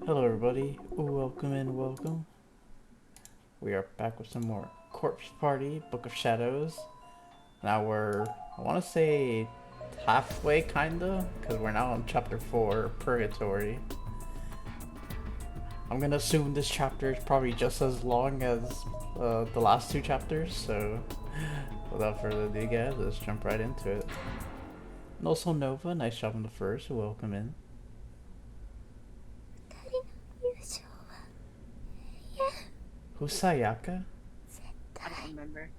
Hello everybody, welcome and welcome. We are back with some more Corpse Party, Book of Shadows. Now I want to say halfway kinda, because we're now on chapter 4, Purgatory. I'm gonna assume this chapter is probably just as long as the last two chapters, so without further ado guys, let's jump right into it. And also Nova, nice job on the first, welcome in. Who's Sayaka? I don't remember.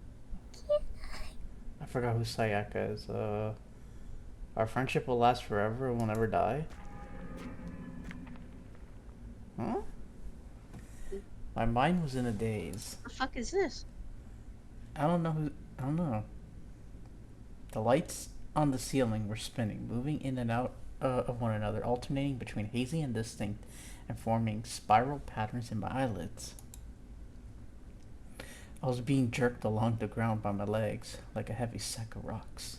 I forgot who Sayaka is. Our friendship will last forever and will never die. Huh? My mind was in a daze. The fuck is this? I don't know. The lights on the ceiling were spinning, moving in and out of one another, alternating between hazy and distinct, and forming spiral patterns in my eyelids. I was being jerked along the ground by my legs, like a heavy sack of rocks.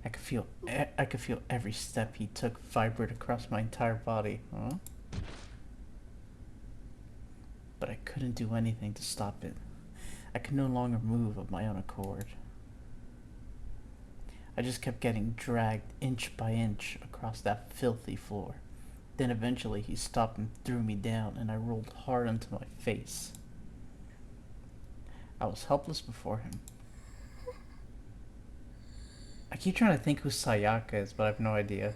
I could feel every step he took vibrate across my entire body. Huh? But I couldn't do anything to stop it. I could no longer move of my own accord. I just kept getting dragged inch by inch across that filthy floor. Then eventually he stopped and threw me down, and I rolled hard onto my face. I was helpless before him. I keep trying to think who Sayaka is, but I have no idea.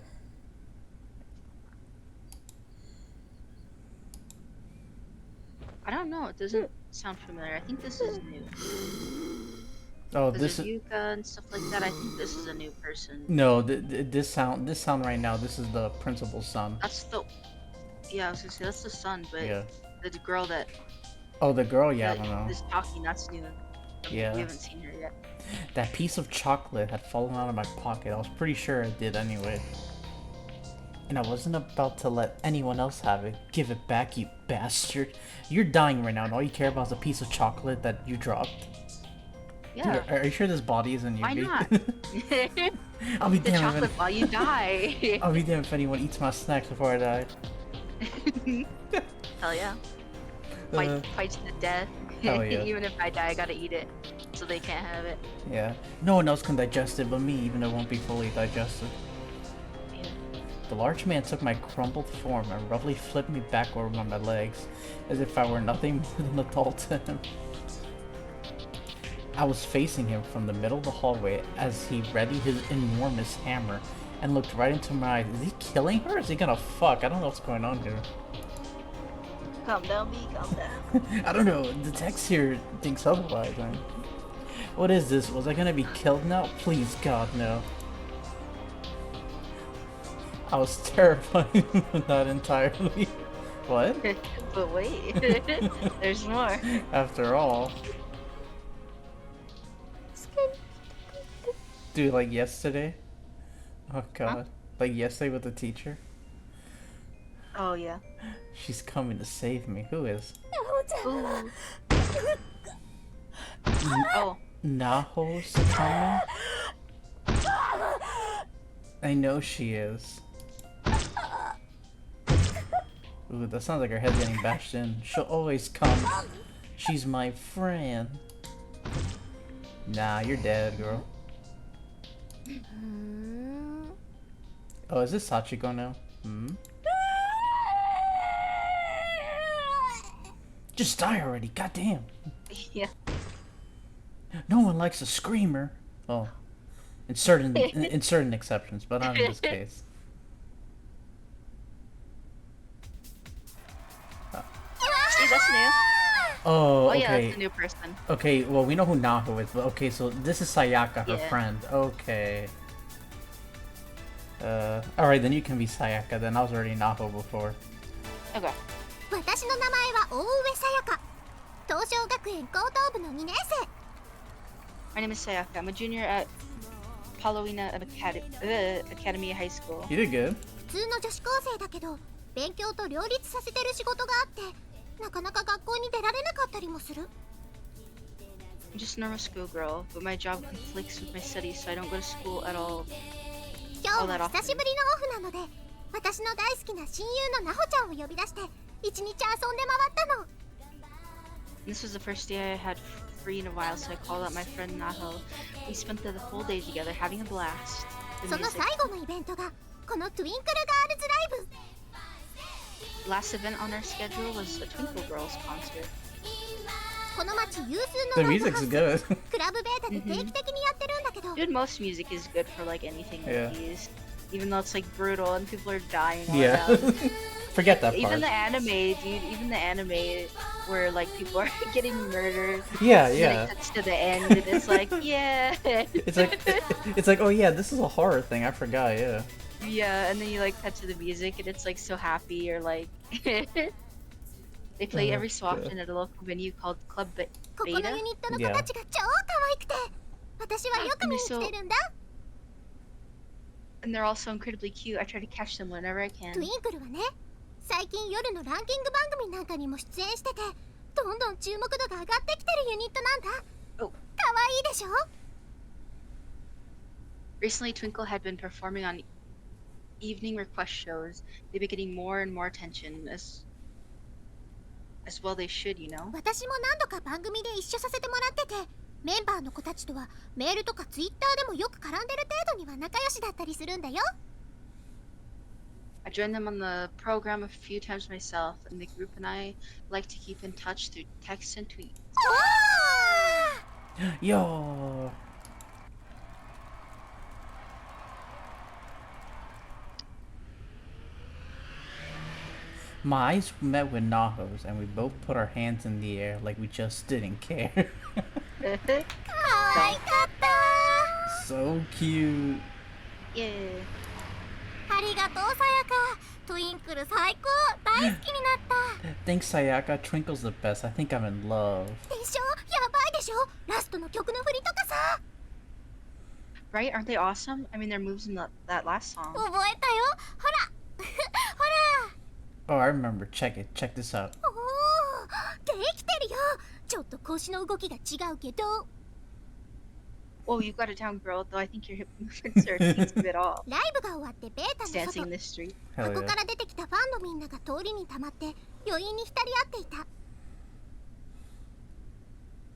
I don't know. It doesn't sound familiar. I think this is new. Oh, this is Yuka and stuff like that. I think this is a new person. No, this sound right now. This is the principal's son. That's the. Yeah, I was gonna say that's the son, but yeah. The girl that. Oh, the girl. Yeah, I don't know. Is talking. That's new. Yeah. We haven't seen her yet. That piece of chocolate had fallen out of my pocket. I was pretty sure it did anyway. And I wasn't about to let anyone else have it. Give it back, you bastard. You're dying right now, and all you care about is a piece of chocolate that you dropped. Yeah. Dude, are you sure this body isn't you? Why not? I'll be the damned chocolate while you die. I'll be damned if anyone eats my snacks before I die. Hell yeah. Fight to the death. Hell yeah. Even if I die, I gotta eat it. So they can't have it. Yeah. No one else can digest it but me, even though it won't be fully digested. Yeah. The large man took my crumpled form and roughly flipped me backward on my legs, as if I were nothing more than a doll to him. I was facing him from the middle of the hallway as he readied his enormous hammer and looked right into my eyes. Is he killing her or is he gonna fuck? I don't know what's going on here. Calm down, B, calm down. I don't know, the text here thinks otherwise. What is this? Was I gonna be killed now? Please, God, no. I was terrified, not entirely. What? But wait, there's more. After all. Dude, like yesterday? Oh god. Huh? Like yesterday with the teacher? Oh yeah. She's coming to save me. Who is? Ooh. Oh. Naho's coming? I know she is. Ooh, that sounds like her head's getting bashed in. She'll always come. She's my friend. Nah, you're dead, girl. Oh, is this Sachiko now? Hmm? Just die already, goddamn. Yeah. No one likes a screamer. Oh, in certain exceptions, but not in this case. See, that's new. Oh, okay. Oh yeah, that's a new person. Okay, well we know who Naho is, but okay, so this is Sayaka, her friend. Okay. Alright, then you can be Sayaka, then I was already Naho before. Okay. My name is Sayaka. I'm a junior at Paulownia Academy High School. You did good. I'm just a normal schoolgirl, but my job conflicts with my studies, so I don't go to school at all that often. 私の大好きな親友のナホちゃんを呼び出して一日遊んで回ったの。 This was the first day I had free in a while, so I called out my friend Naho. We spent the whole day together having a blast. The その music. 最後のイベントがこのトゥインクルガールズライブ。 Last event on our schedule was a Twinkle Girls concert. この町有数 The のライブハ music's ウス good. クラブベータで定期的にやってるんだけど、 Dude, most music is good for like anything Yeah. like these. Even though it's like brutal and people are dying all Yeah. around. Forget that Even part. the anime, dude, even the anime where like people are getting murdered. Yeah, And then yeah. it cuts to the end and it's like, yeah. It's like, oh yeah, this is a horror thing. I forgot. Yeah. Yeah, and then you like cut to the music and it's like so happy or like they play Oh, every so God. often at a local venue called Club ここの Beta. ユニットの子たちが超可愛くて私はよく見に来てるんだ。 And they're also incredibly cute. I try to catch them whenever I ト can. ゥインクルはね、最近夜のランキング番組なんかにも出演しててどんどん注目度が上がってきてるユニットなんだ。 Oh. 可愛いでしょ。 Recently, Twinkle had been performing on evening request shows. They've been getting more and more attention, as well they should, you know. 私も何度か番組で一緒させてもらってて、メンバーの子たちとはメールとかツイッターでもよく絡んでる程度には仲良しだったりするんだよ。 I joined them on the program a few times myself, and the group and I like to keep in touch through texts and tweets. Yo. My eyes met with Naho's, and we both put our hands in the air like we just didn't care. 可愛かった。 So cute. Yeah. ありがとうさやか。トゥインクル最高。大好きになった。 Thanks, Sayaka. Twinkle's the best. I think I'm in love. でしょ、やばいでしょ。ラストの曲の振りとかさ。 Right? Aren't they awesome? I mean, their moves in that last song. 覚えたよ。ほら。ほら。 Oh, I remember. Check it. Check this out. おお、できてるよ。ちょっと腰の動きが違うけど。 Oh, you got it down, girl. Though I think your hip movements are a teensy bit off. ライブが終わってベータの Dancing 外 in the street. Hell ここ yeah. から出てきたファンのみんなが通りにたまって余韻に浸り合っていた。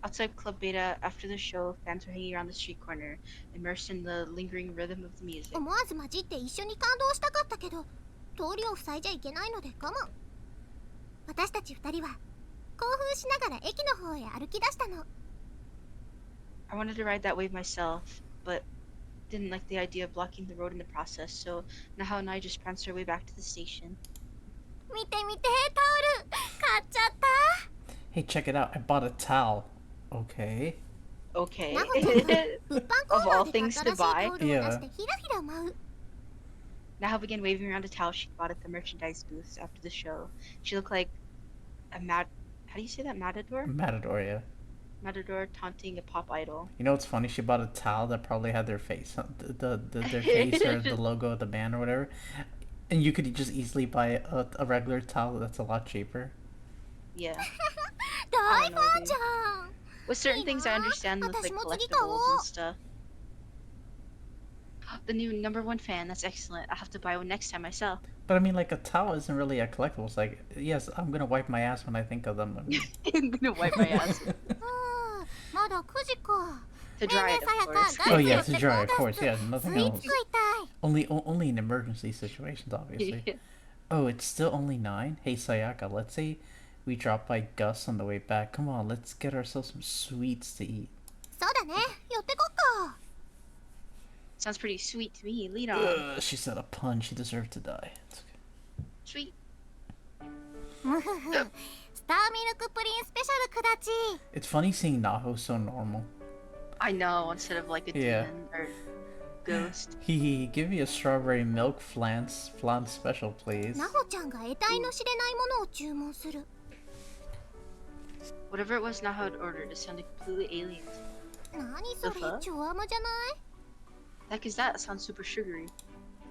Outside Club Beta, after the show, fans were hanging around the street corner, immersed in the lingering rhythm of the music. 思わず混じって一緒に感動したかったけど通りを塞いじゃいけないので我慢。私たち二人は興奮しながら駅の方へ歩き出したの。 I wanted to ride that wave myself, but didn't like the idea of blocking the road in the process, so Naho and I just pranced our way back to the station. 見て見て、タオル買っちゃった。 Hey, check it out. I bought a towel. Okay. Okay. ナホちゃんが物販コー Of ナ all ーで買っ things た to らしいタ buy. オルを出してひらひら舞う。 Naho began waving around a towel she bought at the merchandise booth after the show. She looked like a how do you say that? Matador? Matador, yeah. Matador taunting a pop idol. You know what's funny? She bought a towel that probably had their face, their face or the logo of the band or whatever. And you could just easily buy a regular towel that's a lot cheaper. Yeah. 大ファンじゃん。 With certain things I understand with like collectibles and stuff. The new #1 fan, that's excellent. I'll have to buy one next time myself. But I mean, like, a towel isn't really a collectible. It's like, yes, I'm gonna wipe my ass when I think of them. I mean, I'm gonna wipe my ass まだ9時か。 to dry it, of course. oh yeah, to dry, of course. Yeah, ス nothing イー else. ツ食いたい。 Only in emergency situations, obviously. Yeah. Oh, it's still only 9? Hey, Sayaka, let's say we drop by Gus on the way back. Come on, let's get ourselves some sweets to eat. そうだね。寄ってこっか。 Sounds pretty sweet to me. Lead on. She said a pun. She deserved to die. It's okay. Sweet. むふふ。スターミルクプリンスペシャルくだち。 It's funny seeing Naho so normal. I know, instead of like a Yeah. demon or ghost. Give me a strawberry milk flan special, please. ナホちゃんが得体の知れないものを注文する。 Whatever it was Naho had ordered, it sounded completely alien. 何それ The fuck? 超甘じゃない Heck is that? It sounds super sugary.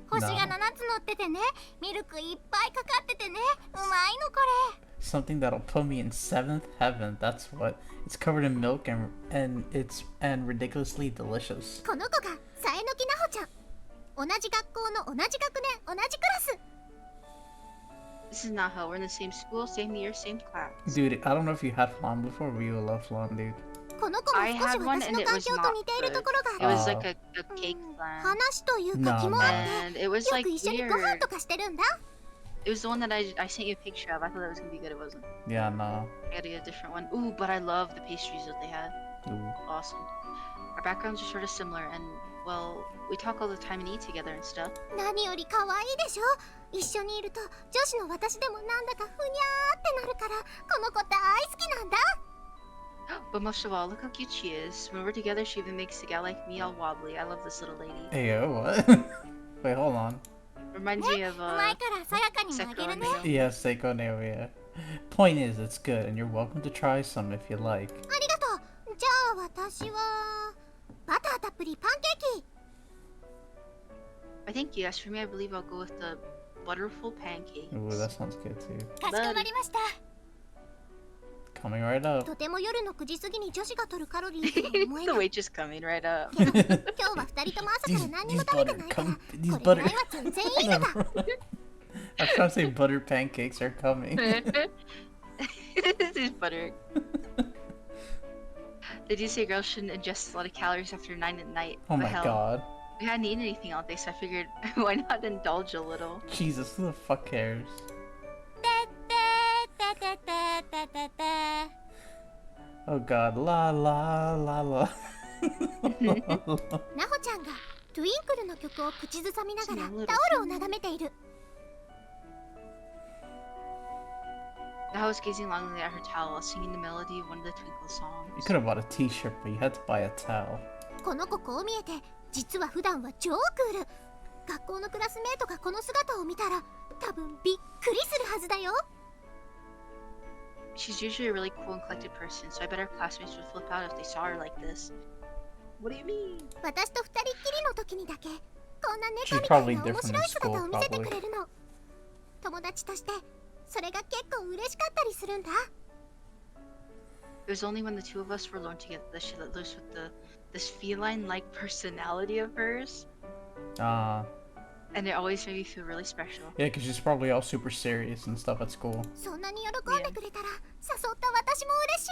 星が7つ乗っててね。ミルクいっぱいかかっててね。うまいのこれ。 Something that'll put me in 7th heaven. That's what. It's covered in milk and ridiculously delicious. この子がさえのきなほちゃん。同じ学校の同じ学年同じクラス。 This is not how we're in the same school, same year, same class. Dude, I don't know if you had flan before, but you will love flan, dude. この子も I 少し had one 私 and の it 環 was 境と not 似ていると good. ころが It ある。 was like a cake うん flan. 話というか気もあって And it was よ like く一緒にご飯 weird. とかしてるんだ。 It was the one that I sent you a picture of. I thought that was gonna be good. It wasn't. Yeah, nah. I gotta get a different one. Ooh, but I love the pastries that they had. Ooh. Awesome. Our backgrounds are sort of similar, and well, we talk all the time and eat together and stuff. 何より可愛いでしょ。一緒にいると女子の私でもなんだかふにゃーってなるからこの子大好きなんだ。 But most of all, look how cute she is. When we're together, she even makes a gal like me all wobbly. I love this little lady. Hey, yo, what? Wait, hold on. Reminds me of うまいからさやかにもあげ Sekiro るね。 Neo. Yeah, Seiko Neo, yeah. Point is, it's good, and you're welcome to try some if you like. ありがとう。じゃあ私はバターたっぷりパンケーキ。 I think yes. For me, I believe I'll go with the butterful pancakes. Ooh, that sounds good too. かしこまりました。 Coming right up. とても夜の9時過ぎに女子が取るカロリーとは思え The ない。 waitress coming right up. けど今日は2人とも朝から何にも食べてないから、これぐらいは全然いいのだ。 I'm trying to say butter pancakes are coming. This is butter. They do say girls shouldn't ingest a lot of calories after 9 at night. Oh but my hell, god. we hadn't eaten anything all day, so I figured why not indulge a little. Jesus, who the fuck cares? てててててて。 Oh god, la la la la. なほちゃんがトゥインクルの曲を口ずさみながらタオルを眺めている。 Now I was gazing longingly at her towel while singing the melody of one of the Twinkle You songs. could have bought a t-shirt, but you had to buy a towel. この子こう見えて実は普段は超クール。学校のクラスメートがこの姿を見たら多分びっくりするはずだよ。 She's usually a really cool and collected person, so I bet our classmates would flip out if they saw her like this. What do you mean? 私と二人っきりの時にだけこんなネカ She's みたい probably な different 面 in 白い姿 school, を見せて probably. くれるの。友達としてそれが結構嬉しかったりするんだ。 It was only when the two of us were alone together that she let loose with this feline-like personality of hers, Ah, and it always made me feel really special. yeah, because she's probably all super serious and stuff at school. そんなに喜んでくれたら誘った私も嬉しい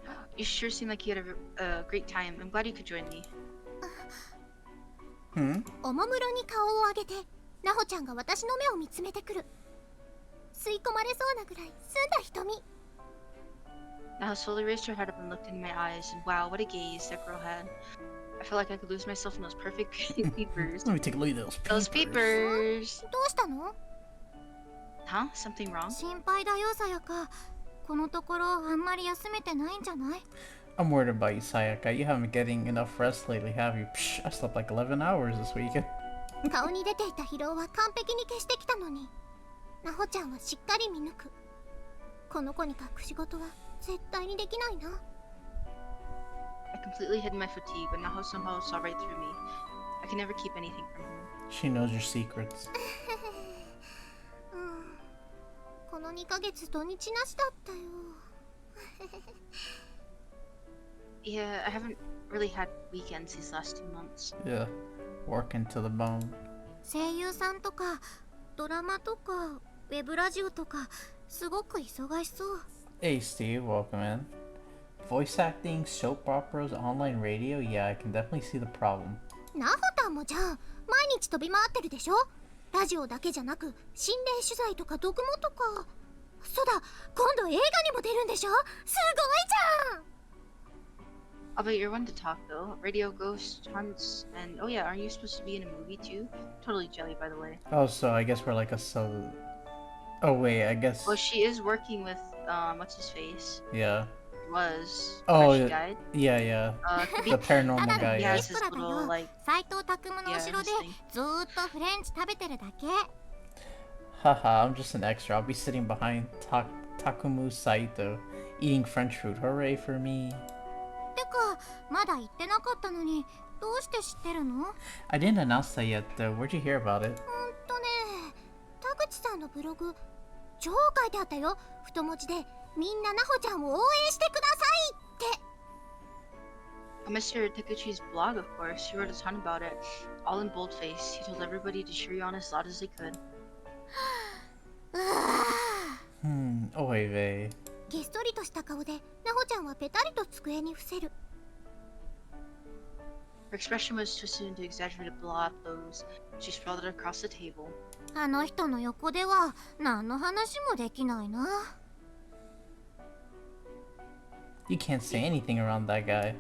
よ。 You sure seem like you had a great time. I'm glad you could join me. Hmm? おもむろに顔を上げてなほちゃんが私の目を見つめてくる。吸い込まれそうなぐらい澄んだ瞳。 Now slowly raised her head up and looked into my eyes, and wow, what a gaze that girl had. I felt like I could lose myself in those perfect peepers. Let me take a look at those Those peepers. peepers! どうしたの？ Huh? Something wrong? 心配だよさやか。このところあんまり休めてないんじゃない？ I'm worried about you, Sayaka. You haven't been getting enough rest lately, have you? Psh, I slept like 11 hours this weekend. 顔に出ていた疲労は完璧に消してきたのになほちゃんはしっかり見抜く。この子に隠し事は絶対にできないな。 I completely hid my fatigue, but Naho somehow saw right through me. I can never keep anything from her. She knows your secrets. うんこの2ヶ月土日なしだったよ。 Yeah, I haven't really had weekends these last 2 months. Yeah, working to the bone. 声優さんとかドラマとかウェブラジオとかすごく忙しそう。 Hey Steve, welcome in. Voice acting, soap operas, online radio, yeah, I can definitely see the problem. なほたんもじゃん毎日飛び回ってるでしょ。ラジオだけじゃなく心霊取材とか読モとか。そうだ今度映画にも出るんでしょ。すごいじゃん。 I'll bet you're one to talk though. Radio ghost hunts, and oh yeah, aren't you supposed to be in a movie too? Totally jelly, by the way. Oh, so I guess we're like a Oh wait, I guess. Well, she is working with what's his face? Yeah. Was Oh, she yeah. died? Yeah, yeah. Could be The paranormal ただ guy. の Yeah. エストラだよ。 like 斎藤工の後ろで Yeah, this thing. ずーっとフレンチ食べてるだけ。 Haha, I'm just an extra. I'll be sitting behind Takumu Saito, eating French food. Hooray for me. てかまだ言ってなかったのにどうして知ってるの？ I didn't announce that yet, though. Where'd you hear about it? 田口さんのブログ超書いてあったよ。太文字でみんななほちゃんを応援してくださいって。Mr. Takeuchi's blog, of course. He wrote a ton about it, all in boldface. He told everybody to cheer you on as loud as they could. おいべ。げっそりとした顔でナホちゃんはペタリと机に伏せる。 Her expression was twisted into exaggerated blowout blows. She sprawled it across the table. あの人の横では何の話もできないな。You can't say anything around that guy.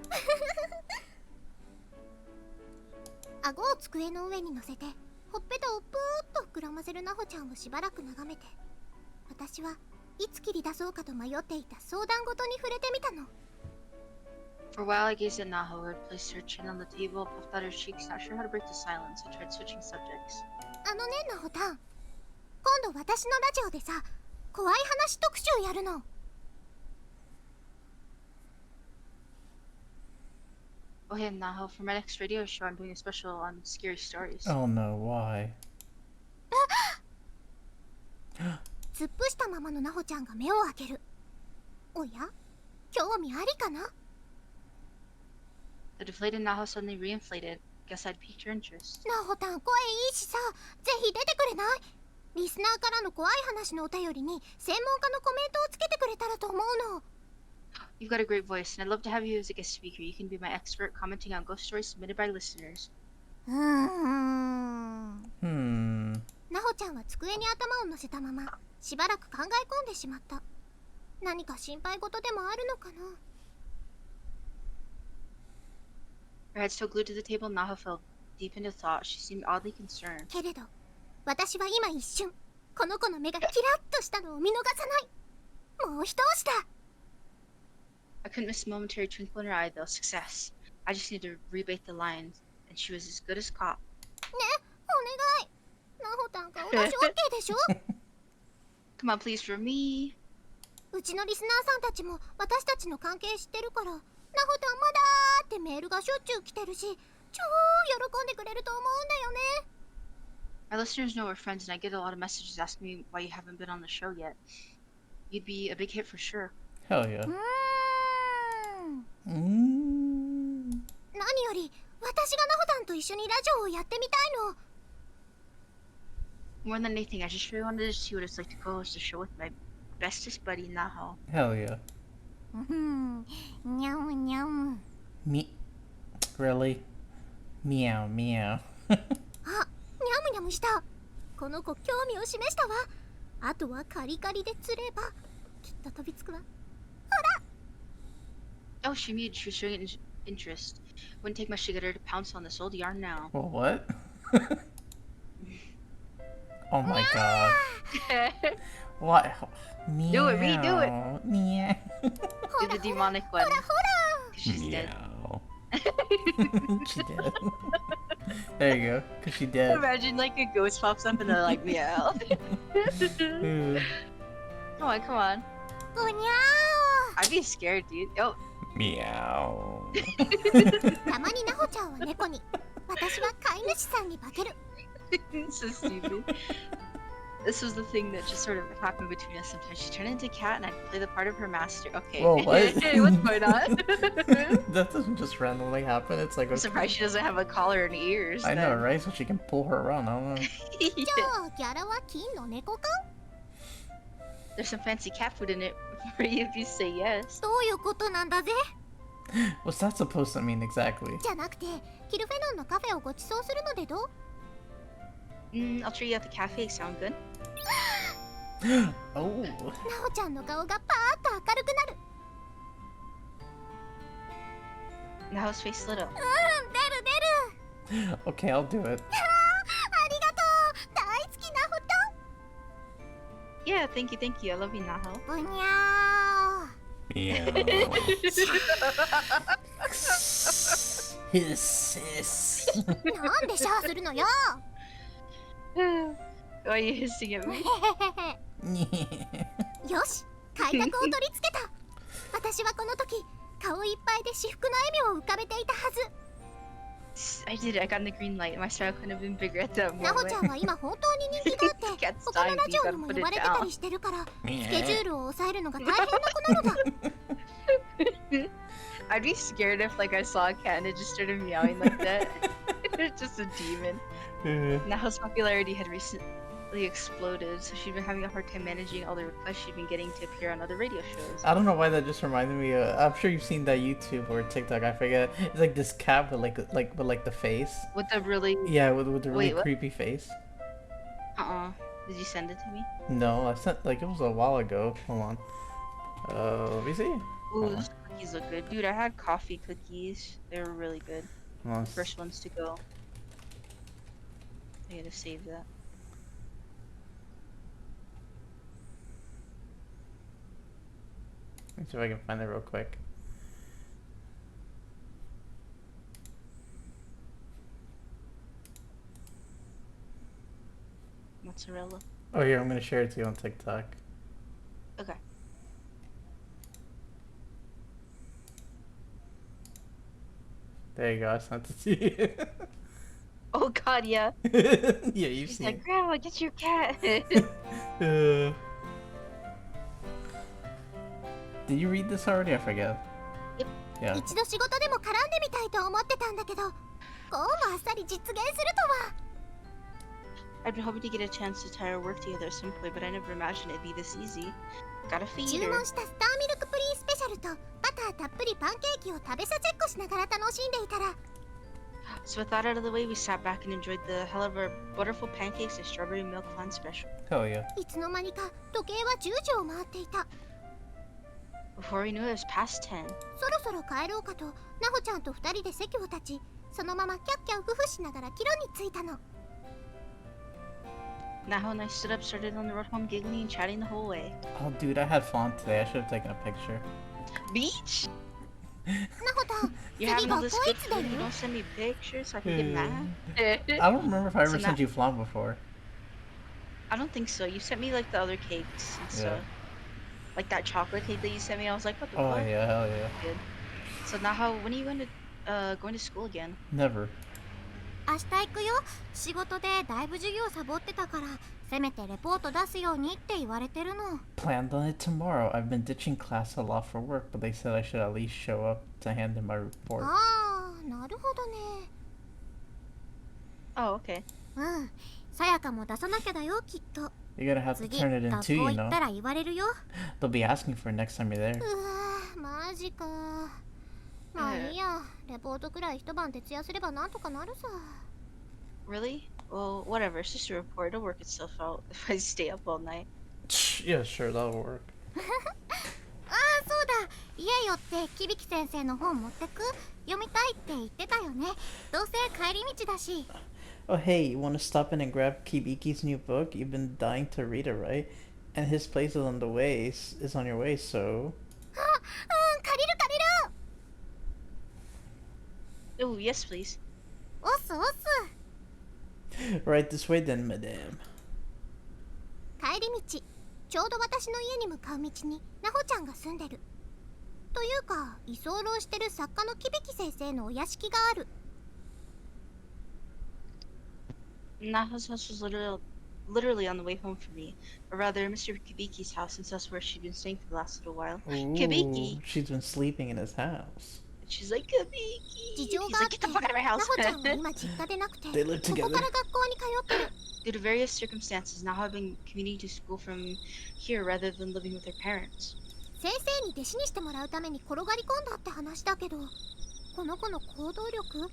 顎を机の上に乗せてほっぺたをプーッと膨らませるナホちゃんをしばらく眺めて、私はいつ切り出そうかと迷っていた相談事に触れてみたの。 For a while, I gazed at Naho, who had placed her chin on the table, puffed out her cheeks, not sure how to break the silence. I tried switching subjects. あのねナホタン、今度私のラジオでさ、怖い話特集やるの。 Oh hey, Naho, for my next radio show, I'm doing a special on scary stories. Oh no, why? 突っ伏したままのナホちゃんが目を開ける。おや、興味ありかな。 The deflated Naho suddenly reinflated. Guess I'd piqued her interest. ナホタン声いいしさ、ぜひ出てくれない？リスナーからの怖い話のお便りに専門家のコメントをつけてくれたらと思うの。 You've got a great voice, and I'd love to have you as a guest speaker. You can be my expert commenting on ghost stories submitted by listeners. ナホちゃんは机に頭を乗せたまましばらく考え込んでしまった。何か心配事でもあるのかな。 Her head still glued to the table, Naho fell deep into thought. She seemed oddly concerned. けれど私は今一瞬この子の目がキラッとしたのを見逃さない。もう一押しだ。 I couldn't miss a momentary twinkle in her eye, though. Success. I just need to rebait the lines, and she was as good as caught. ね、お願い。ナホタン顔出し OK でしょ。 Come on, please, for me. うちのリスナーさんたちも私たちの関係知ってるから、ナホタンまだーってメールがしょっちゅう来てるし、超喜んでくれると思うんだよね。 Our listeners know we're friends, and I get a lot of messages asking me why you haven't been on the show yet. You'd be a big hit for sure. Hell yeah. 何より私がナホタンと一緒にラジオをやってみたいの。 More than anything, I just really wanted to see what it's like to co-host a show with my bestest buddy, Naho. Hell yeah. にゃむにゃむ。 Me. Really? Meow, meow. あ、にゃむにゃむした。この子興味を示したわ。あとはカリカリで釣ればきっと飛びつくわ。 Oh, she mewed. She was showing interest. Wouldn't take much to get her to pounce on this old yarn now. Well, what? Oh my god. What? Meow. Do it, Ree, do it. Meow. Do the demonic one. 'Cause she's dead. She dead. There you go. Cause she dead. Imagine like a ghost pops up and they're like, meow. Come on, come on. うにゃ I'd be scared, dude. Oh. Meow. ー。たまにナホちゃんは猫に、私は飼い主さんに化ける。 So stupid. This was the thing that just sort of happened between us. Sometimes she turned into a cat and I'd play the part of her master. Okay. Whoa, what? What's going on? That doesn't just randomly happen. It's like I'm surprised she doesn't have a collar and ears. I know, then. right? So she can pull her around. I don't know. じゃあギャラは金の猫か？ There's some fancy cat food in it for you if you say yes. どういうことなんだぜ？ What's that supposed to mean exactly? じゃなくて、キルフェノンのカフェをご馳走するのでどう？ I'll treat you at the cafe. Sound good? Oh. ナホちゃんの顔がパーッと明るくなる。 Naho's face lit up. 出る出る。 Okay, I'll do it. ありがとう。大好きナホタ Yeah, thank you, thank you. I love you, Naho. ン。ぶにゃ Meow. Hiss, hiss. ー。なんでシャーするのよ。 Why are you hissing at me? よし、開拓を取り付けた。私はこの時、顔いっぱいで至福の笑みを浮かべていたはず。 I did it. I got the green light. My smile couldn't have been bigger at that ナホちゃん moment. は今本当に人気があって Cat's 他の dying, ラ but ジ you オ gotta にも put 呼 it ばれてた down. りしてるからスケジュールを抑えるのが大変な子なのだ。I'd be scared if like I saw a cat and it just started meowing like that. It's just a demon. Naho's popularity had recently exploded, so she'd been having a hard time managing all the requests she'd been getting to appear on other radio shows. I don't know why that just reminded me of, I'm sure you've seen that YouTube or TikTok, I forget. It's like this cat with like the face. With the really Yeah, with the really Wait, what? creepy face. Did you send it to me? No, I sent like it was a while ago. Hold on. Let me see. Ooh, Hold on. those cookies look good. Dude, I had coffee cookies. They were really good. Hold on. First ones to go. I gotta save that. Let me see if I can find it real quick. Mozzarella. Oh, here, I'm gonna share it to you on TikTok. Okay. There you go, I sent it to you. Oh god, yeah. Yeah, you've She's seen like, Grandma, get your cat. it. Did you read this already? I forget. Yep. Yeah. 一度仕事でも絡んでみたいと思ってたんだけど、こうもあっさり実現するとは。 I've been hoping to get a chance to tie our work together at some point, but I never imagined it'd be this easy. Gotta feed 注 her. 文したスターミルクプリンスペシャルとバターたっぷりパンケーキを食べさせっこしながら楽しんでいたら、 So with that out of the way, we sat back and enjoyed the hell of our butterful pancakes and strawberry milk flan special. Hell yeah. いつの間にか時計は10時を回っていた。 Before we knew it, it was past 10. そろそろ帰ろうかとナホちゃんと2人で席を立ち、そのままキャッキャウフフしながら帰路に着いたの。 Naho and I stood up, started on the road home, giggling and chatting the whole way. Oh, dude, I had fun today. I should have taken a picture. Beach? ナホタン、 You're 次 having 学 all 校 this い good つだ food, よ you don't send me pictures so I can get mad? I don't remember if I ever So sent now- you flan before. I don't think so. You sent me like the other cakes and Yeah. stuff. Like that chocolate cake that you sent me, I was like, what the Oh fuck? yeah, hell yeah. Good. So Naho, when are you going to school again? Never. 明日行くよ。仕事でだいぶ授業サボってたから、せめてレポート出すようにって言われてるの。 Planned on it tomorrow. I've been ditching class a lot for work, but they said I should at least show up to hand in my report. ああ、なるほどね。 Oh, okay. うん。さやかも出さなきゃだよ、きっと。 You're gonna have to 次、 turn it in 学 too, 校 you 行っ know. たら言われるよ。 They'll be asking for it next time you're there. うわマジか。まあいいや。レポートくらい一晩徹夜すればなんとかなるさ。 Really? Well, whatever. It's just a report. It'll work itself out if I stay up all night. Yeah, sure, that'll work. ああ、そうだ。家寄って響先生の本持ってく。読みたいって言ってたよね。どうせ帰り道だし。 Oh, hey, you want to stop in and grab Kibiki's new book? You've been dying to read it, right? And his place is on the way, is on your way, so... あ、うん、借りる借りる。 Oh, yes, please. おっすおっす。 Right this way then, madame. 帰り道、ちょうど私の家に向かう道にナホちゃんが住んでる。というか、居候してる作家の響先生のお屋敷がある。 Naho's house was literally on the way home for me. Or rather, Mr. Kibiki's house, since that's where she'd been staying for the last little while. Kibiki! Ooh, she's been sleeping in his house. And she's like, Kibiki! 事情 He's があ like, っ get て、 the fuck out of my ナ house! ホちゃんは今実家でなくて、 They live そこ together. から学校に通ってる。 Due to various circumstances, Naho had been commuting to school from here rather than living with her parents. 先生に弟子にしてもらうために転がり込んだって話だけど、この子の行動力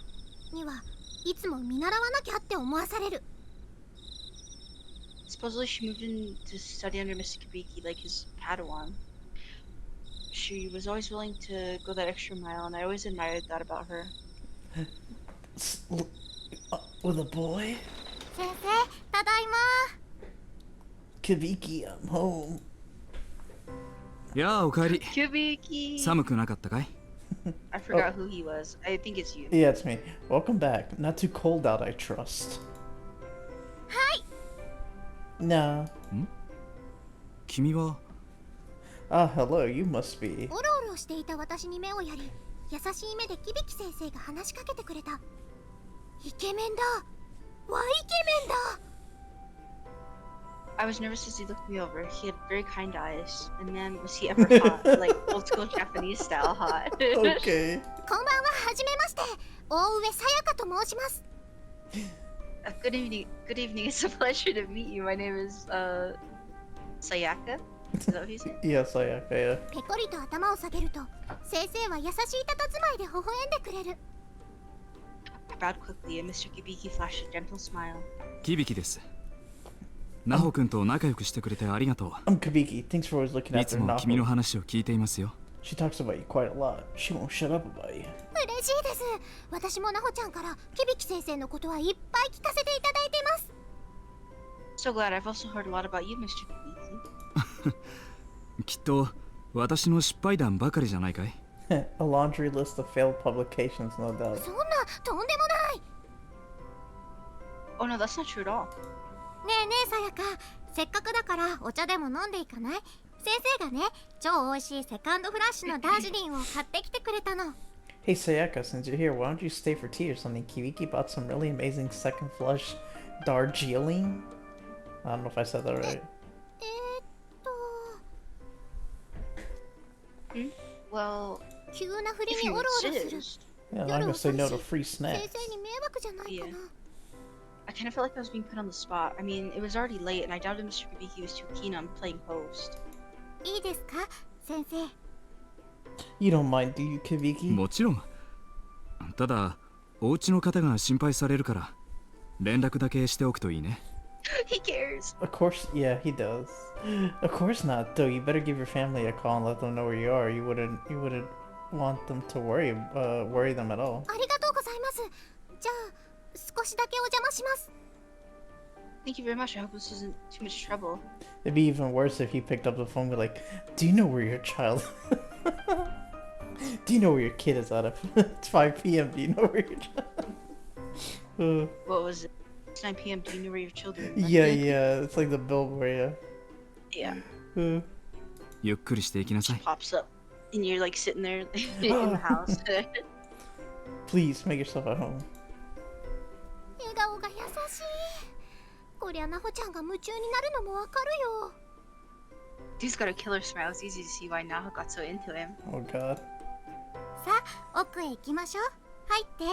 にはいつも見習わなきゃって思わされる。 Supposedly, she moved in to study under Mr. Kibiki, like his Padawan. She was always willing to go that extra mile, and I always admired that about her. With a boy? 先生、ただいま。 Kibiki, I'm home. やあおかえり Kibiki! 寒くなかったかい I forgot who he was. I think it's you. Yeah, it's me. Welcome back. Not too cold out, I trust. はい。 Nah. 君は Ah, hello, you must be. おろおろしていた私に目をやり、優しい目で響先生が話しかけてくれた。イケメンだ。ワイイケメンだ。I was nervous as he looked me over. He had very kind eyes. And man, was he ever hot. Like old school Japanese style hot. Okay. こんばんは、はじめまして。大上さやかと申します。 Good evening. Good evening. It's a pleasure to meet you. My name is Sayaka. Is that what you said? Yes, I yeah. ペコリと頭を下げると、先生は優しい佇まいで微笑んでくれる。 I bowed quickly and Mr. Kibiki flashed a gentle smile. 響です。ナホ君と仲良くしてくれてありがと I'm Kabiki. Thanks for always looking う。い after つも君の Naho. 話を聞いていますよ。 She talks about you quite a lot. She won't shut up about you. 嬉しいです。私もなほちゃんからキビキ先生のことはいっぱい聞かせていただいてます。 So glad. I've also heard a lot about you, Mr. Kibiki. きっと私の失敗談ばかりじゃないかい。 A laundry list of failed publications, no doubt. そんな、とんでもない。 Oh no, that's not true at all. ねえねえさやか、せっかくだからお茶でも飲んでいかない？先生がね、超美味しいセカンドフラッシュのダージリンを買ってきてくれたの。 Hey Sayaka, since you're here, why don't you stay for tea or something? Kiwiki bought some really amazing second flush Darjeeling. I don't know if I said that right. Well, 急な振り if に you オロオロする。 insist. Yeah, I'm not gonna say no to free 先 snacks. 生に迷惑じゃないかな。 I kind of felt like I was being put on the spot. I mean, it was already late, and I doubted Mr. Kibiki was too keen on playing host. いいですか、先生。 You don't mind, do you, Kiwiki? もちろん。ただ、お家の方が心配されるから、連絡だけしておくといいね。He cares. Of course, yeah, he does. Of course not, though. You better give your family a call and let them know where you are. You wouldn't want them to worry them at all. ありがとうございます。じゃあ、少しだけお邪魔します。 Thank you very much. I hope this isn't too much trouble. It'd be even worse if he picked up the phone and be like, "Do you know where your child? Do you know where your kid is at? It's 5 p.m. Do you know where your child?" What was it? It's 9 p.m. Do you know where your children are? Yeah. It's like the billboard, Yeah. yeah. ゆっくりしていきなさい。 Pops up, and you're like sitting there in the house. Please make yourself at home. 笑顔が優しい。こりゃなほちゃんが夢中になるのもわかるよ。 Dude's got a killer smile. It's easy to see why Naho got so into him. Oh God. さあ、奥へ行きましょう。入って。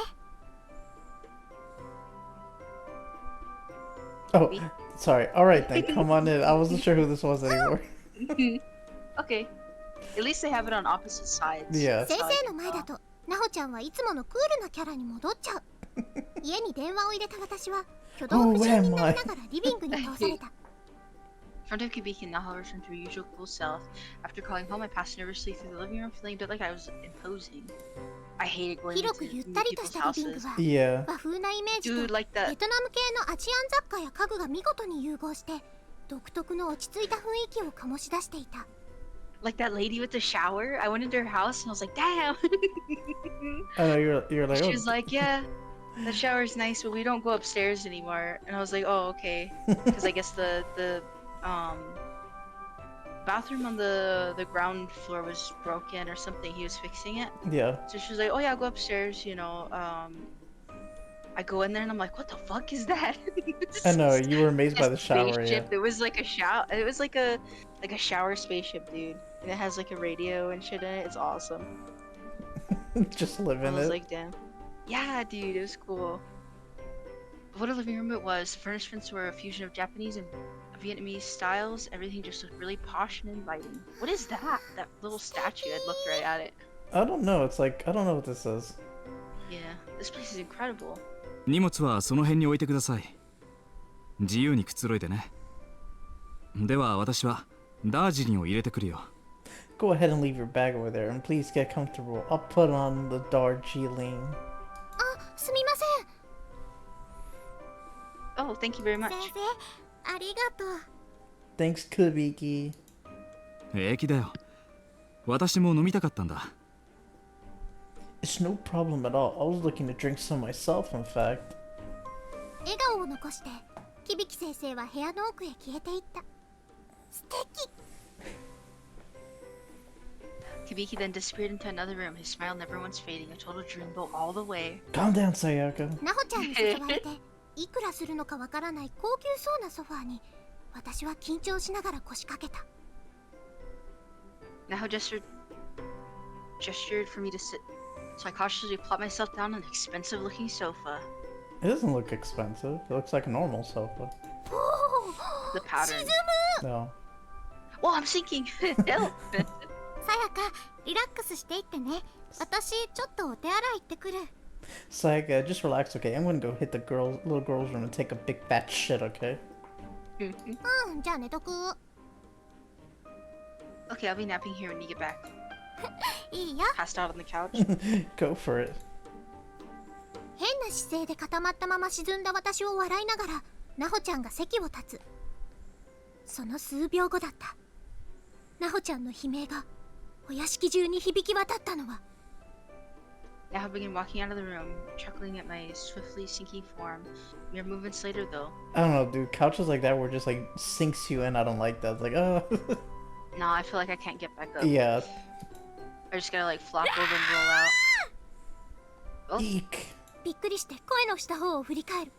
Oh, sorry. All right then, come on in. I wasn't sure who this was anymore. Okay. At least they have it on opposite sides. Yeah. 先生の前だと、なほちゃんはいつものクールなキャラに戻っちゃう。家に電話を入れた私は、挙動不審になりながらリビングに通された。 In front of Kibiki, Naho returned to her usual cool self. After calling home, I passed nervously through the living room, feeling a bit like I was imposing. I hated going 広く into ゆっ new たりと people's したリビング houses. は、 Yeah. 和風なイメージ Dude, と like ベ that, トナム系のアジアン雑貨や家具が見事に融合して、独特の落ち着いた雰囲気を醸し出していた。 like that lady with the shower. I went into her house and I was like, damn. I know you're like, She oh, was like, yeah, the shower's nice, but we don't go upstairs anymore. And I was like, oh, okay. Because I guess the bathroom on the ground floor was broken or something. He was fixing it. yeah. So she was like, oh yeah, I'll go upstairs, you know. I go in there and I'm like, what the fuck is that? I know you were amazed by the This shower. Yeah. spaceship. It was like a shower. It was like a shower spaceship, dude. And it has like a radio and shit in it. It's awesome. Just live I in was it. like, damn. Yeah, dude, it was cool. But what a living room it was. The furnishments were a fusion of Japanese and Vietnamese styles. Everything just looked really posh and inviting. What is that? That little statue. I looked right at it. I don't know. It's like I don't know what this is. Yeah, this place is incredible. 荷物はその辺に置いてください。自由にくつろいでね。では私はダージリンを入れてくるよ。 Go ahead and leave your bag over there, and please get comfortable. I'll put on the Darjeeling. あ、すみません。 Oh, thank you very much. 先生、ありがとう。 Thanks, Kubiki. 平気だよ。私も飲みたかったんだ。 It's no problem at all. I was looking to drink some myself, in fact. 笑顔を残して、キビキ先生は部屋の奥へ消えていった。素敵。 Kibiki then disappeared into another room, his smile never once fading, a total dreamboat all the way. Calm down, Sayaka. なほちゃんに誘われて、いくらするのかわからない高級そうなソファーに、私は緊張しながら腰掛けた。 Naho gestured for me to sit, so I cautiously plopped myself down on an expensive-looking sofa. It doesn't look expensive. It looks like a normal sofa. おお、 The pattern. 沈む。 No. Well, I'm sinking. Help. さやか、リラックスしていってね。私ちょっとお手洗い行ってくる。 It's like, just relax, okay? I'm gonna go hit the little girl's room and take a big fat shit, okay? うん、じゃあ寝とく。 Okay, I'll be napping here when you get back. いいよ。 Passed out on the couch. Go for it. 変な姿勢で固まったまま沈んだ私を笑いながら、なほちゃんが席を立つ。その数秒後だった。なほちゃんの悲鳴がお屋敷中に響き渡ったのは。 Naho began walking out of the room, chuckling at my swiftly sinking form. Mere moments later, though. I don't know, dude. Couches like that where it just like sinks you in. I don't like that. It's like, oh. No, I feel like I can't get back up. Yeah. I just gotta like flop over and roll out. Oh, Eek. びっくりして声のした方を振り返る。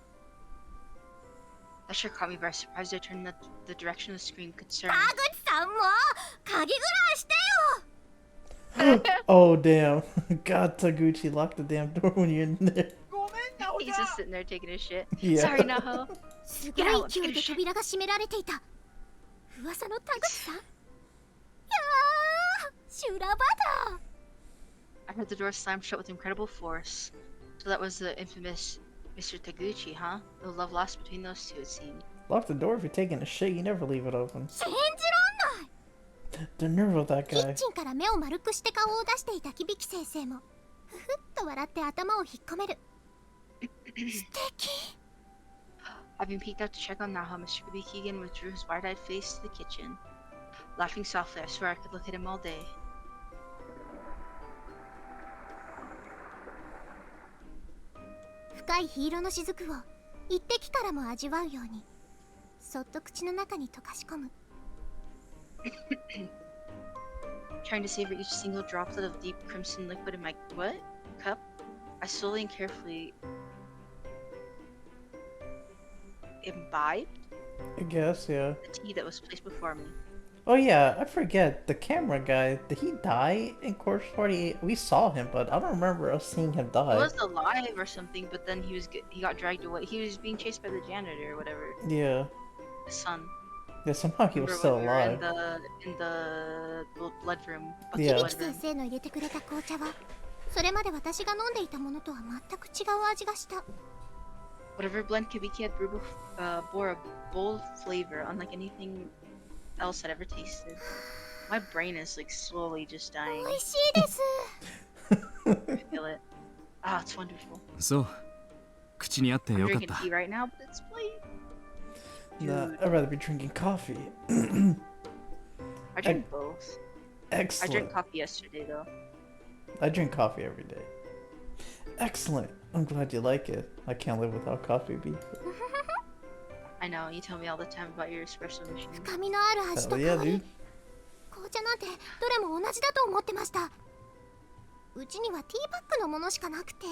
that sure caught me by surprise. I turned the direction of the scream, concerned. 田口さんも鍵ぐらいしてよ。 Oh, damn. God, Taguchi, lock the damn door when you're in there. He's just sitting there taking a shit. Yeah. Sorry, Naho. すごい勢いで扉が閉められていた。噂の田口さん。いやー、修羅場だ。 I heard the door slam shut with incredible force. So that was the infamous Mr. Taguchi, huh? No love lost between those two, it seemed. Lock the door if you're taking a shit. You never leave it open. 信じらんない。 The nerve of that キッ guy. チンから目を丸くして顔を出していた響先生もふふっと笑って頭を引っ込める。素敵。 Having peeked out to check on Naho, Mr. Kubiki again withdrew his wide-eyed face to the kitchen. Laughing softly, I swear I could look at him all day. 深い火色の雫を一滴からも味わうようにそっと口の中に溶かし込む。 Trying to savor each single droplet of deep crimson liquid in my cup, I slowly and carefully imbibed I guess, yeah. the tea that was placed before me. Oh, yeah, I forget. The camera guy, did he die in Corpse Party? We saw him, but I don't remember us seeing him He die. was alive or something, but then he got dragged away. He was being chased by the janitor or whatever. Yeah. The son. Yeah, somehow he was Remember still when we were alive. in the blood room. Yeah. 響先生の入れてくれた紅茶はそれまで私が飲んでいたものとは全く違う味がした。 Whatever blend Kubiki had brewed bore a bold flavor, unlike anything else I'd ever tasted. My brain is like slowly just dying. 美味しいです。 I feel it. Ah, it's wonderful. そう。口に合って I'm よかっ drinking た。 tea right now, but it's late. Nah, Dude. I'd rather be drinking coffee. I drink both. I Excellent. drank coffee yesterday though. I drink coffee every day. Excellent. I'm glad you like it. I can't live without coffee, B. I know, you tell me all the time about your espresso machine. 深みのある味と Hell 香 yeah, り。 dude. 紅茶なんてどれも同じだと思ってました。うちにはティーバッグのものしかなくて。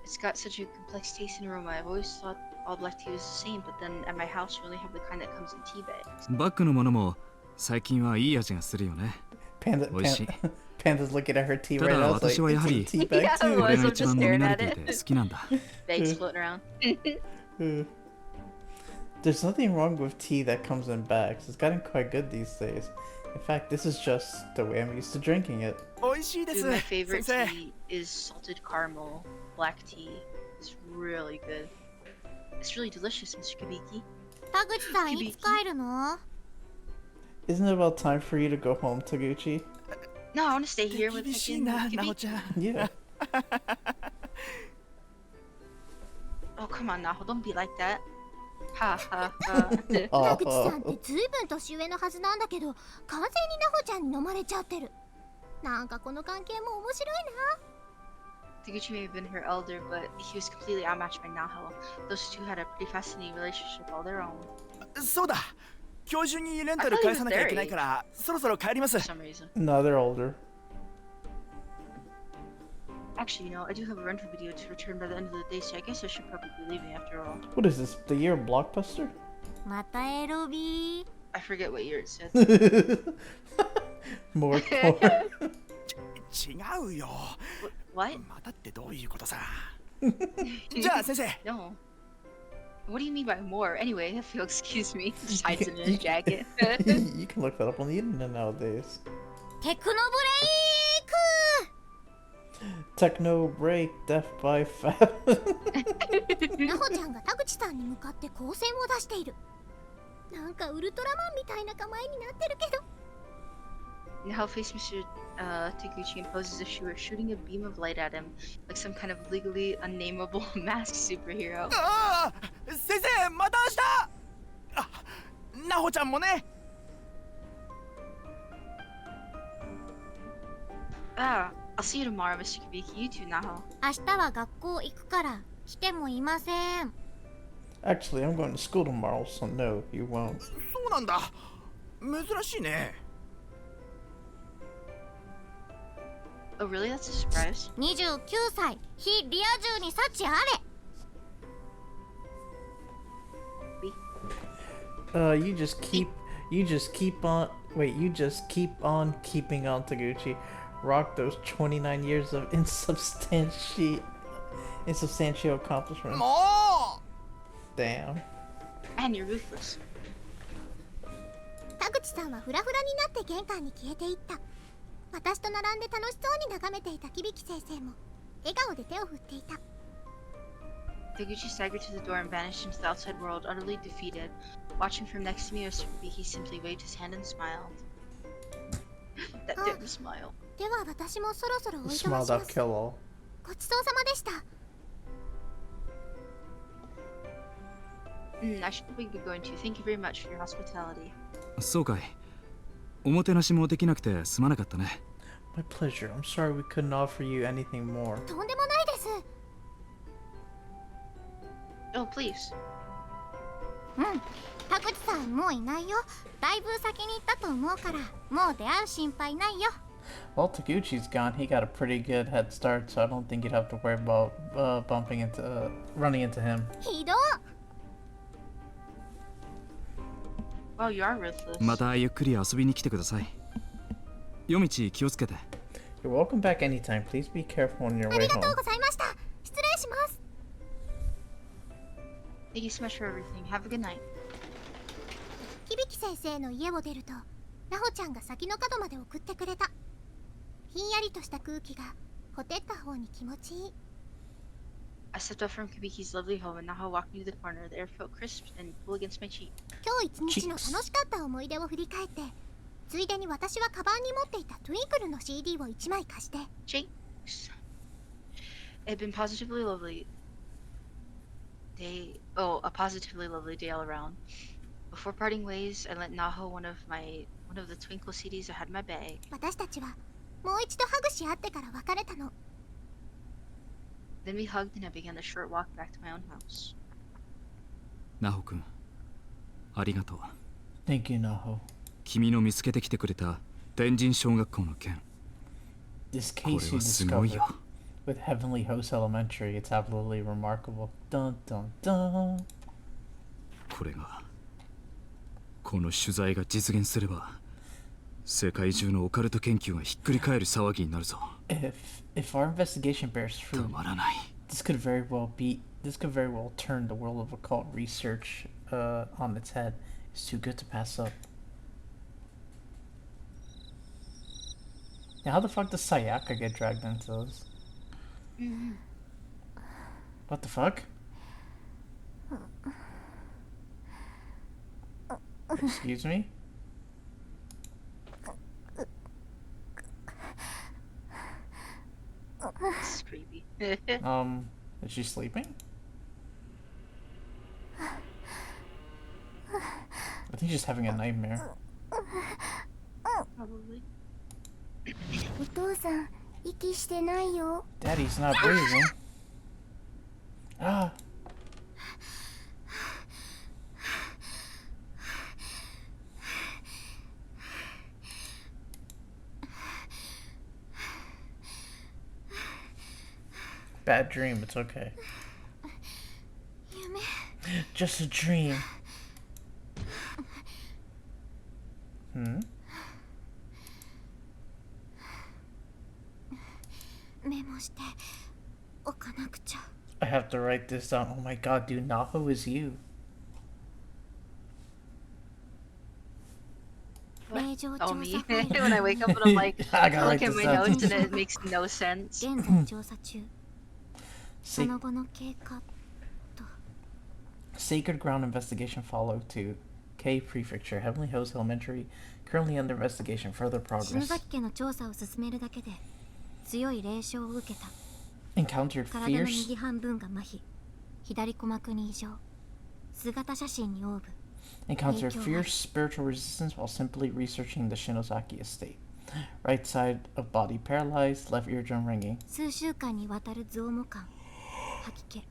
It's got such a complex taste and aroma. I've always thought all black tea was the same, but then at my house we only have the kind that comes in tea bags. バッグのものも最近はいい味がするよね。 Panda, Oishi. Panda's looking at her tea た right だ now. It's like, 私はやは it's り a tea bag Yeah, too. 我俺が I'm 一 just 番飲み staring 慣 at れてい it. て好きなんだ。 Bags floating around. There's nothing wrong with tea that comes in bags. It's gotten quite good these days. In fact, this is just the way I'm used to drinking it. 美味しいで Dude, my favorite tea is salted caramel black tea. It's really good. It's really delicious, Mr. Kubiki. 田口さんいつ帰るの？ Isn't it about time for you to go home, Taguchi? No, I want to stay here with 厳しい fucking な、 Kubiki. なおちゃん。 Yeah. Oh, come on, Naho, don't be like that. Ha ha ha. 田口さんっ Oh. てずいぶん年上のはずなんだけど完全になほちゃんに飲まれちゃってる。なんかこの関係も面白いな。 Taguchi may have been her elder, but he was completely outmatched by Naho. Those two had a pretty fascinating relationship all their own. そうだ今日中にレンタル返さなきゃいけないからそろそろ帰ります For some reason. No, they're older. Actually, I do have a rental video to return by the end of the day, so I guess I should probably be leaving after all. What is this? The year of Blockbuster? またエロビー。 I forget what year it said. More porn. 違うよ。 What? またってどういうことさ。じゃあ先生。 No. What do you mean by more? Anyway, if you'll excuse me, just hides it in his You- jacket. You can look that up on the internet nowadays. テクノブレイク。 Techno break, death by fab. ナホちゃんが田口さんに向かって光線を出している。なんかウルトラマンみたいな構えになってるけど。 Now face Mr. Taguchi and poses as if she were shooting a beam of light at him, like some kind of legally unnameable masked superhero. ああ、先生また明日。あ、なほちゃんもね。 Ah, I'll see you tomorrow, Mr. Kubiki. You too, Naho. 明日は学校行くから来てもいません。 Actually, I'm going to school tomorrow, so no, you won't. そうなんだ。珍しいね。 Oh, really? That's a surprise. 29歳、非リア充に幸あれ。 You just keep on, wait, you just keep on keeping on, Taguchi. Rock those 29 years of insubstantial accomplishments. も Damn. And you're ruthless. 田口さんはフラフラになって玄関に消えていった。私と並んで楽しそうに眺めていた響先生も笑顔で手を振っていた。 Taguchi staggered to the door and vanished into the outside world, utterly defeated. Watching from next to me, Mr. Kubiki simply waved his hand and smiled. That damn smile. では私もそろそろおいと Smile ましま that す。 kill all. ごちそうさまでした。 I should probably be going to. Thank you very much for your hospitality. そうかい。おもてなしもできなくてすまなかったね。 My pleasure. I'm sorry we couldn't offer you anything more. とんでもないです。 Oh, please. うん。田口さんもういないよ。だいぶ先に行ったと思うから、もう出会う心配ないよ。 Well, Taguchi's gone. He got a pretty good head start, so I don't think you'd have to worry about running into him. ひど。 Wow, you are ruthless. またゆっくり遊びに来てください。夜道気をつけて。 You're welcome back anytime. Please be careful on your あ way りがとう home. ございました。失礼します。 Thank you so much for everything. Have a good night. 響先生の家を出ると、なほちゃんが先の角まで送ってくれた。ひんやりとした空気がほてった方に気持ちいい。 I stepped up from Kubiki's lovely home and Naho walked me to the corner. The air felt crisp and cool against my cheek. 今日一日の楽しかった思い出を振り返って、ついでに私はカバンに持っていたトゥインクルの CD を1枚貸して。 Jinx. It had been positively lovely day. Oh, a positively lovely day all around. Before parting ways, I lent Naho one of the Twinkle CDs I had in my bag. 私たちはもう一度ハグし合ってから別れたの。 Then we hugged and I began the short walk back to my own house. なほくん、ありがとう。 Thank you, Naho. 君の見つけてきてくれた天神小学校の件。 This これ case you はすごい discovered よ。 with Heavenly Host Elementary, it's absolutely remarkable. Dun dun dun. これがこの取材が実現すれば世界中のオカルト研究がひっくり返る騒ぎになるぞ。 If our investigation bears た fruit, まらない。 this could very well turn the world of occult research on its head. It's too good to pass up. Now, how the fuck does Sayaka get dragged into this? What the fuck? Excuse me? This is creepy. Is she sleeping? I think she's having a nightmare. Probably. お父さん、息してないよ。 Daddy's not breathing. Ah. Bad dream, it's okay. 夢。 Just a dream. Hmm? メモしておかなくちゃ。 I have to write this down. Oh my god, dude, Naho is you. What? 令状 Oh, 調 me. 査ファイル When I wake up and I'm like, I gotta look write at this my down. notes and it makes no sense. 現在調査中。そ Sa- の後の経過。 Sacred Ground investigation follow to K Prefecture, Heavenly Hills Elementary, currently under investigation. Further 篠 progress. 崎家の調査を進めるだけで強い霊障を受けた。 Encountered 体の fierce 右半分が麻痺、左鼓膜に異常、姿写真にオーブ。 encountered fierce spiritual resistance while simply researching the Shinozaki estate. Right side of body paralyzed, left eardrum ringing. 数週間にわたる増毛感、吐き気、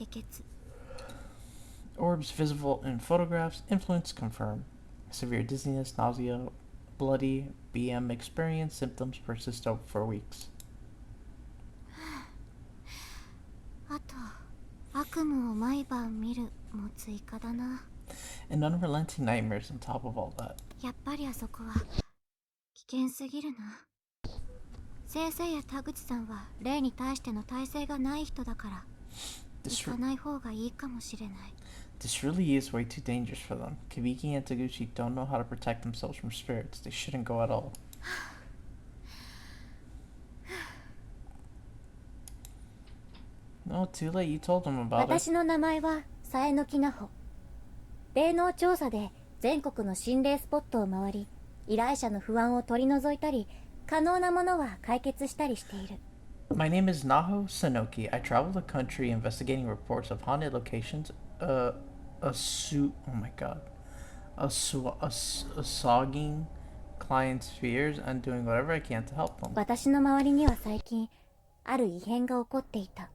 下血。 Orbs visible in photographs. Influence confirmed. Severe dizziness, nausea, bloody BM experience. Symptoms persist for weeks. あと悪夢を毎晩見るも追加だな。 And unrelenting nightmares on top of all that. やっぱりあそこは危険すぎるな。先生や田口さんは霊に対しての耐性がない人だから行かない方がいいかもしれない。 This really is way too dangerous for them. Kibiki and Taguchi don't know how to protect themselves from spirits. They shouldn't go at all. No, too late. You told them about it. 私の名前は佐江のきなほ。霊能調査で全国の心霊スポットを回り、依頼者の不安を取り除いたり、可能なものは解決したりしている。 My name is Naho Sanoki. I travel the country investigating reports of haunted locations, oh my god, assuaging clients' fears and doing whatever I can to help them. 私の周りには最近、ある異変が起こっていた。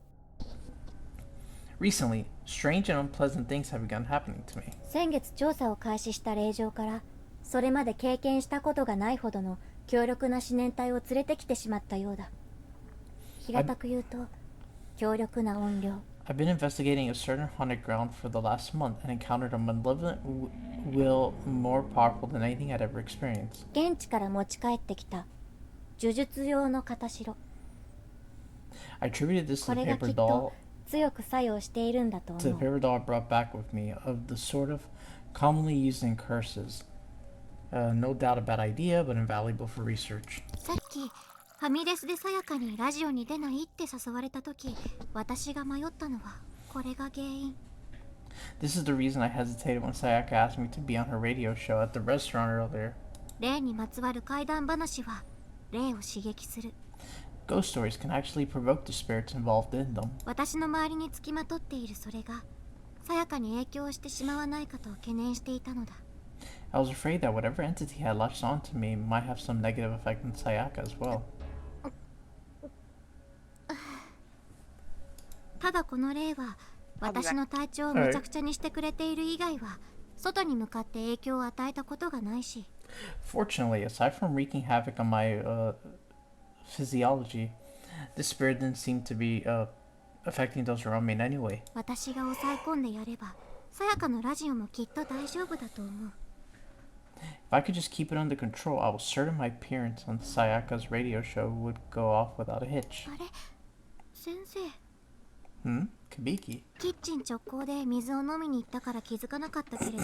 Recently, strange and unpleasant things have begun happening to me. 先月調査を開始した霊場から、それまで経験したことがないほどの強力な思念体を連れてきてしまったようだ。平たく言うと、強力な音量。 I've been investigating a certain haunted ground for the last month and encountered a malevolent will more powerful than anything I'd ever experienced. 現地から持ち帰ってきた呪術用の片白。 I attributed this こ to the れがき paper っと doll 強く作用しているんだと to the 思う。 paper doll I brought back with me of the sort of commonly used in curses. No doubt a bad idea, but invaluable for research. さっきファミレスでさやかにラジオに出ないって誘われた時、私が迷ったのはこれが原因。 This is the reason I hesitated when Sayaka asked me to be on her radio show at the restaurant earlier. 霊にまつわる怪談話は霊を刺激する。 Ghost stories can actually provoke the spirits involved in them. 私の周りにつきまとっているそれがさやかに影響してしまわないかと懸念していたのだ。 I was afraid that whatever entity had latched onto me might have some negative effect on Sayaka as well. ただこの霊は私の体調をめちゃくちゃにしてくれている以外は外に向かって影響を与えたことがないし、 Fortunately, aside from wreaking havoc on my physiology, this spirit didn't seem to be affecting those around me in any way. 私が抑え込んでやればさやかのラジオもきっと大丈夫だと思う。 If I could just keep it under control, I was certain my appearance on Sayaka's radio show would go off without a hitch. あれ先生、 Kabiki. キッチン直行で水を飲みに行ったから気づかなかったけれど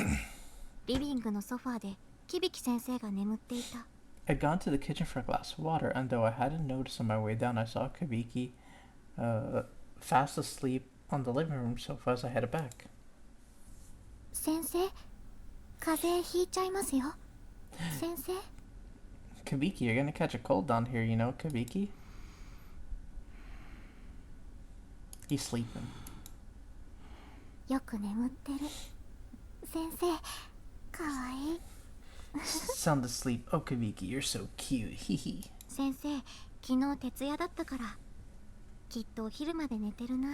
リビングのソファーで響先生が眠っていた。 I'd gone to the kitchen for a glass of water, and though I hadn't noticed on my way down, I saw Kabiki fast asleep on the living room sofa as I headed back. 先生、風邪ひいちゃいますよ。先生、 Kabiki, you're gonna catch a cold down here, you know, Kabiki? He's sleeping. よく眠ってる。先生、かわいい。 Sound asleep. Oh, Kabiki, you're so cute. Hee 先生、昨日徹夜だったから、きっとお昼まで寝てるな。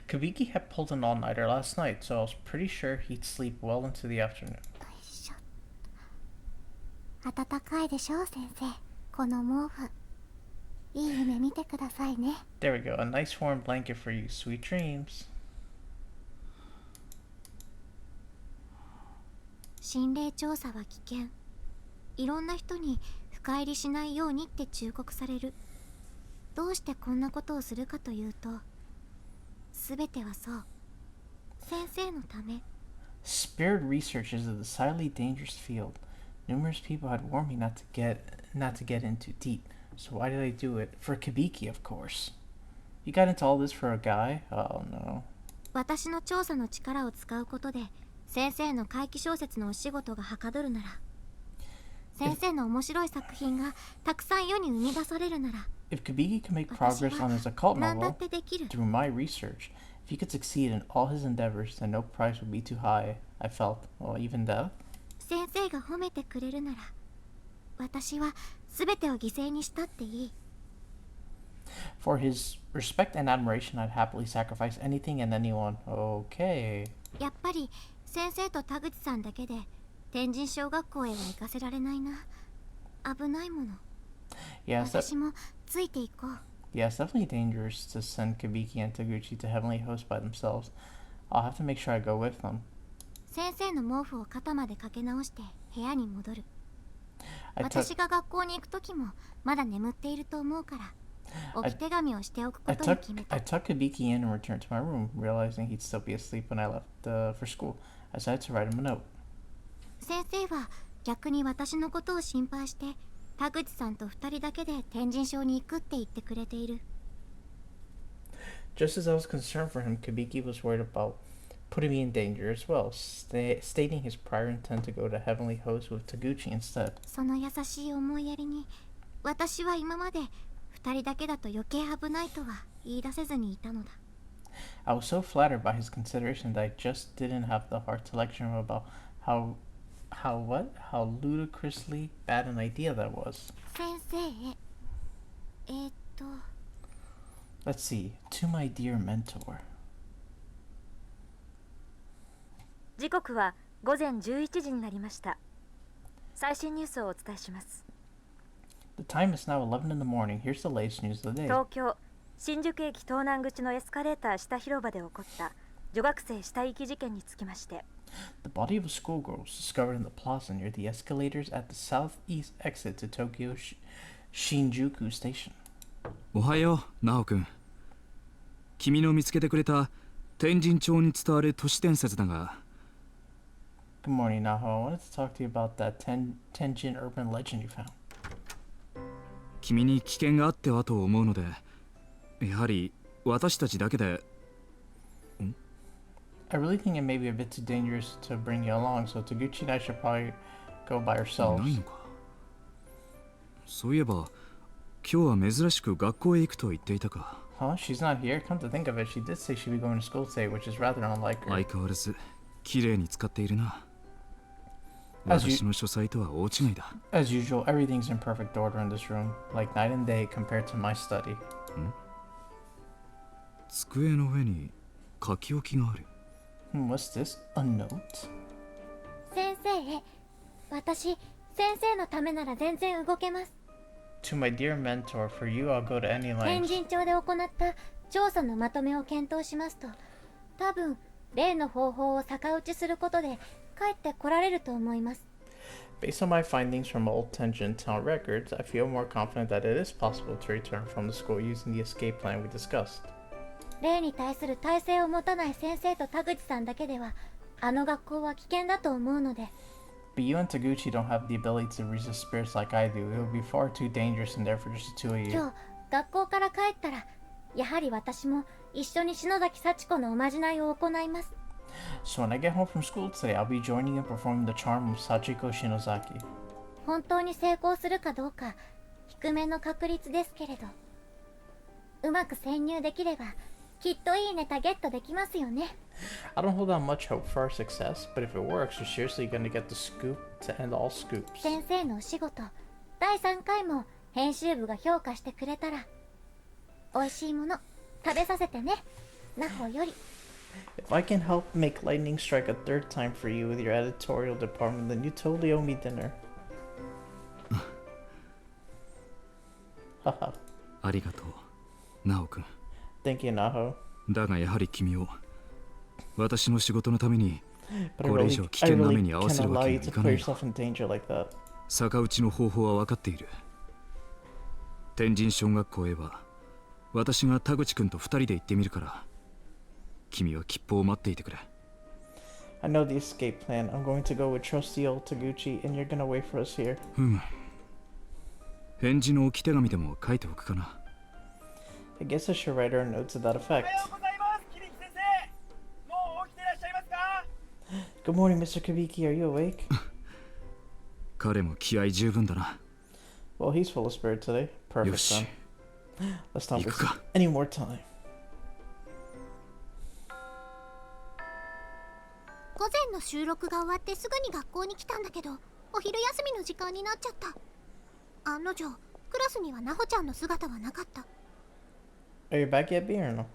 Kabiki had pulled an all-nighter last night, so I was pretty sure he'd sleep well into the afternoon. よいしょ。暖かいでしょう、先生。この毛布。いい夢見てくださいね。 There we go. A nice warm blanket for you. Sweet dreams. 心霊調査は危険。いろんな人に深入りしないようにって忠告される。どうしてこんなことをするかというと、すべてはそう、先生のため。 Spirit research is a decidedly dangerous field. Numerous people had warned me not to get in too deep. So why did I do it? For Kibiki, of course. You got into all this for a guy? Oh no. 私の調査の力を使うことで先生の怪奇小説のお仕事がはかどるなら、先生の面白い作品がたくさん世に生み出されるなら、 If Kibiki could make progress on his occult 何だっ novel てできる。 through my research, if he could succeed in all his endeavors, then no price would be too high. I felt, well, even death. 先生が褒めてくれるなら、私は全てを犠牲にしたっていい。 For his respect and admiration, I'd happily sacrifice anything and anyone. Okay. やっぱり先生と田口さんだけで天神小学校へは行かせられないな。危ないもの。 Yes, 私もついていこう。 yeah, it's definitely dangerous to send Kibiki and Taguchi to Heavenly Host by themselves. I'll have to make sure I go with them. 先生の毛布を肩までかけ直して部屋に戻る。 I 私が学校に行く時もまだ眠っていると思うから、置き手紙をしておくことに決めた。 I tucked Kibiki in and returned to my room, realizing he'd still be asleep when I left for school. I decided to write him a note. 先生は逆に私のことを心配して田口さんと2人だけで天神小に行くって言ってくれている。 Just as I was concerned for him, Kibiki was worried about putting me in danger as well, stating his prior intent to go to Heavenly Host with Taguchi instead. その優しい思いやりに私は今まで2人だけだと余計危ないとは言い出せずにいたのだ。 I was so flattered by his consideration that I just didn't have the heart to lecture him about how ludicrously bad an idea that was. 先生、Let's see. To my dear mentor. 時刻は午前11時になりました。最新ニュースをお伝えします。 The time is now 11 in the morning. Here's the latest news of the day. 東京新宿駅東南口のエスカレーター下広場で起こった女学生死体遺棄事件につきまして、 The body of a schoolgirl was discovered in the plaza near the escalators at the southeast exit to Tokyo Shinjuku Station. おはよう、ナオ君。君の見つけてくれた天神町に伝わる都市伝説だが、 Good morning, Naho. I wanted to talk to you about that Tenjin urban legend you found. 君に危険があってはと思うので、やはり私たちだけで。 I really think it may be a bit too dangerous to bring you along, so Taguchi and I should probably go by い ourselves. ないのか。そういえば今日は珍しく学校へ行くと言っていたか。 Huh? She's not here? Come to think of it, she did say she'd be going to school today, which is rather unlike her. 相変わらず綺麗に使っているな。 As you- 私の書斎とは大違いだ。 As usual, everything's in perfect order in this room, like night and day compared to my study. 机の上に書き置きがある。 What's this? A note? 先生、私先生のためなら全然動けます。 To my dear mentor, for you I'll go to any 天 length. 神町で行った調査のまとめを検討しますと、多分例の方法を逆打ちすることで帰って来られると思います。 Based on my findings from old Tenjin town records, I feel more confident that it is possible to return from the school using the escape plan we discussed. 例に対する耐性を持たない先生と田口さんだけではあの学校は危険だと思うので、 But you and Taguchi don't have the ability to resist spirits like I do. It would be far too dangerous in there for just the two of you. 今日学校から帰ったらやはり私も一緒に篠崎幸子のおまじないを行います。 So when I get home from school today, I'll be joining you in performing the charm of Sachiko Shinozaki. 本当に成功するかどうか低めの確率ですけれど、うまく潜入できればきっといいネタゲットできますよね。 I don't hold out much hope for our success, but if it works, you're seriously gonna get the scoop to end all scoops. 先生のお仕事第3回も編集部が評価してくれたら美味しいもの食べさせてね、なほより。 If I can help make lightning strike a third time for you with your editorial department, then you totally owe me dinner. Haha. ありがとう、ナオ君。 Thank you, Naho. だがやはり君を私の仕事のために Butこれ以上危 I 険な目 really に合わせ can't るわ allow け you にはい to か put ないよ。 yourself in danger like that. 逆打ちの方法は分かっている。天神小学校へは私が田口くんと2人で行ってみるから、君は吉報を待っていてくれ。I know the escape plan. I'm going to go with trusty old Taguchi, and you're gonna wait for us here. 返事の置き手紙でも書いておくかな。I guess I should write her a note to that effect. おはようございます、キリキ先生。もう起きていらっしゃいますか？ Good morning, Mr. Kabiki. Are you awake? 彼も気合十分だな。Well, he's full of spirit today. Perfect よし then. Let's not 行く waste か。 any more time. 午前の収録が終わってすぐに学校に来たんだけど、お昼休みの時間になっちゃった。案の定、クラスにはなほちゃんの姿はなかった。Are you back yet, B, or no?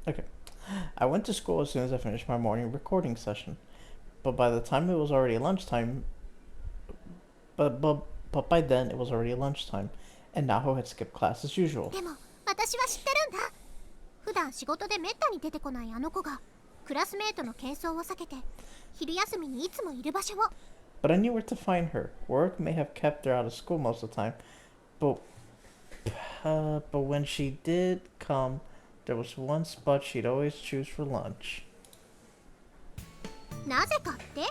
Okay. I went to school as soon as I finished my morning recording session. But by the time it was already lunchtime... But by then it was already lunchtime. And Naho had skipped class as usual. でも、私は知ってるんだ。普段仕事でめったに出てこないあの子が、クラスメートの喧騒を避けて、昼休みにいつもいる場所を。But I knew where to find her. Work may have kept her out of school most of the time. But when she did come, there was one spot she'd always choose for lunch. なぜかって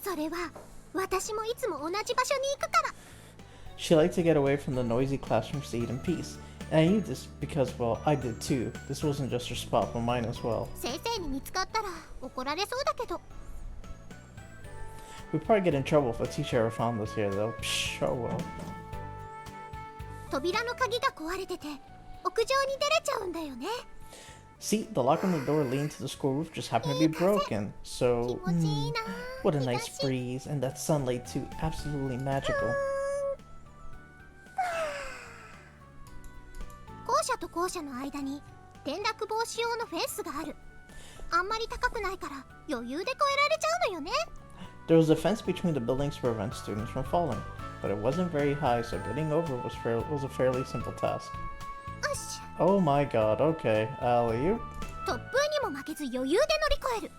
それは私もいつも同じ場所に行くから。 She liked to get away from the noisy classrooms to eat in peace. And I knew this because, well, I did too. This wasn't just her spot, but mine as well. 先生に見つかったら怒られそうだけど。 We'd probably get in trouble if a teacher ever found us here, though. Psh, oh well. 扉の鍵が壊れてて屋上に出れちゃうんだよね。 See, the lock on the door leading to the school roof just happened to be broken. So, 気持ちいいな。 what a nice 東 breeze, and that sunlight too, absolutely magical. 校舎と校舎の間に転落防止用のフェンスがある。あんまり高くないから余裕で越えられちゃうのよね。 There was a fence between the buildings to prevent students from falling, but it wasn't very high, so getting over was a fairly simple task. よし、 Oh my god, okay. Alley-oop. 突風にも負けず余裕で乗り越える。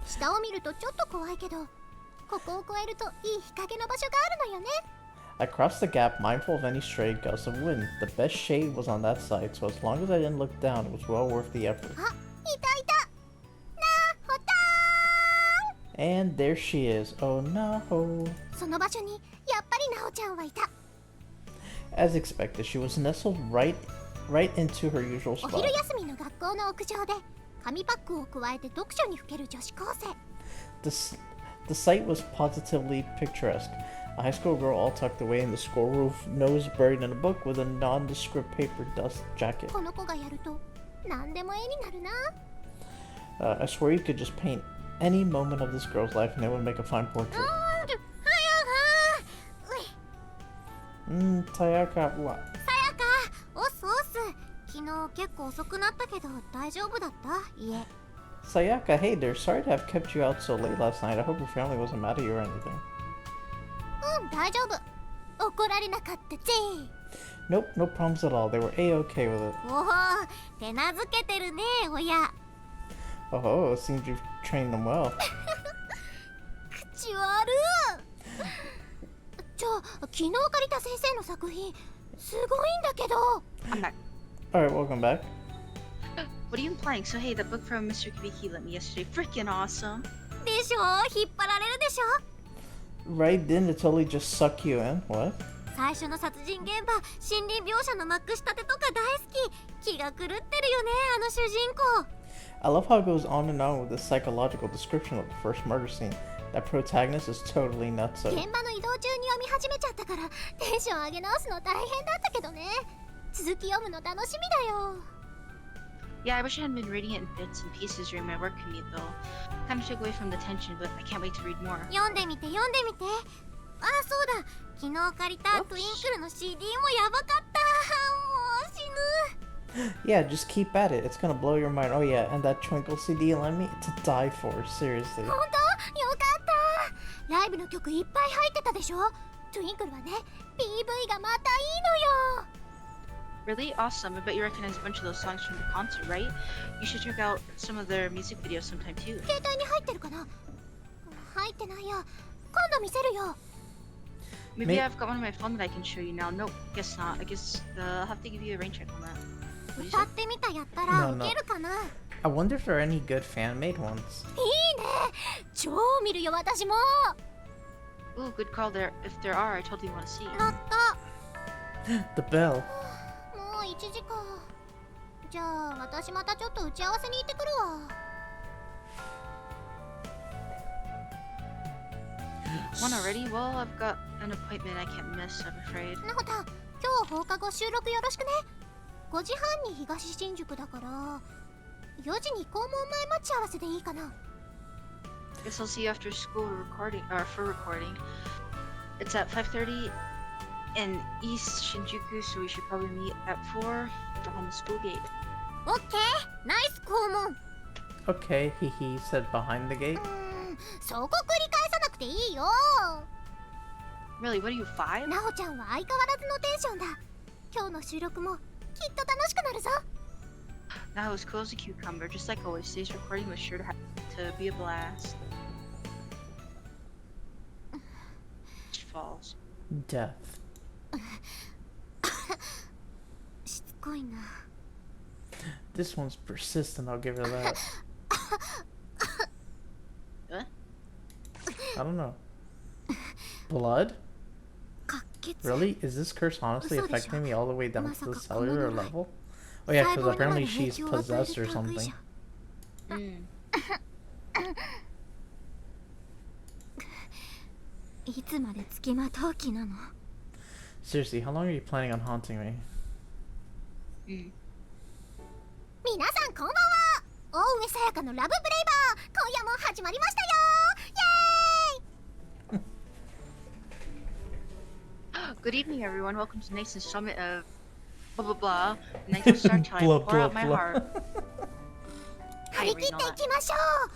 下を見るとちょっと怖いけど、ここを越えるといい日陰の場所があるのよね。 I crossed the gap, mindful of any stray gusts of wind. The best shade was on that side, so as long as I didn't look down, it was well worth the effort. あ、いたいた。なほた And there she is. Oh no. ーん。その場所にやっぱりなほちゃんはいた。 As expected, she was nestled right into her usual お spot. 昼休みの学校の屋上で紙パックを加えて読書にふける女子高生。 The sight was positively picturesque. A high school girl all tucked away in the school roof, nose buried in a book with a nondescript paper dust jacket. この子がやると何でも絵になるな。 I swear you could just paint any moment of this girl's life and it would make a fine portrait. Tayaka, what? さやか、おすおす。昨日結構遅くなったけど大丈夫だった？いえ。 Sayaka, hey there. Sorry to have kept you out so late last night. I hope your family wasn't mad at you or anything. うん、大丈夫。怒られなかったぜ。 Nope, no problems at all. They were a-okay with it. おお、手なずけてるね、親。 Oh, it seems you've trained them well. 口悪い。じゃあ、昨日借りた先生の作品、すごいんだけど。I'm back. Alright, welcome back. What are you implying? So hey, the book from Mr. Kibiki lent me yesterday. Freaking awesome. でしょ、引っ張られるでしょ。 Right, didn't it totally just suck you in? What? 最初の殺人現場、森林描写のまくしたてとか大好き。気が狂ってるよね、あの主人公。 I love how it goes on and on with the psychological description of the first murder scene. That protagonist is totally nutso. 現場の移動中に読み始めちゃったからテンション上げ直すの大変だったけどね。続き読むの楽しみだよ。 Yeah, I wish I hadn't been reading it in bits and pieces during my work commute though. Kind of took away from the tension, but I can't wait to read more. 読んでみて読んでみて。あ、そうだ、昨日借りたトゥインクルの CD もやばかった。もう死ぬ。 Yeah, just keep at it. It's gonna blow your mind. Oh yeah, and that Twinkle CD lent me to die for. Seriously. 本当？よかった。ライブの曲いっぱい入ってたでしょ。トゥインクルはね、PV がまたいいのよ。Really? Awesome. I bet you recognize a bunch of those songs from the concert, right? You should check out some of their music videos sometime too. 携帯に入ってるかな？入ってないや。今度見せるよ。 Maybe May- I've got one on my phone that I can show you now. No, guess not. I guess I'll have to give you a rain check on that. What do you 歌 say? ってみたやったら No, no. ウケるかな？ I wonder if there are any good fan-made ones. いいね。超見るよ私も。 Ooh, good call there. If there are, I totally want to see. 乗った。 The bell. もう1時か。じゃあ私またちょっと打ち合わせに行ってくるわ。 One already? Well, I've got an appointment I can't miss, I'm afraid. なほた、今日放課後収録よろしくね。5時半に東新宿だから、4時に校門前待ち合わせでいいかな。 Guess I'll see you after school for recording. It's at 5:30 in East Shinjuku, so we should probably meet at 4 behind the school gate. オッケー、ナイス校門。 Okay, he said behind the gate. そこ繰り返さなくていいよ。 Really, what are you, 5? なほちゃんは相変わらずのテンションだ。今日の収録もきっと楽しくなるぞ。 Now as cool as a cucumber, just like always, today's recording was sure to be a blast. She falls. Death. しつこいな。 This one's persistent, I'll give her that. What? I don't know. Blood? 滑血。 Really? Is this curse honestly Sorry, affecting me all the way down to the Masaka cellular kono level? Oh yeah, because 細胞にまで apparently 影 she's 響を与える possessed or 類 something. じゃ。 Mm. いつまでつきまとう気なの？ Seriously, how long are you planning on haunting me? Mm. 皆さんこんばんは。大上さやかのラブブレイバー、今夜も始まりましたよ。イエーイ。 Good evening, everyone. Welcome to tonight's installment of blah blah blah. Nice to start time. Blah, Pour out blah, my blah. heart. 張り切っていきましょう。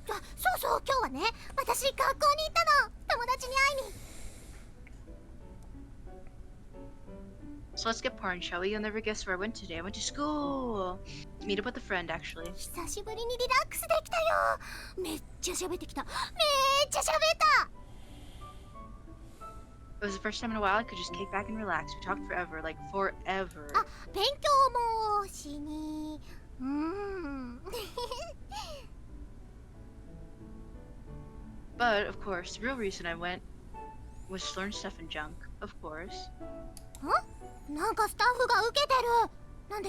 そうそう、今日はね、私学校に行ったの。友達に会いに。 So let's get porn, shall we? You'll never guess where I went today. I went to school. Meet up with a friend, actually. 久しぶりにリラックスできたよ。めっちゃ喋ってきた。めっちゃ喋った。 It was the first time in a while I could just kick back and relax. We talked forever, like forever. あ、勉強もしに。But, of course, the real reason I went was to learn stuff and junk. Of course. なんかスタッフが受けてる。なんで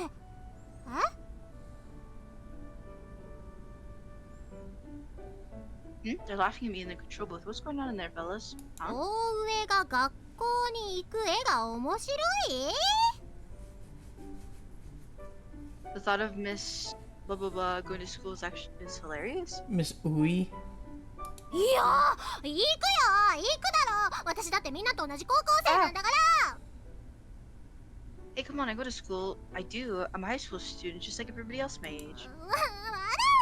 ？They're laughing at me in the control booth. What's going on in there, fellas? 大 Huh? 上が学校に行く絵が面白い？ The thought of Miss blah blah blah going to school is hilarious. Miss Ui? いやー、行くよ。行くだろ。私だってみんなと同じ高校生なんだから。 Hey, come on, I go to school. I do. I'm a high school student, just like everybody else my age. 笑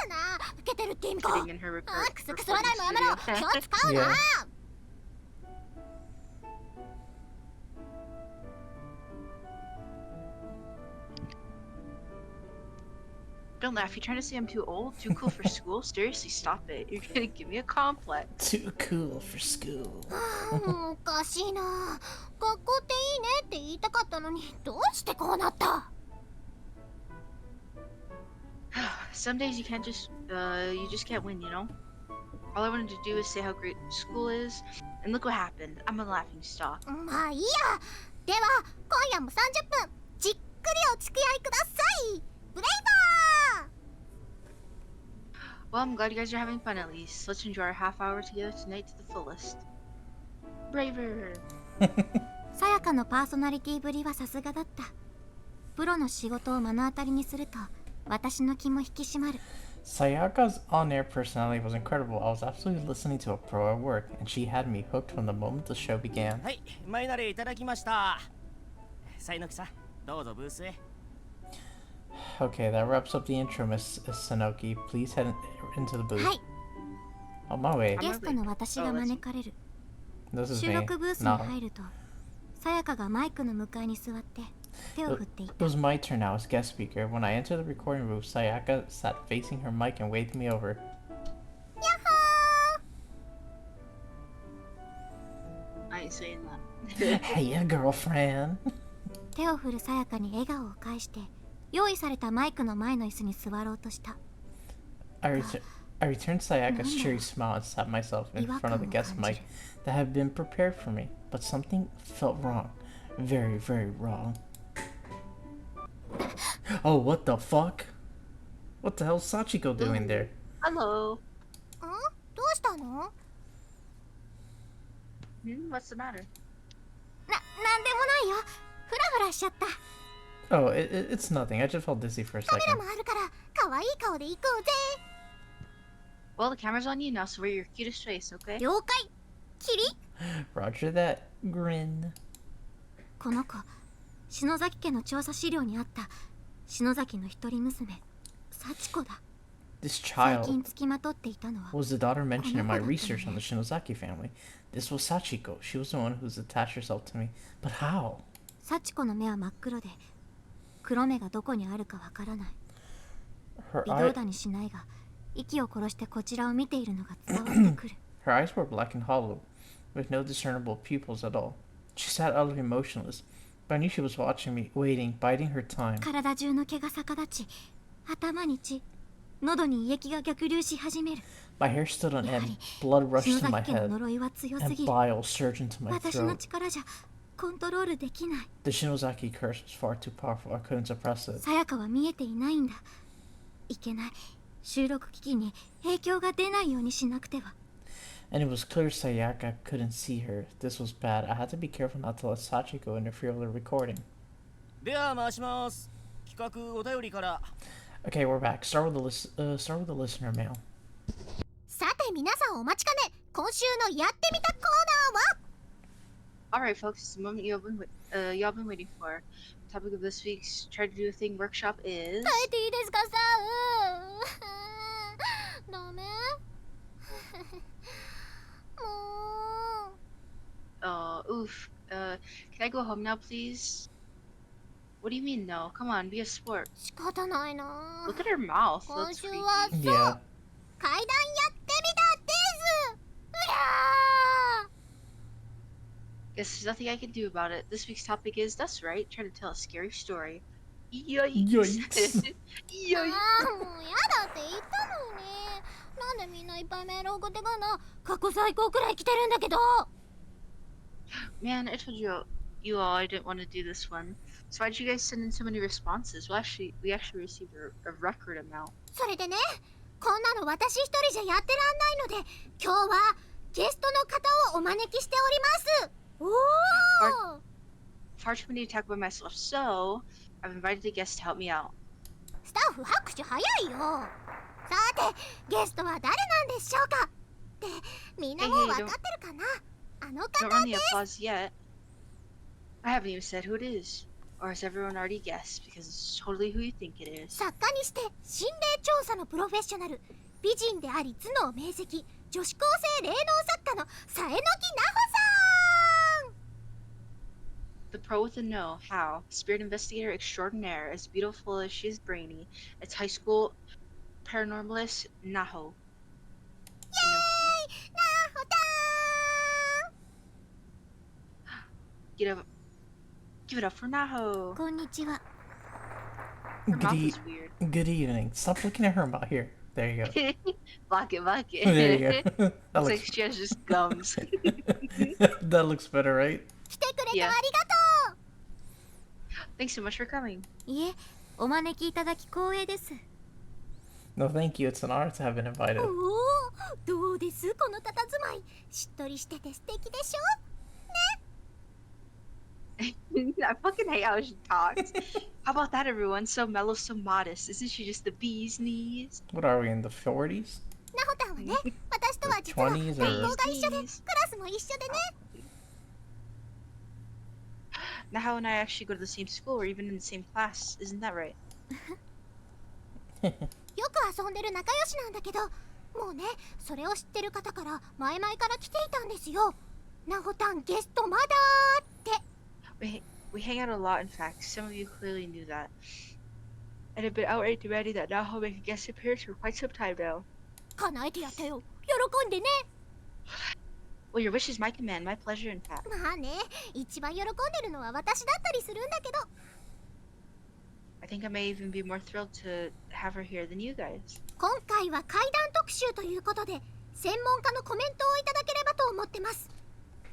うな。受けてるって意味か。 Sitting in her クスクス recording 笑いもやめろ。 studio. 気を使うな。 Yeah. Don't laugh. You trying to say I'm too old? Too cool for school? Seriously, stop it. You're gonna give me a complex. Too cool for school. おかしいな。学校っていいねって言いたかったのに、どうしてこうなった？ Some days you can't just, you just can't win, you know? All I wanted to do is say how great school is, and look what happened. I'm a laughing stock. まあいいや。では、今夜も30分、じっくりお付き合いください。ブレイバー。 Well, I'm glad you guys are having fun at least. Let's enjoy our half hour together tonight to the fullest. Braver! さやかのパーソナリティぶりはさすがだった。プロの仕事を目の当たりにすると、私の気も引き締まる。 Sayaka's on-air personality was incredible. I was absolutely listening to a pro at work, and she had me hooked from the moment the show began. はい、マイナレいただきました。サイノキさん、どうぞブースへ。 Okay, that wraps up the intro, Miss Sanoki. Please head into the booth. はい、 On my way. ゲストの私が招かれる。 This is 収 me. 録ブースに No. 入ると、さやかがマイクの向かいに座って、手を振っていっ It た。 was my turn now as guest speaker. When I entered the recording booth, Sayaka sat facing her mic and waved me over. I ain't saying that. Hey, girlfriend. 手を振るさやかに笑顔を返して用意されたマイクの前の椅子に座ろうとした。 I returned Sayaka's cheery smile and sat myself in front of the guest mic that had been prepared for me. But something felt wrong. Very, very wrong. Oh, what the fuck? What the hell's Sachiko doing there? Hello. どうしたの？ What's the matter? なんでもないよ。フラフラしちゃった。 Oh, it's nothing. I just felt dizzy for a カメラ second. もあるから可愛い顔で行こうぜ。 Well, the camera's on you now, so wear your cutest face, okay? 了解。キリ。 Roger that. Grin. この子、篠崎家の調査資料にあった篠崎の一人娘、幸子だ。 This 最 child 近つきまとっていたのは was the daughter mentioned in my research on the Shinozaki family. This was Sachiko. She was the one who's attached herself to me. But how? 幸子の目は真っ黒で黒目がどこにあるかわからない。 Her, 微 eye, 動だにしないが息を殺してこちらを見ているのが伝わってくる。 her eyes were black and hollow, with no discernible pupils at all. She sat utterly motionless, but I knew she was watching me, waiting, biding her time. 体中の毛が逆立ち、頭に血、喉に胃液が逆流し始める。 My hair stood on end, blood rushed 篠 to my 崎家の head, 呪いは強す and ぎ、 bile surged into my 私の throat. 力じゃコントロールできない。 The Shinozaki curse was far too powerful. I couldn't suppress it. さやかは見えていないんだ。いけない。収録機器に影響が出ないようにしなくては。 And it was clear Sayaka couldn't see her. This was bad. I had to be careful not to let Sachiko interfere with the recording. では回します。企画お便りから。 Okay, we're back. Start with the listener mail. さて皆さんお待ちかね。今週のやってみたコーナーは Alright, folks, it's the moment y'all been waiting for. The topic of this week's Try to Do a Thing workshop is... 耐えていいですかさダメもう oof. Can I go home now, please? What do you mean, no? Come on, be a sport. 仕方ないな。 Look at her mouth. 今 That's 週 creepy. はそう、 Yeah. 階段やってみたですうや Guess there's nothing I can do about it. This week's topic is, that's right, try to tell a scary story. Yikes. Yikes. いやいああ、もうやだって言ったのに。なんでみんないっぱいメール送ってかな。過去最高くらい来てるんだけど。 Man, I told you all I didn't want to do this one. So why'd you guys send in so many responses? Well, we actually received a record amount. それでね、こんなの私一人じゃやってらんないので、今日はゲストの方をお招きしております。おお。 Far too many to talk by myself, so I've invited a guest to help me out. スタッフ拍手早いよ。さて、ゲストは誰なんでしょうか。ってみんなもう分かってるかな。あの Don't 方 run the です。 applause yet. I haven't even said who it is. Or has everyone already guessed? Because it's totally who you think it is. 作家にして心霊調査のプロフェッショナル、美人であり頭脳明晰、女子高生霊能作家の佐榎木奈穂さん。 The pro with a no, how? Spirit investigator extraordinaire, as beautiful as she is brainy. It's high school paranormalist Naho. イエーイ、奈穂ちゃん。 Give it up for Naho. こんにちは。 Her Good, mouth is weird. good evening. Stop looking at her mouth. Here. There you go. Block it, block it. There you go. That Looks like looks, she has just gums. that looks better, right? 来てくれて Yeah. ありがと Thanks so much for coming. う。いえ、お招きいただき光栄です。 No, thank you. It's an honor to have been invited. おお、どうですこの佇まい。しっとりしてて素敵でしょ。 I fucking hate how she talks. How about that, everyone? So mellow, so modest. Isn't she just the bee's knees? What are we in the 40s? なほたんはね、私とは実は 20s 学 or 校が一緒で、クラスも一緒でね。 Naho and I actually go to the same school. We're even in the same class. Isn't that right? よく遊んでる仲良しなんだけど、もうね、それを知ってる方から前々から来ていたんですよ。なほたんゲストまだーって。 Wait, We hang out a lot, in fact. Some of you clearly knew that. And have been outright demanding that Naho make a guest appearance for quite some time now. 叶えてやったよ。喜んでね。 Well, your wish is my command, my pleasure, in fact. まあね、一番喜んでるのは私だったりするんだけど。 I think I may even be more thrilled to have her here than you guys. 今回は怪談特集ということで、専門家のコメントをいただければと思ってます。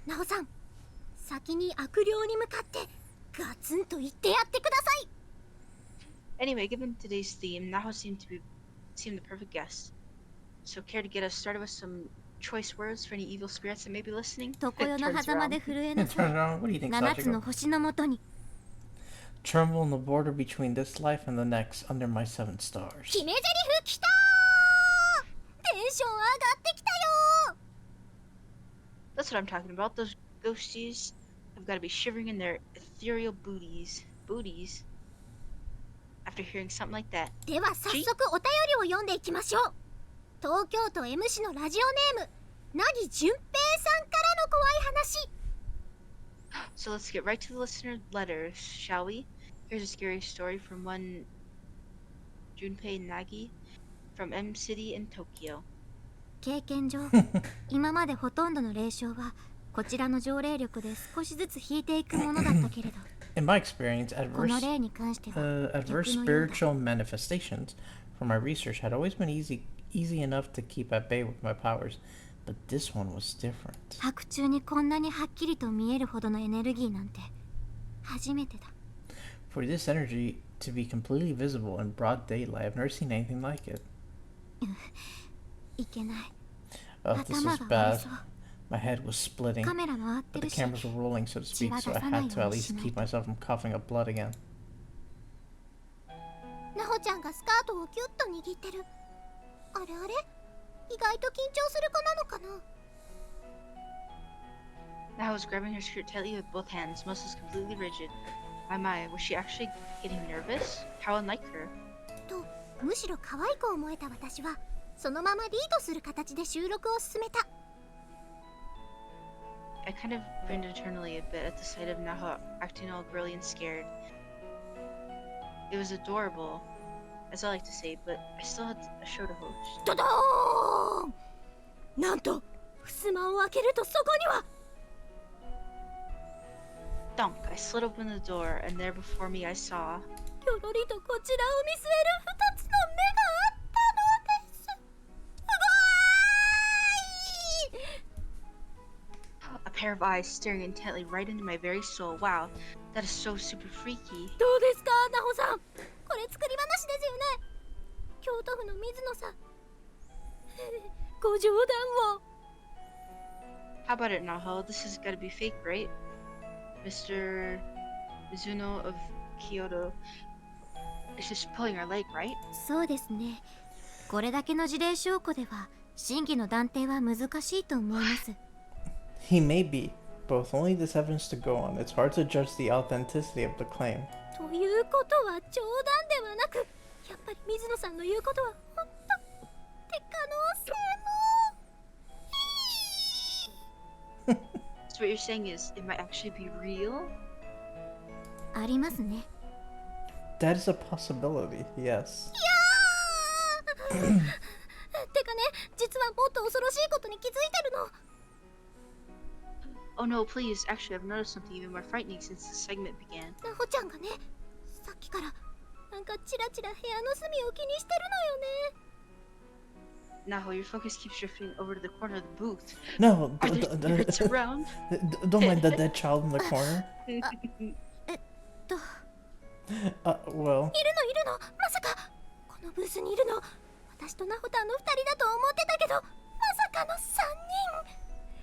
なおさん、先に悪霊に向かってガツンと言ってやってください。 Anyway, given today's theme, Naho seemed the perfect guest. So care to get us started with some choice words for any evil spirits that may be listening? 常世の Turns 狭間 around. で震えな Turn さい。 around. What do you think, 7つの Sachiko? 星のもとに Tremble on the border between this life and the next under my 7 stars. 決め台詞きたー。テンション上がってきたよ。 That's what I'm talking about. Those ghosties have got to be shivering in their ethereal booties. After hearing something like that. では早速お便りを読んでいきましょう。東京都 M 市のラジオネーム凪純平さんからの怖い話。 So let's get right to the listener letters, shall we? Here's a scary story from one Junpei Nagi from M City in Tokyo. 経験上今までほとんどの霊障はこちらの条例力で少しずつ引いていくものだったけれど In my experience, この例に関しては adverse 逆のようだ。 spiritual manifestations from my research had always been easy enough to keep at bay with my powers, but this one was different. 白昼にこんなにはっきりと見えるほどのエネルギーなんて初めてだ。 For this energy to be completely visible in broad daylight, I've never seen anything like it. いけない。 Oh, this 頭 was が割れ bad. そう。 My head was splitting, カメラ回って but る the し cameras were rolling, so to speak, so I had to at least keep myself from coughing up blood again. なほちゃんがスカートをキュッと握ってる。あれあれ、意外と緊張する子なのかな。 Now I was grabbing her skirt tightly with both hands, muscles completely rigid. My, was she actually getting nervous? How unlike her. とむしろ可愛く思えた私はそのままリードする形で収録を進めた。 I kind of grinned internally a bit at the sight of Naho acting all girly and scared. It was adorable, as I like to say, but I still had a show to host. ドドーン。なんと襖を開けるとそこには Dunk! I slid open the door, and there before me I saw きょろりとこちらを見据える2つの目があったのです。すごい。 a pair of eyes staring intently right into my very soul. Wow, that is so super freaky. どうですか、なほさん。これ作り話ですよね。京都府の水野さん。ご冗談を。 How about it, Naho? This has got to be fake, right? Mr. Mizuno of Kyoto is just pulling our leg, right? そうですね。これだけの事例証拠では真偽の断定は難しいと思います。 He may be, but with only this evidence to go on, it's hard to judge the authenticity of the claim. ということは冗談ではなく、やっぱり水野さんの言うことは本当って可能性も。 So what you're saying is it might actually be real? ありますね。 That is a possibility, yes. てかね、実はもっと恐ろしいことに気づいてるの。 Oh no, please. Actually, I've noticed something even more frightening since the segment began. なほちゃんがね、さっきからなんかチラチラ部屋の隅を気にしてるのよね。 Naho, your focus keeps drifting over to the corner of the booth. No, Are there spirits around? don't mind the dead child in the corner. と Well, いるの、まさかこのブースにいるの私とナホタンの2人だと思ってたけど、まさかの3人。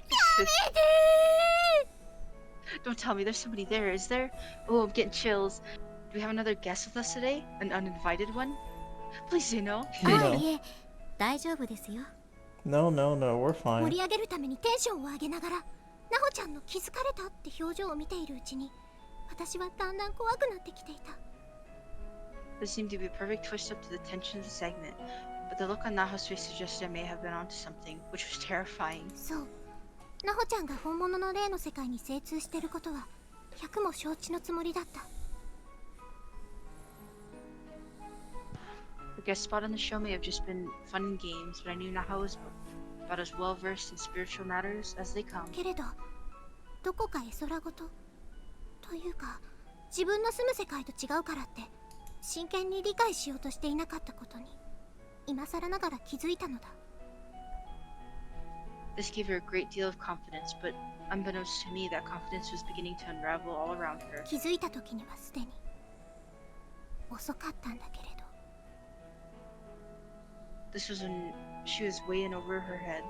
やめてー。 Don't tell me there's somebody there, is there? Oh, I'm getting chills. Do we have another guest with us today? An uninvited one? Please say no. あ、 no. いえ、大丈夫ですよ。 No, we're 盛 fine. り上げるためにテンションを上げながら、ナホちゃんの気づかれたって表情を見ているうちに、私はだんだん怖くなってきていた。 This seemed to be a perfect twist up to the tension of the segment, but the look on Naho's face suggested I may have been onto something, which was terrifying. そう、ナホちゃんが本物の霊の世界に精通してることは100も承知のつもりだった。 The guest spot on the show may have just been fun and games, but I knew Naha was about as well versed in spiritual matters as they come. けれどどこか絵空事というか自分の住む世界と違うからって真剣に理解しようとしていなかったことに今更ながら気づいたのだ。 This gave her a great deal of confidence, but unbeknownst to me, that confidence was beginning to unravel all around her. 気づいた時にはすでに遅かったんだけれど。 This was when she was way in over her head,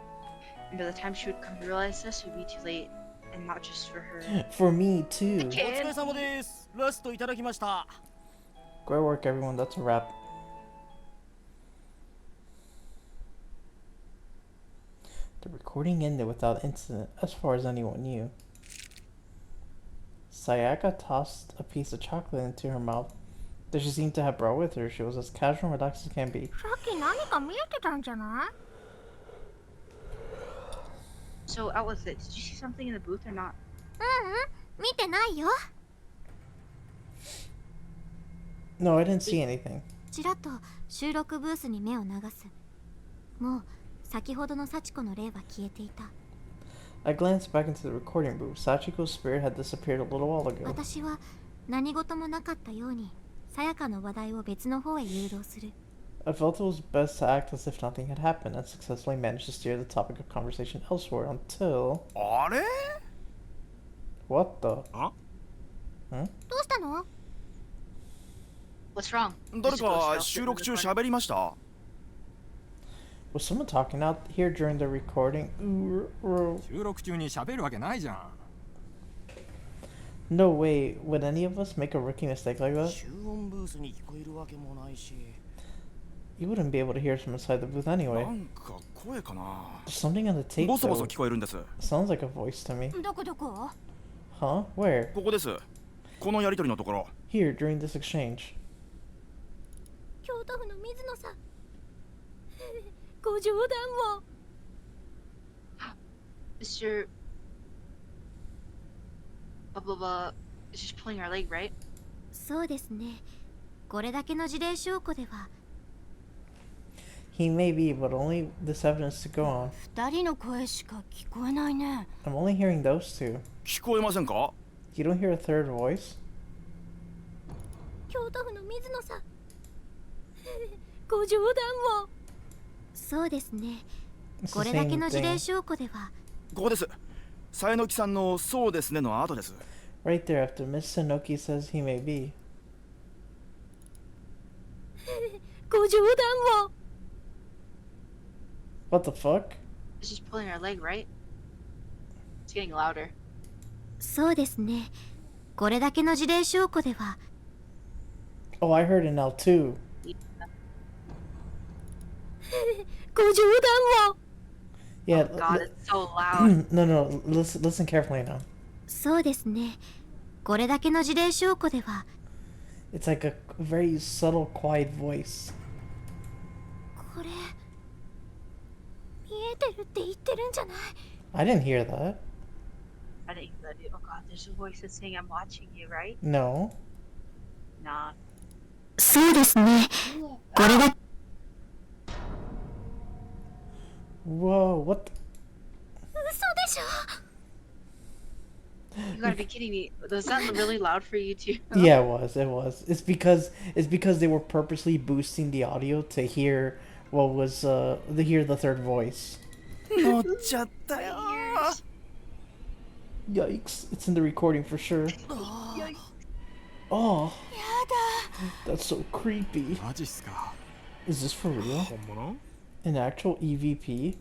and by the time she would come to realize this, it would be too late, and not just for her. For me too. お疲れ様です。ラストいただきました。 Great work, everyone. That's a wrap. The recording ended without incident, as far as anyone knew. Sayaka tossed a piece of chocolate into her mouth. Though she seemed to have brought with her, she was as casual and relaxed as can be. さっき何か見えてたんじゃない？ So, out with it. Did you see something in the booth or not? 見てないよ。 No, I didn't see anything. ちらっと収録ブースに目を流す。もう先ほどの幸子の霊は消えていた。 I glanced back into the recording booth. Sachiko's spirit had disappeared a little while ago. 私は何事もなかったようにさやかの話題を別の方へ誘導する。 I felt it was best to act as if nothing had happened and successfully managed to steer the topic of conversation elsewhere until... あれ What the? あ Hmm? どうしたの？ What's wrong? 誰 Just go か stealth 収 in 録 the 中 corner. 喋りました Was someone talking out here during the recording? Ooh, 収録中に喋るわけないじゃん。 no way. Would any of us make a rookie mistake like that? 集音ブースに聞こえるわけもないし。 You wouldn't be able to hear us from inside the booth な anyway. んか声かな There's something on the tape ボソボソ though. 聞こえるんです Sounds like a voice to me. どこどこ？ Huh? Where? ここですこのやりとりのところ Here, during this exchange. 京都府の水野さん。ご冗談を。 Mr. Blah blah blah is just pulling our leg, right? そうですね。これだけの事例証拠では。 He may be, but only this evidence to go on. 二人の声しか聞こえないね。 I'm only hearing those two. 聞こえませんか You don't hear a third voice? 京都府の水野さん。ご冗談を。そうですね。 It's こ the れだけ same の事例 thing. 証拠では。ここですさえのきさんのそうですねの後です Right there after Miss Sanoki says he may be. ご冗談を。 What the fuck? It's just pulling our leg, right? It's getting louder. そうですね。これだけの事例証拠では。 Oh, I heard it now too. ご冗談を。 Yeah. Oh god, it's so loud. No. Listen carefully now. そうですね。これだけの事例証拠では。 It's like a very subtle, quiet voice. これ見えてるって言ってるんじゃない？ I didn't hear that. I think that oh god, there's a voice that's saying I'm watching you, right? No. Nah. そうですね。これだ。 Whoa, what? 嘘でしょ？ You gotta be kidding me. Was that really loud for you too? Yeah, it was. It's because they were purposely boosting the audio to hear what was to hear the third voice. 乗っちゃったよ Yikes! It's in the recording for sure. Oh, やだ。 that's so creepy. マジっすか。 Is this for real? 本物？ An actual EVP?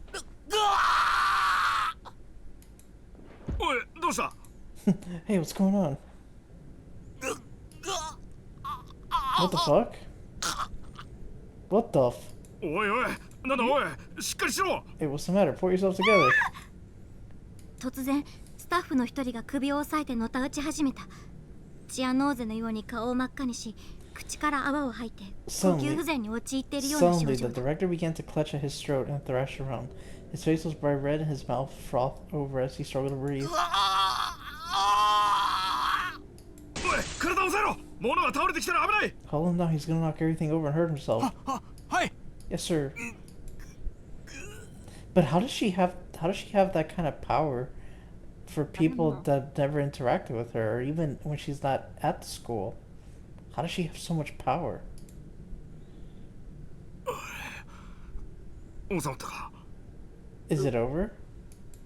おいどうした Hey, what's going on? What the fuck? What the f- おいおいなんだおいしっかりしろ Hey, what's the matter? Pull yourself together. 突然スタッフの一人が首を押さえてのた打ち始めた。チアノーゼのように顔を真っ赤にし、口から泡を吐いて呼吸不全に陥っているような症 Suddenly, 状 the だ。 director began to clutch at his throat and thrash around. His face was bright red and his mouth frothed over as he struggled to breathe. 物が倒れてきたら危ない。 Hold him down, he's gonna knock everything over and hurt himself. はい。 Yes, sir. But how does she have that kind of power for people know. that never interacted with her, or even when she's not at the school? How does she have so much power? 収まったか。 Is it over?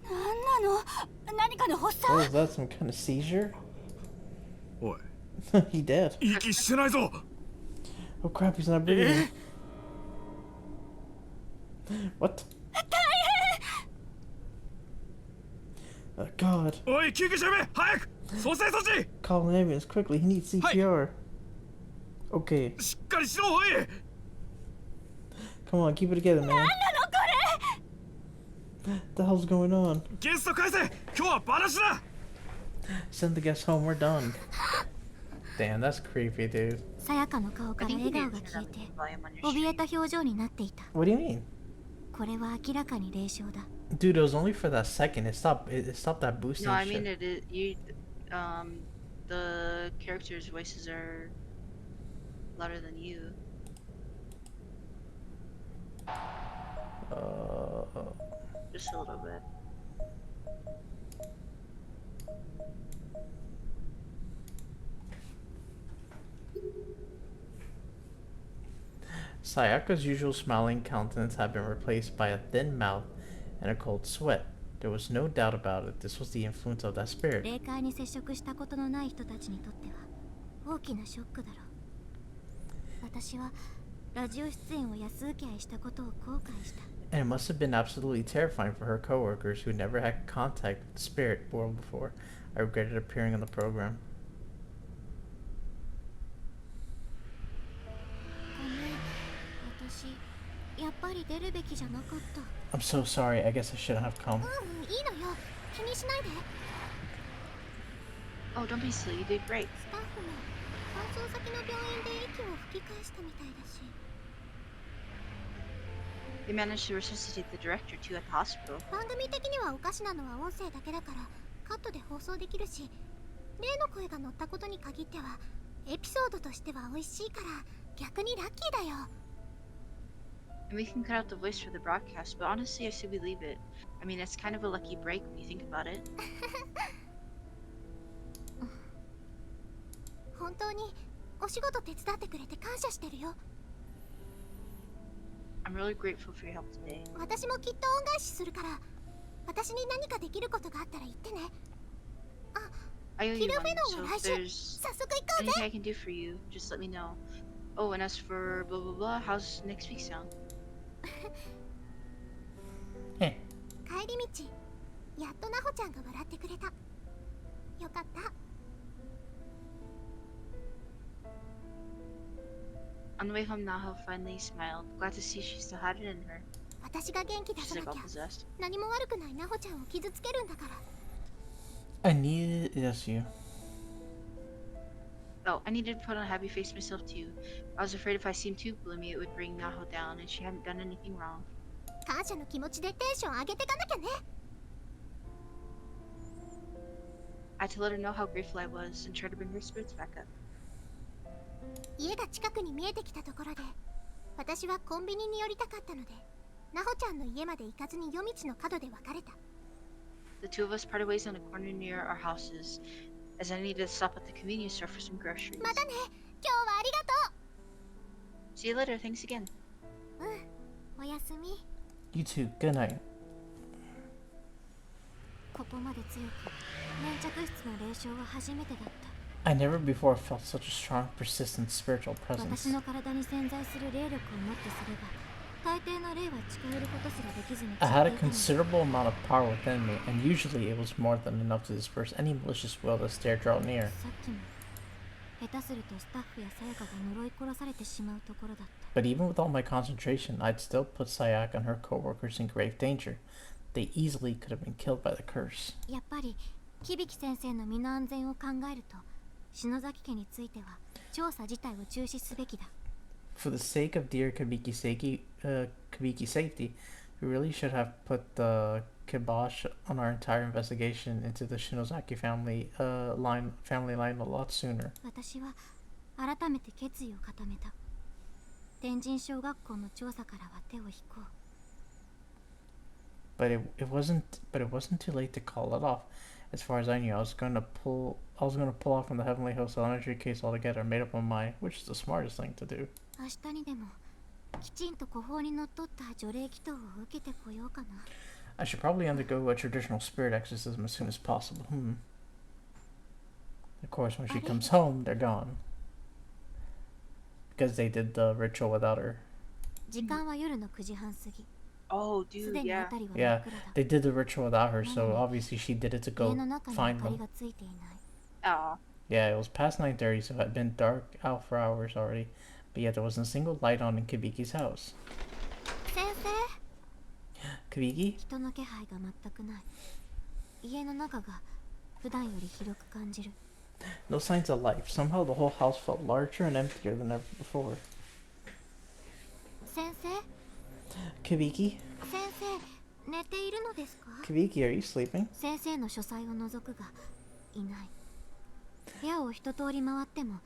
なんなの、何かの発作。 What is that, some kind of seizure? おい、 He dead. 息してないぞ。 Oh crap, he's not breathing. What? Oh god. おい、救急車呼べ、早く。蘇生措置。 Call an ambulance quickly, he needs CPR. Okay, しっかりしろ、おい。 come on, keep it together, man. なんなのこ What the hell's going on? ゲスト返せ。今日はバラシだ。 Send the guests home, we're done. Damn, that's creepy, dude. れ。さやかの顔か I ら think 笑 you 顔 need が to turn 消え up て the volume on your 怯え stream. た表情になっていた。 What do you mean? これは明らかに霊障だ。 Dude, it was only for that second. It stopped that boosting No, I shit. mean it is you. The characters' voices are louder than you. Just a little bit. Sayaka's usual smiling countenance had been replaced by a thin mouth and a cold sweat. There was no doubt about it. This was the influence of that spirit. 霊界に接触したことのない人たちにとっては大きなショックだろう。私はラジオ出演を安請け合いしたことを後悔した。 And it must have been absolutely terrifying for her coworkers who never had contact with the spirit world before. I regretted appearing on the program. ごめん、私やっぱり出るべきじゃなかった。 I'm so sorry. I guess I shouldn't have come. いいのよ、気にしないで。 Oh, don't be silly. You did great. スタッフも搬送先の病院で息を吹き返したみたいだし。 They managed to resuscitate the director too at the hospital. 番組的にはおかしなのは音声だけだからカットで放送できるし、例の声が乗ったことに限ってはエピソードとしては美味しいから逆にラッキーだよ。 And we can cut out the voice for the broadcast, but honestly, I say we leave it. I mean, it's kind of a lucky break when you think about it. 本当にお仕事手伝ってくれて感謝してるよ。 I'm really grateful for your help today. 私もきっと恩返しするから、私に何かできることがあったら言ってね。 I owe キ you ルフェ one, ノン so は if 来週。 there's 早速行こうぜ。 anything I can do for you, just let me know. Oh, and as for blah blah blah, how's next week sound? え帰り道、やっとナホちゃんが笑ってくれた。よかった。 On the way home, Naho finally smiled, glad to see she still had it in her. 私が元気出 She's さ like な all きゃ possessed. 何も悪くないナホちゃんを傷つけるんだから。 I needed yes you. Oh, I needed to put on a happy face myself too. I was afraid if I seemed too gloomy, it would bring Naho down, and she hadn't done anything wrong. 感謝の気持ちでテンション上げてかなきゃね。 I had to let her know how grateful I was and try to bring her spirits back up. 家が近くに見えてきたところで、私はコンビニに寄りたかったので、ナホちゃんの家まで行かずに夜道の角で別れた。 The two of us parted ways on a corner near our houses, as I needed to stop at the convenience store for some groceries. またね、今日はありがと See you later, thanks again. う。うん、おやすみ。 You too. Good night. ここまで強く、粘着質の霊障は初めてだった。 I never before felt such a strong, persistent spiritual 私 presence. の体に潜在する霊力をもってすれば、大抵の霊は近寄ることすらできずに I had a 散っていたのに considerable amount of power within me, and usually it was more than enough to disperse any malicious will that dared draw near. さっきも、下手するとスタッフやさやかが呪い殺されてしまうところだった。 But even with all my concentration, I'd still put Sayak and her co-workers in grave danger. They easily could have been killed by the curse. やっぱり、響先生の身の安全を考えると、篠崎家については調査自体を中止すべきだ。 For the sake of dear Kabiki's safety, we really should have put the kibosh on our entire investigation into the Shinozaki family line a lot sooner. 私は改めて決意を固めた。天神小学校の調査からは手を引こう。 But it wasn't too late to call it off. As far as I knew, I was gonna pull off from the Heavenly Host Elementary case altogether. Made up my mind, which is the smartest thing to do. 明日にでもきちんと古法にのっとった除霊祈祷を受けてこようかな。 I should probably undergo a traditional spirit exorcism as soon as possible. Of course, when she comes home, they're gone. Because they did the ritual without her. 時間は夜の9時半過ぎ。 Oh, す dude, でに yeah. 辺りは Yeah, 真っ暗だ。 they did the ritual without her, so obviously she did it to 家 go の中に find 明かり them. がついていない。 Oh. Yeah, it was past 9:30, so it had been dark out for hours already. But yet there wasn't a single light on in Kabiki's house. 先生、 Kabiki? 人の気配が全くない。家の中が普段より広く感じる。 No signs of life. Somehow the whole house felt larger and emptier than ever before. 先生、 Kabiki? 先生、寝ているのですか？ Kabiki, are you sleeping? 先生の書斎を除くがいない。部屋を一通り回っても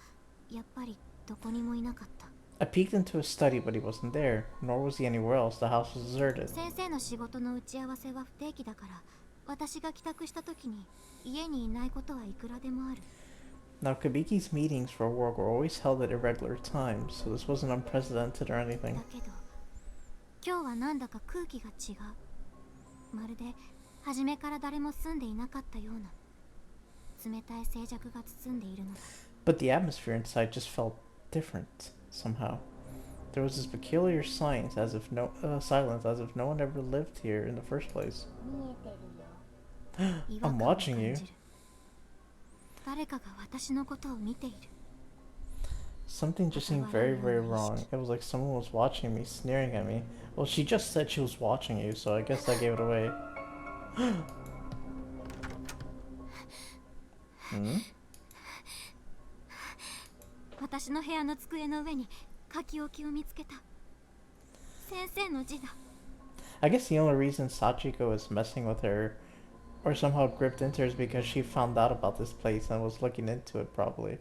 やっぱりどこにもいなかった。 I peeked into his study, but he wasn't there, nor was he anywhere else. The house was deserted. 先生の仕事の打ち合わせは不定期だから、私が帰宅した時に家にいないことはいくらでもある。 Now, Kabiki's meetings for work were always held at irregular times, so this wasn't unprecedented or anything. だけど今日はなんだか空気が違う。まるで初めから誰も住んでいなかったような冷たい静寂が包んでいるのだ。 But the atmosphere inside just felt different, somehow. There was this peculiar silence, as if no one ever lived here in the first place. 違和 I'm 感を watching you. 感じる。誰かが私のことを見ている。 Something just seemed very, very wrong. It was like someone was watching me, sneering at me. Well, she just said she was watching you, so I guess I gave it away. Hmm? 私の部屋の机の上に書き置きを見つけた。先生の字だ。 I guess the only reason Sachiko was messing with her or somehow gripped into her is because she found out about this place and was looking into it, probably.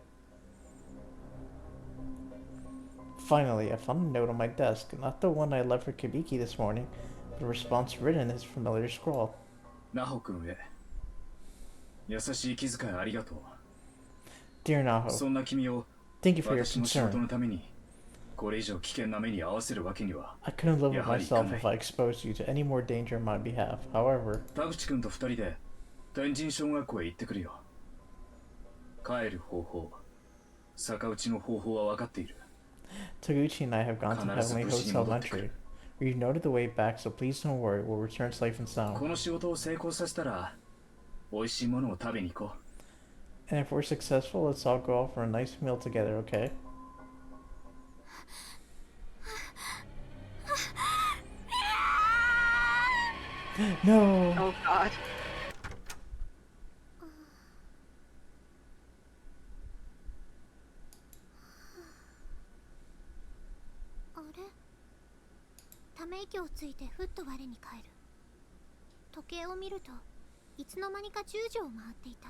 Finally, I found a note on my desk, not the one I left for Kibiki this morning, but a response written in his familiar scrawl. ナホ君へ優しい気遣いありがとう。 Dear Naho, そんな君を thank you for your 私の仕事 concern. のためにこれ以上危険な目に遭わせるわけには。 I couldn't live with やはり myself いかない。 if I exposed you to any more danger on my behalf. However, 田口君と二人で天神小学校へ行ってくるよ。帰る方法、逆打ちの方法は分かっている。 Taguchi and I have gone to 必ず Heavenly 無事 Host に戻ってく Elementary. る。 We've noted the way back, so please don't worry. We'll return safe and こ sound. の仕事を成功させたら美味しいものを食べに行こ And if we're successful, let's all go out for a nice meal together, okay? No! Oh god. あれ、ため息をついてふっと我に返る。時計を見るといつの間にか10時を回っていた。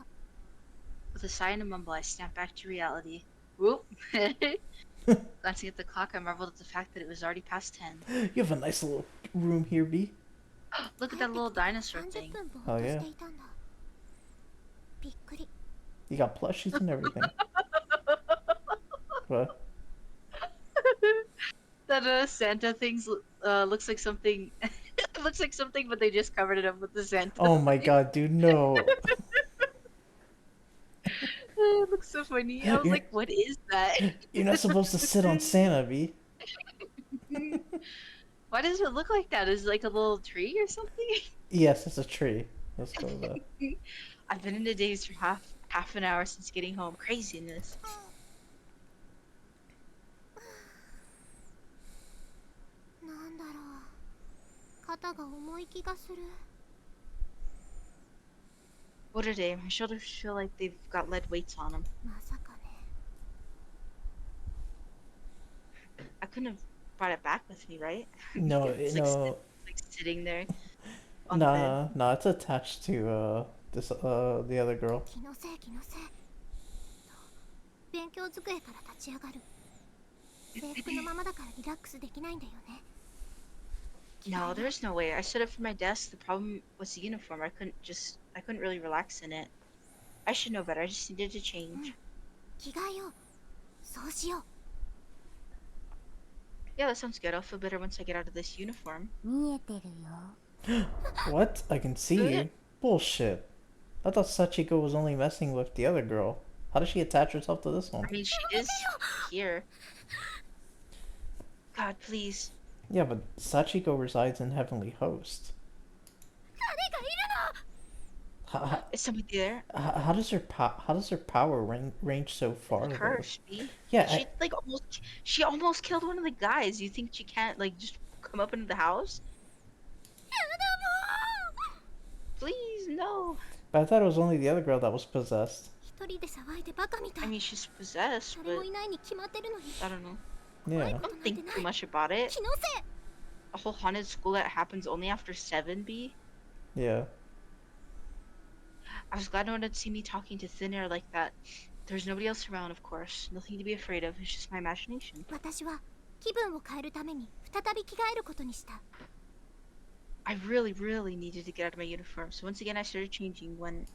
With a sigh and a mumble, I snapped back to reality. Whoop. Glancing at the clock, I marveled at the fact that it was already past 10. You have a nice little room here, B. Look at that little dinosaur 30 thing. 分ぼーっとしていたんだ。びっくり。 You got plushies and everything. What? That Santa things looks like something. It looks like something, but they just covered it up with the Santa. Oh my god, dude, no. It looks so funny. I was You're- like, what is that? You're not supposed to sit on Santa, B. Why does it look like that? Is it like a little tree or something? Yes, it's a tree. Let's go with that. I've been in a daze for half an hour since getting home. Craziness. なんだろう。肩が重い気がする。 What a day. My shoulders feel like they've got lead weights on them. まさかね。 I couldn't have brought it back with me, right? No, It's no. like sitting there. On Nah, nah, it's attached to, the other girl. 気のせい気のせい。勉強机から立ち上がる。制服のままだからリラックスできないんだよね。 No, there's no way. I stood up from my desk. The problem was the uniform. I couldn't really relax in it. I should know better. I just needed to change. 着替えよう。そうしよう。 Yeah, that sounds good. I'll feel better once I get out of this uniform. 見えてるよ。 What? I can see you? Bullshit. I thought Sachiko was only messing with the other girl. How does she attach herself to this one? I mean, she is here. God, please. Yeah, but Sachiko resides in Heavenly Host. 誰かいるの。 Is somebody there? How does her power range so far? though? Curse, B. Yeah, She almost killed one of the guys. You think she can't like just come up into the house? やだも Please, no. but I thought it was only the other girl that was possessed. う。一人で騒いでバカみた I い。 mean, she's possessed, 誰 but もいないに決まってるのに。 I don't know. Yeah. Don't think too much about it. 気のせい。 A whole haunted school that happens only after 7, B. Yeah. I was glad no one had seen me talking to thin air like that. There's nobody else around, of course. Nothing to be afraid of. It's just my imagination. 私は気分を変えるために再び着替えることにした。 I really, really needed to get out of my uniform. So once again, I started changing when...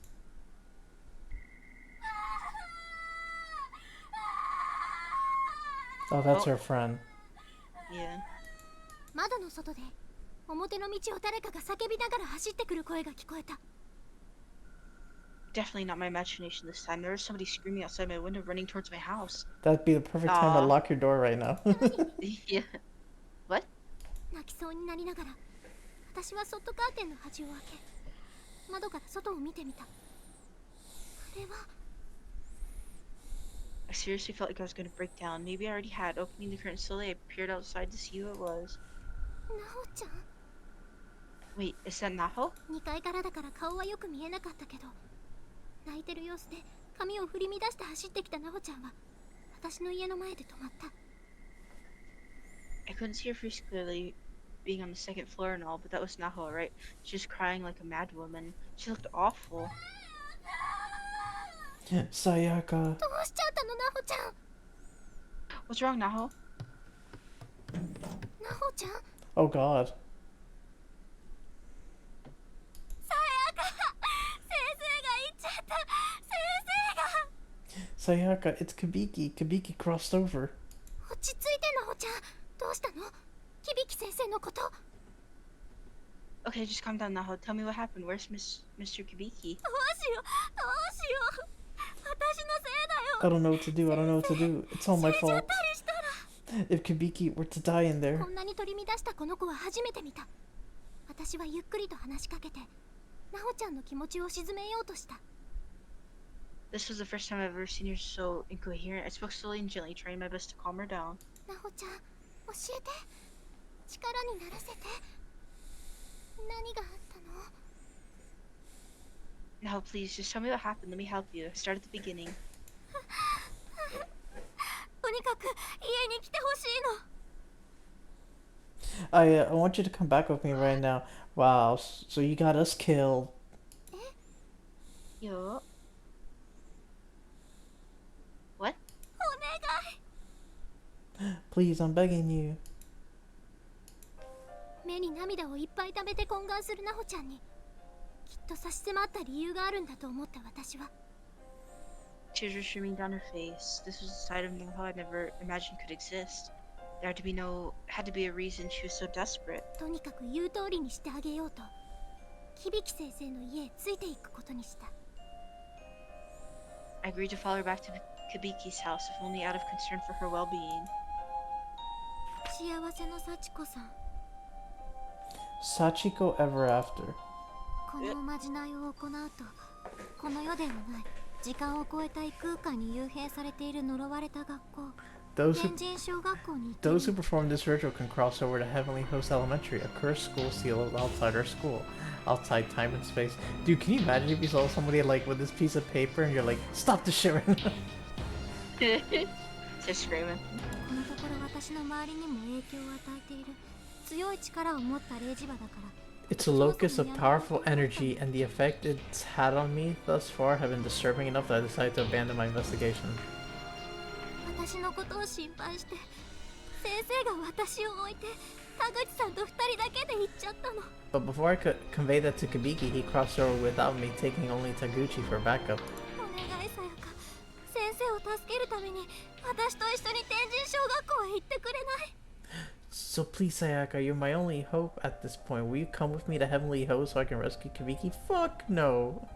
Oh, that's Oh. her friend. Yeah. 窓の外で表の道を誰かが叫びながら走ってくる声が聞こえた。 Definitely not my imagination this time. There was somebody screaming outside my window running towards my house. That'd be the perfect time to Aw. lock your door right now. Yeah. What? 泣きそうになりながら私はそっとカーテンの端を開け窓から外を見てみた。あれは I seriously felt like I was going to break down. Maybe I already had. Opening the curtain slowly, I peered outside to see who it was. ナホちゃん。 Wait, is that Naho? 2階からだから顔はよく見えなかったけど泣いてる様子で髪を振り乱して走ってきたナホちゃんは私の家の前で止まった。 I couldn't see her face clearly, being on the second floor and all, but that was Naho, right? She was crying like a mad woman. She looked awful. Sayaka. どうしちゃったのナホちゃん。 What's wrong, Naho? ナホちゃん。 Oh god. さやか先生が言っちゃった先生が。 Sayaka, it's Kabiki. Kabiki crossed over. 落ち着いてナホちゃん。どうしたの？響先生のこと。 Okay, just calm down, Naho. Tell me what happened. Where's Mr. Kibiki? どうしようどうしよう。私のせいだよ。 I don't know what to do. I don't know what to do. It's all my 死んじゃっ fault. たりしたら。 If Kabiki were to die in there. こんなに取り乱したこの子は初めて見た。私はゆっくりと話しかけて、ナホちゃんの気持ちを鎮めようとした。 This was the first time I've ever seen her so incoherent. I spoke slowly and gently, trying my best to calm her down. ナホちゃん、教えて。力にならせて。何があったの？ Now, please, just tell me what happened. Let me help you. Start at the beginning. とにかく家に来てほしいの。 I want you to come back with me right now. Wow, so you got us killed. Yo. What? お願い。 Please, I'm begging you. 目に涙をいっぱい溜めて懇願するナホちゃんにきっと差し迫った理由があるんだと思った私は。 Tears were streaming down her face. This was a side of Naho I never imagined could exist. There had to be a reason she was so desperate. とにかく言う通りにしてあげようと響先生の家へついていくことにした。 I agreed to follow her back to Kabiki's house, if only out of concern for her well-being. 幸せの幸子さん、 Sachiko ever after. このおまじないを行うとこの世ではない時間を超えた異空間に幽閉されている呪われた学校 Those who 天神小学校に行ける。 Those who perform this ritual can cross over to Heavenly Host Elementary, a cursed school sealed outside our school, outside time and space. Dude, can you imagine if you saw somebody like with this piece of paper and you're like, stop the shit right now? Just screaming. このところ私の周りにも影響を与えている強い力を持った霊磁場だから。 It's a locus of powerful energy, and the effect it's had on me thus far have been disturbing enough that I decided to abandon my investigation. 私のことを心配して先生が私を置いて田口さんと2人だけで行っちゃったの。 But before I could convey that to Kabiki, he crossed over without me, taking only Taguchi for backup. お願いさやか、先生を助けるために私と一緒に天神小学校へ行ってくれない？ So please, Sayaka, you're my only hope at this point. Will you come with me to Heavenly Ho so I can rescue Kabiki? Fuck no.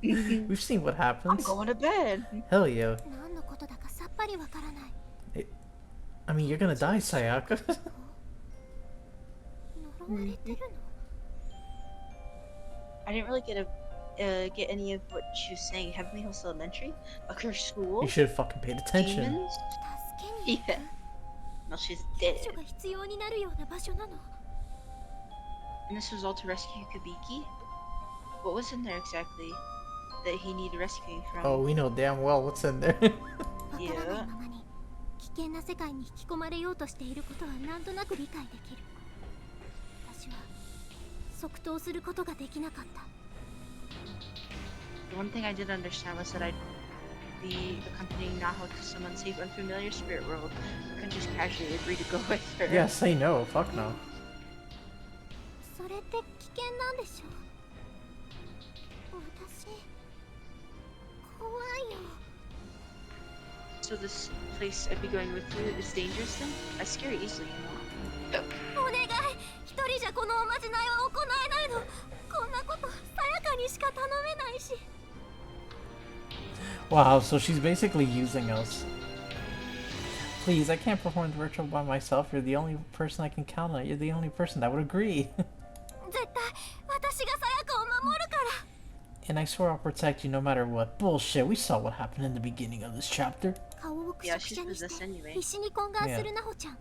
We've seen what I'm happens. going to bed. Hell yeah. 何のことだかさっぱりわからない。 I mean, you're gonna die, Sayaka. 呪われてるの？ I didn't really get any of what she was saying. Heavenly Hills Elementary? Like her school? You should have fucking paid attention. Demons? 助けに行く？ Yeah. No, she's dead. 救助が必要になるような場所なの？ And this was all to rescue Kabiki? What was in there exactly that he needed rescuing from? Oh, we know damn well what's in there. わからないままに危険な世界に引き込まれようとしていることはなんとなく理解できる。私は即答することができなかった。 The one thing I did understand was that I'd be accompanying Naho to some unsafe, unfamiliar spirit world. I couldn't just casually agree to go with her. Yeah, say no. Fuck no. それって危険なんでしょ？私怖いよ。 So this place I'd be going with you is dangerous then? I scare easily, you know. お願い、一人じゃこのおまじないは行えないの。こんなことさやかにしか頼めないし。 Wow, so she's basically using us. Please, I can't perform the ritual by myself. You're the only person I can count on. You're the only person that would agree. 絶対私がさやかを守るから。 And I swear I'll protect you no matter what. Bullshit, we saw what happened in the beginning of this chapter. 顔をくしゃくしゃにして Yeah, she's possessed anyway. 必死に懇願するなほちゃん。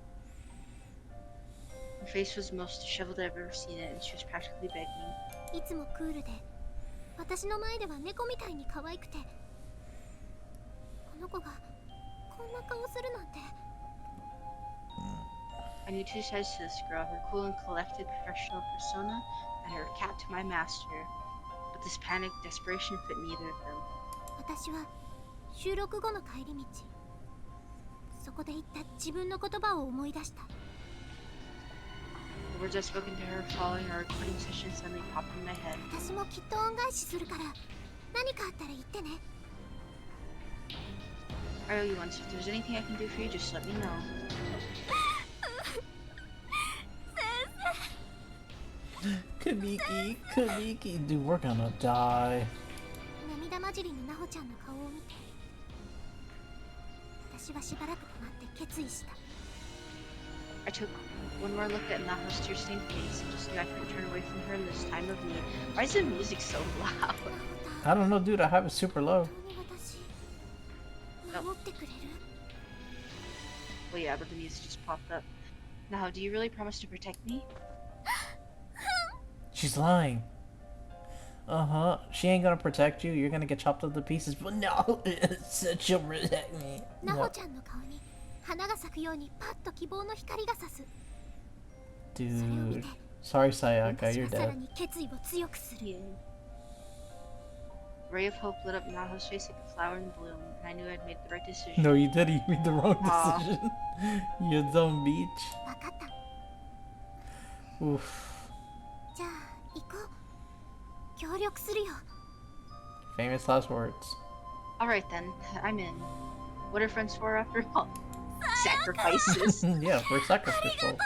Her face was the most disheveled I've ever seen it, and she was practically begging. いつもクールで私の前では猫みたいに可愛くて、この子がこんな顔するなんて。 I knew two sides to this girl, her cool and collected professional persona, and her cat to my master. But this panic, desperation fit neither of them. 私は収録後の帰り道、そこで言った自分の言葉を思い出した。 The words I'd spoken to her following our recording session suddenly popped in my head. 私もきっと恩返しするから、何かあったら言ってね。 I owe you one, so if there's anything I can do for you, just let me know. Kabiki, dude, we're gonna die. 涙混じりのなほちゃんの顔を見て、私はしばらく待って決意した。 I took one more look at Naho's tear-stained face and just knew I couldn't turn away from her in this time of need. Why is the music so loud? I don't know, dude. I have it super low. 本当に私守ってくれる？ Well, yeah, but the music just popped up. Naho, do you really promise to protect me? She's lying. Uh-huh. She ain't gonna protect you. You're gonna get chopped up to pieces. But no, she'll protect me. なほちゃんの顔に花が咲くようにパッと希望の光が差す。 Dude. Sorry, Sayaka. 私 You're はさら dead. に決意を強くする。 Yeah. A ray of hope lit up Naho's face like a flower in bloom, and I knew I'd made the right decision. No, you did. You made the wrong Aw. decision. You dumb beach. わかった。 Oof. じゃあ行こう。協力するよ。 Famous last words. Alright then, I'm in. What are friends for after all? Sacrifices. Yeah, we're sacrificial.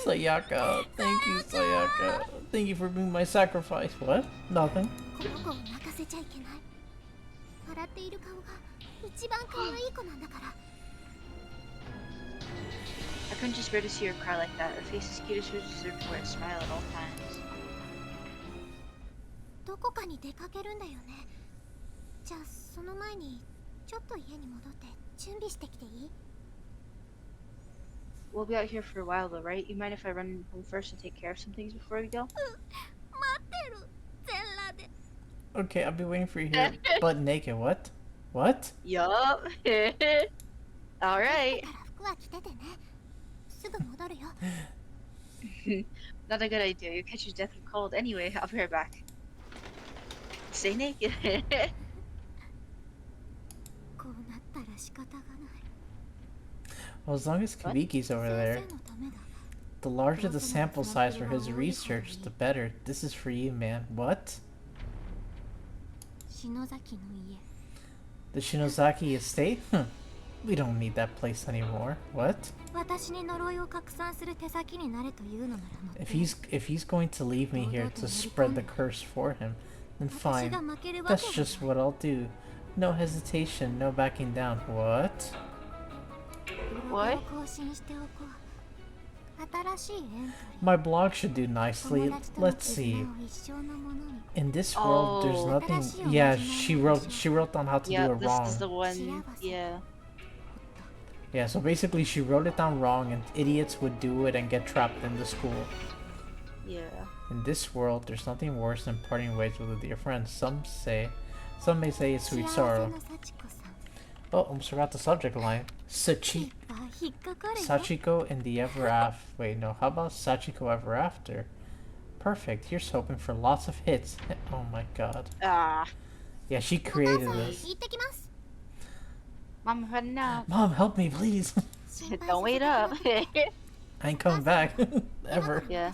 Sayaka. Thank you, Sayaka. Thank you for being my sacrifice. What? Nothing. この子を泣かせちゃいけない。笑っている顔が一番可愛い子なんだから。 I couldn't just bear to see her cry like that. Her face is cute as she was deserved for it, smile at all times. どこかに出かけるんだよね。じゃあその前にちょっと家に戻って準備してきていい？ We'll be out here for a while though, right? You mind if I run home first and take care of some things before we go? 待ってる。全裸で。 Okay, I'll be waiting for you here. Butt naked. What? What? Yup. Alright. だから服は着ててね。すぐ戻るよ。 Not a good idea. You'll catch your death of cold. Anyway, I'll be right back. Stay naked. こうなったら仕方がない。Well, as long as Kibiki's over there. The larger the sample size for his research, the better. This is for you, man. What? The Shinozaki estate? We don't need that place anymore. What? If he's going to leave me here to spread the curse for him, then fine. That's just what I'll do. No hesitation, no backing down. What? What? My blog should do nicely. Let's see. In this world, there's nothing. Yeah, she wrote down how to do it this wrong. is the one. Yeah. Yeah, so basically she wrote it down wrong, and idiots would do it and get trapped in the school. Yeah. In this world, there's nothing worse than parting ways with a dear friend. Some may say it's sweet sorrow. Oh, almost forgot the subject line. Sachiko in the ever after. Wait, no. How about Sachiko ever after? Perfect. Here's hoping for lots of hits. Oh my god. Ah. Yeah, she created this. Mom, run now. Mom, help me, please. Don't wait up. I ain't coming back. Ever. Yeah.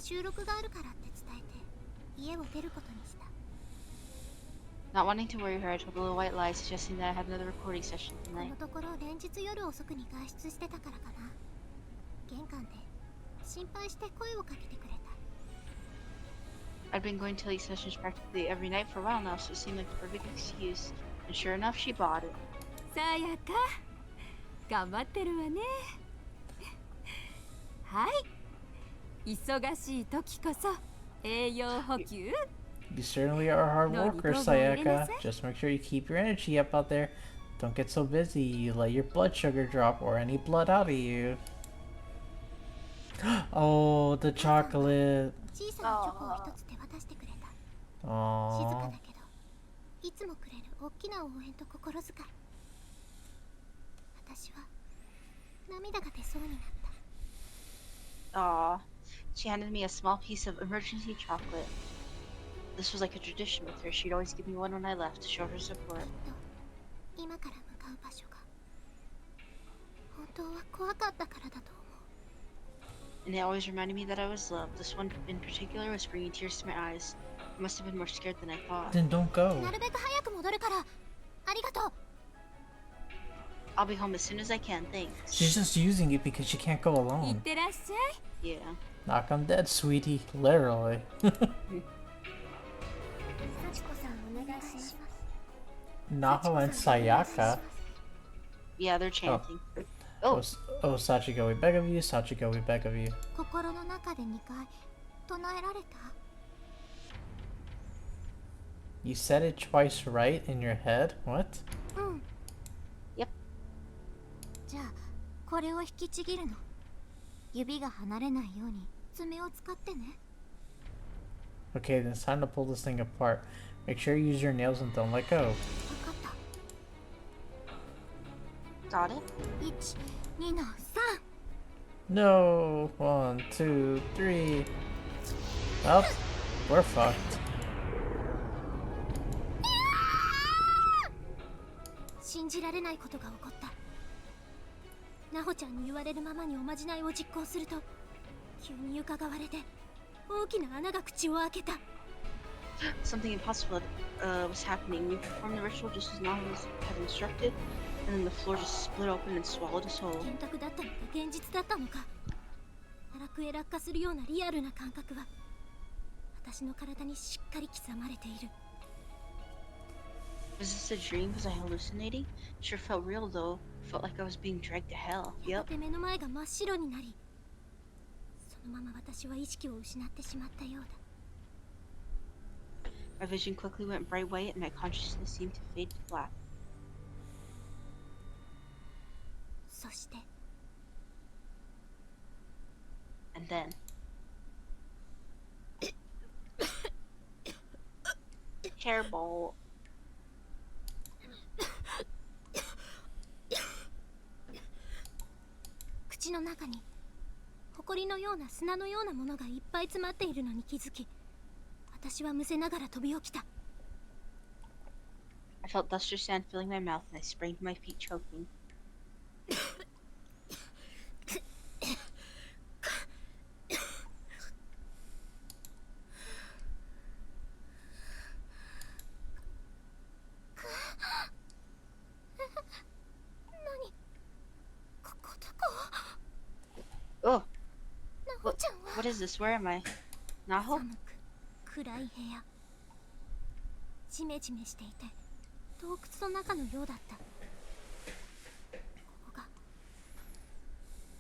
Not wanting to worry her, I told a little white lie, suggesting that I had another recording session tonight. I'd been going to these sessions practically every night for a while now, so it seemed like the perfect excuse. And sure enough, she bought it. You certainly are a hard worker, Sayaka. Just make sure you keep your energy up out there. Don't get so busy you let your blood sugar drop or any blood out of you. Oh, the chocolate. Aww. Aww. She handed me a small piece of emergency chocolate. This was like a tradition with her. She'd always give me one when I left to show her support. And it always reminded me that I was loved. This one in particular was bringing tears to my eyes. I must have been more scared than I thought. Then don't go. I'll be home as soon as I can, thanks. She's just using it because she can't go alone. Yeah. Knock 'em dead, sweetie. Literally. Naho and Sayaka. Yeah, they're chanting. Oh. Oh, Sachiko, we beg of you. Sachiko, we beg of you. You said it twice right in your head? What? Yep. Okay, then it's time to pull this thing apart. Make sure you use your nails and don't let go. Got it? No! 1, 2, 3. Well, we're fucked. Something impossible was happening. We performed the ritual just as Nahu had instructed, and then the floor just split open and swallowed us whole. Was this a dream? Was I hallucinating? Sure felt real though. Felt like I was being dragged to hell. Yep. My vision quickly went bright white and my consciousness seemed to fade to black. And then... Hairball. I felt dust or sand filling my mouth and I sprang to my feet choking. is this? Where am I? Naho? 寒く暗い部屋。ジメジメしていて洞窟の中のようだった。ここが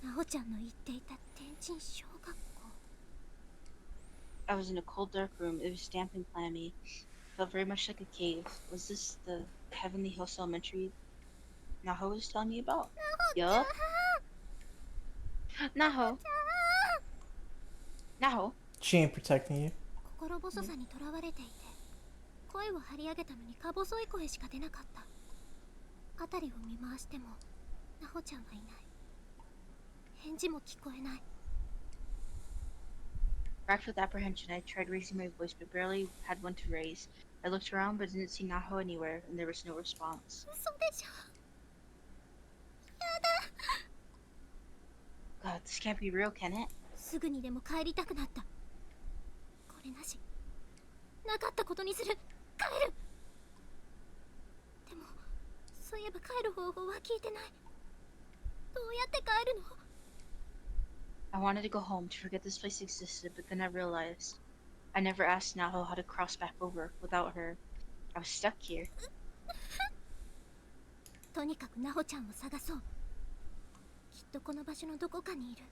ナホちゃんの言っていた天神小学校。 I was in a cold, dark room. It was damp and clammy. Felt very much like a cave. Was this the Heavenly Hills Elementary Naho was telling me about? Yup. Naho. Naho. She ain't protecting you. 心細さにとらわれていて声を張り上げたのにか細い声しか出なかった。辺りを見回してもナホちゃんはいない。返事も聞こえない。 Racked with apprehension, I tried raising my voice, but barely had one to raise. I looked around, but didn't see Naho anywhere, and there was no response. 嘘でしょ。 God, this can't be real, can it? すぐにでも帰りたくなった。これなしなかったことにする。帰る。でもそういえば帰る方法は聞いてない。どうやって帰るの？ I wanted to go home to forget this place existed, but then I realized I never asked Naho how to cross back over. Without her, I was stuck here. とにかくナホちゃんを探そう。きっとこの場所のどこかにいる。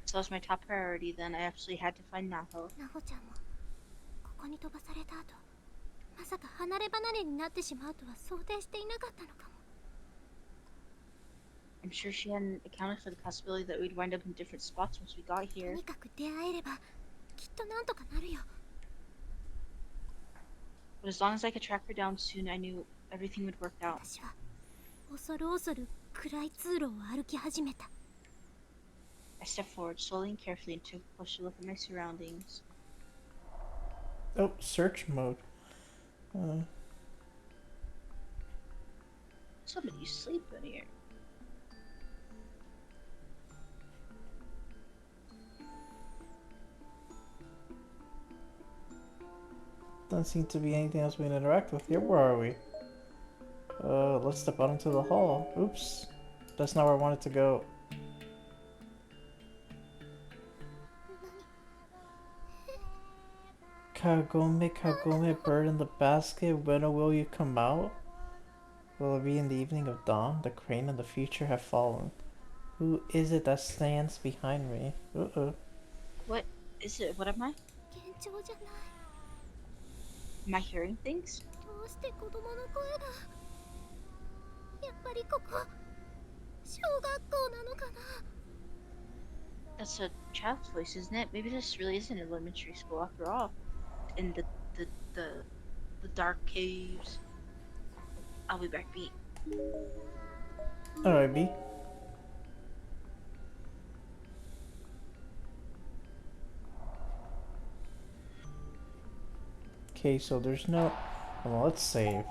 So as my top priority, then I absolutely had to find Naho. ナホちゃんもここに飛ばされた後、まさか離れ離れになってしまうとは想定していなかったのかも。 I'm sure she hadn't accounted for the possibility that we'd wind up in different spots once we got と here. にかく出会えればきっとなんとかなるよ。 But as long as I could track her down soon, I knew everything would work out. 私は恐る恐る暗い通路を歩き始めた。 I stepped forward slowly and carefully and took a closer look at my surroundings. Oh, search mode. Somebody's sleeping here. Doesn't seem to be anything else we can interact with here. Where are we? Let's step out into the hall. Oops. That's not where I wanted to go. Kagome, Kagome, bird in the basket, when will you come out? Will it be in the evening of dawn? The crane and the future have fallen. Who is it that stands behind me? Uh-oh. What is it? What am I? 幻聴じゃない。 Am I hearing things? どうして子供の声が。やっぱりここ小学校なのかな。 That's a child's voice, isn't it? Maybe this really isn't an elementary school after all. In the dark caves. I'll be back, B. Alright, B. Okay, so there's no... Well, let's save.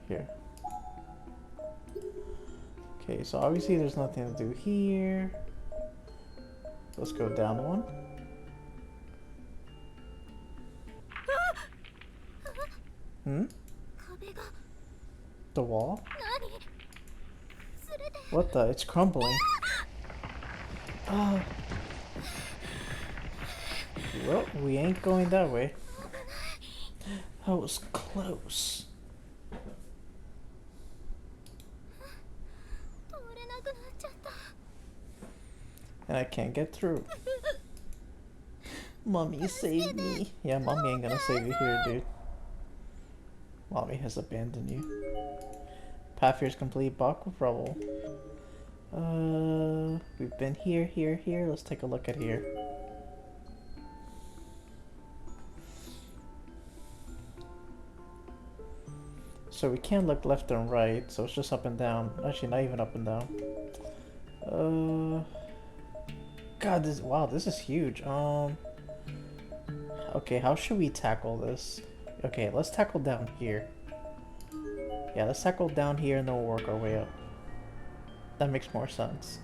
Here. Okay, so obviously there's nothing to do here. Let's go down one. Hmm? 壁が The wall? 何？すれて。 What the? It's crumbling. Oh. Well, we ain't going that way. That was close. 通れなくなっちゃった。 And I can't get through. Mommy, save me. Yeah, mommy ain't gonna save you here, dude. Mommy has abandoned you. Path here is complete, block with rubble. We've been here, here, here. Let's take a look at here. So we can't look left and right, so it's just up and down. Actually, not even up and down. God, this is huge. Okay, how should we tackle this? Okay, let's tackle down here. Yeah, let's tackle down here and then we'll work our way up. That makes more sense.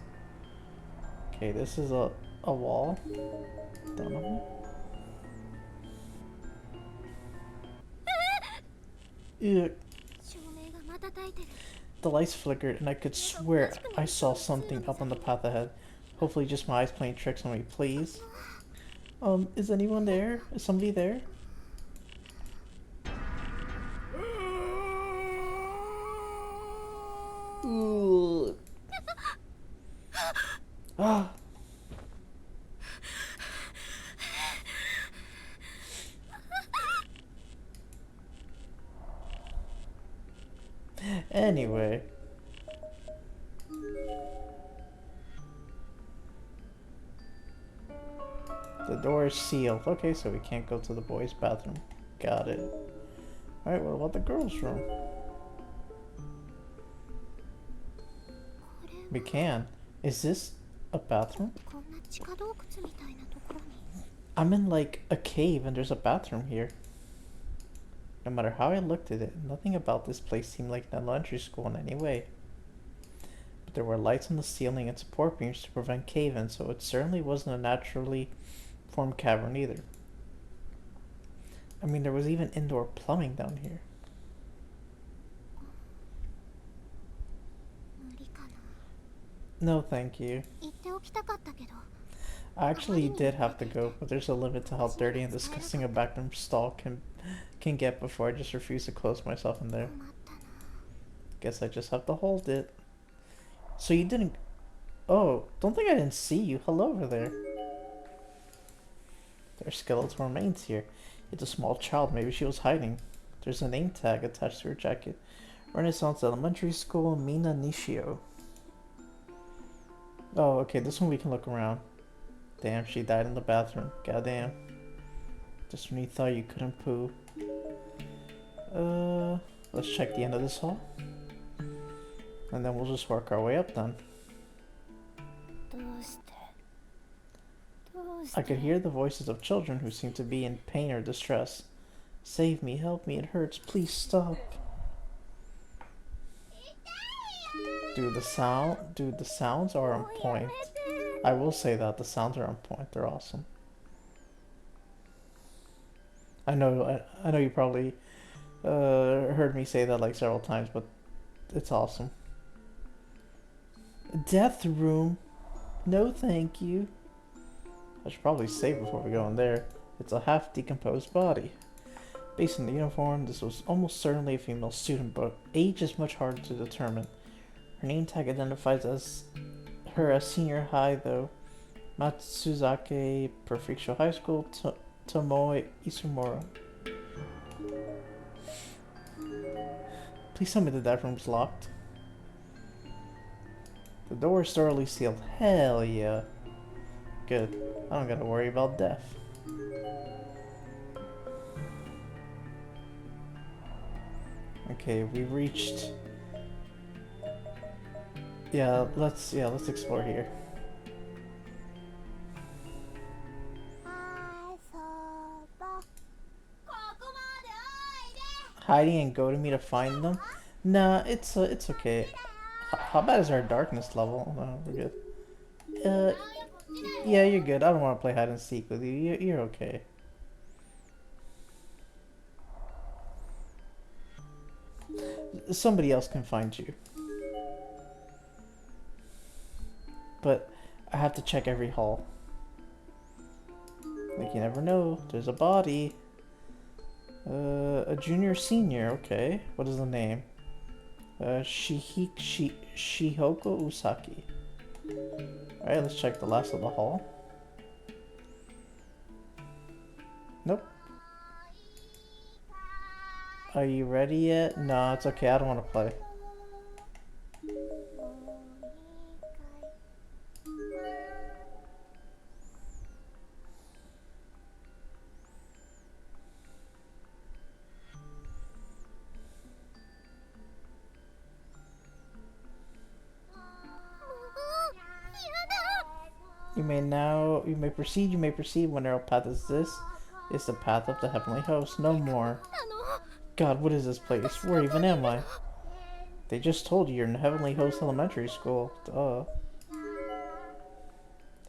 Okay, this is a wall. Down on me. Ew. 照明が瞬いてる。The lights flickered, and I could swear I saw something up on the path ahead. Hopefully just my eyes playing tricks on me, please. Is anyone there? Is somebody there? Ooh. Ah. Anyway. The door is sealed. Okay, so we can't go to the boys' bathroom. Got it. Alright, what about the girls' room? We can. Is this a bathroom? こんな地下洞窟みたいなところに I'm in like a cave and there's a bathroom here. No matter how I looked at it, nothing about this place seemed like an elementary school in any way. But there were lights on the ceiling and support beams to prevent cave-in, so it certainly wasn't a naturally formed cavern either. I mean, there was even indoor plumbing down here. 無理かな No, thank you. 言っておきたかったけど I actually did have to go, but there's a limit to how dirty and disgusting a bathroom stall can get before I just refuse to close myself in there. 困ったな Guess I just have to hold it. So you didn't... Oh, don't think I didn't see you. Hello over there. There are skeletal remains here. It's a small child. Maybe she was hiding. There's a name tag attached to her jacket. Renaissance Elementary School, Mina Nishio. Oh, okay. This one we can look around. Damn, she died in the bathroom. Goddamn. Just when you thought you couldn't poo. Let's check the end of this hall. And then we'll just work our way up then. どうしてどうし I て could hear the voices of children who seemed to be in pain or distress. Save me, help me, it hurts, please stop. Dude, the sounds are on point. I will say that the sounds are on point. They're awesome. I know you probably heard me say that like several times, but it's awesome. Death room. No, thank you. I should probably save before we go in there. It's a half decomposed body. Based on the uniform, this was almost certainly a female student, but age is much harder to determine. Her name tag identifies her as senior high, though. Matsuzake Prefectural High School, Tomoe Isumura. Please tell me the death room's locked. The door is thoroughly sealed. Hell yeah. Good. I don't gotta worry about death. Okay, we reached... let's explore here. Hiding and go to me to find them? Nah, it's okay. How bad is our darkness level? No, we're good. Yeah, you're good. I don't want to play hide and seek with you. You're okay. Somebody else can find you. But I have to check every hall. Like, you never know. There's a body. A junior senior, okay. What is the name? Shihoko Usaki. Alright, let's check the last of the hall. Nope. Are you ready yet? No, it's okay. I don't want to play. You may proceed. What narrow path is this? It's the path of the heavenly host. No more. God, what is this place? Where even am I? They just told you you're in Heavenly Host Elementary School. Duh.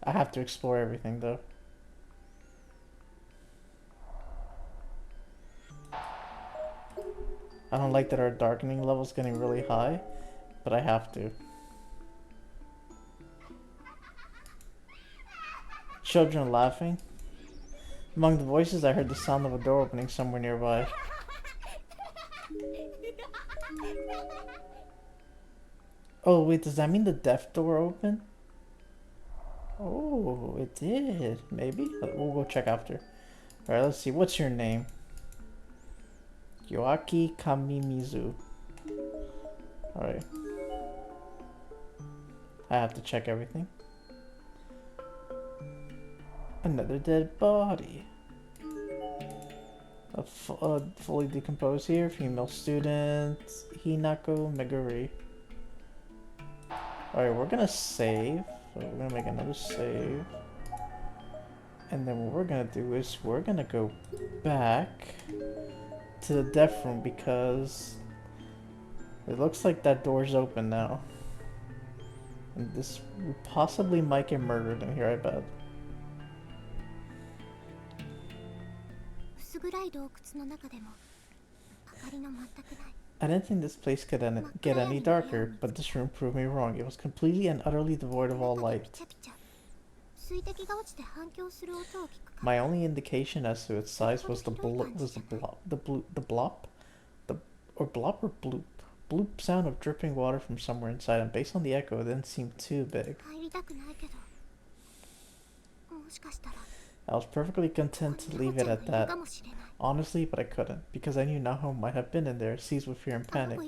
I have to explore everything, though. I don't like that our darkening level's getting really high. but I have to. Children laughing. Among the voices, I heard the sound of a door opening somewhere nearby. Oh, wait, does that mean the deaf door opened? Oh, it did. Maybe? We'll go check after. Alright, let's see. What's your name? Yoaki Kamimizu. Alright. I have to check everything. Another dead body. Fully decomposed here. Female student. Hinako Meguri. Alright, we're gonna save. So we're gonna make another save. And then what we're gonna do is we're gonna go back to the deaf room because it looks like that door's open now. And this we possibly might get murdered in here, I bet. I didn't think this place could get any darker, but this room proved me wrong. It was completely and utterly devoid of all light. My only indication as to its size was the bloop sound of dripping water from somewhere inside, and based on the echo, it didn't seem too big. I was perfectly content to leave it at that. Honestly, but I couldn't, because I knew Naho might have been in there, seized with fear and panic.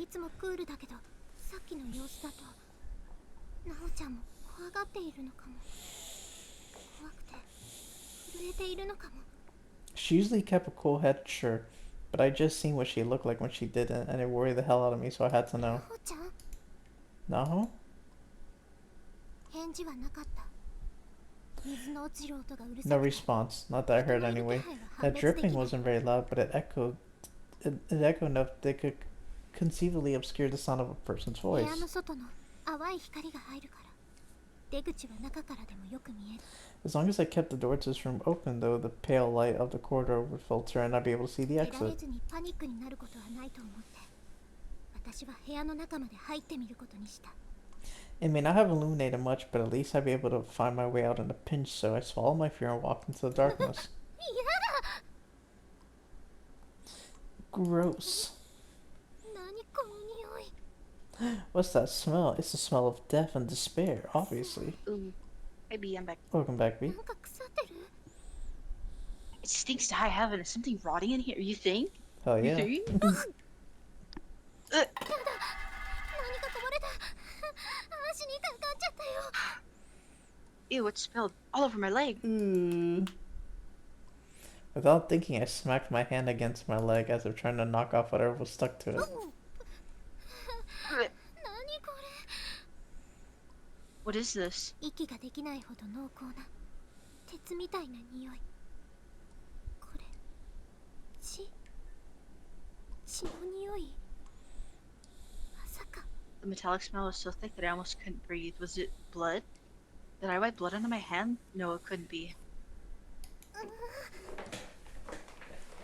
She usually kept a cool head, sure, but I just seen what she looked like when she didn't, and it worried the hell out of me, so I had to know. Naho? No response. Not that I heard anyway. That dripping wasn't very loud, but it echoed enough that it could conceivably obscure the sound of a person's voice. As long as I kept the door to this room open, though, the pale light of the corridor would filter and I'd be able to see the exit. It may not have illuminated much, but at least I'd be able to find my way out in a pinch, so I swallowed my fear and walked into the darkness. Gross. What's that smell? It's the smell of death and despair, obviously. Ooh. Hey B, I'm back. Welcome back, B. It stinks to high heaven. Is something rotting in here? You think? Hell yeah. You think? Ew, it spilled all over my leg. Without thinking, I smacked my hand against my leg as if trying to knock off whatever was stuck to it. What is this? The metallic smell was so thick that I almost couldn't breathe. Was it blood? Did I wipe blood onto my hand? No, it couldn't be.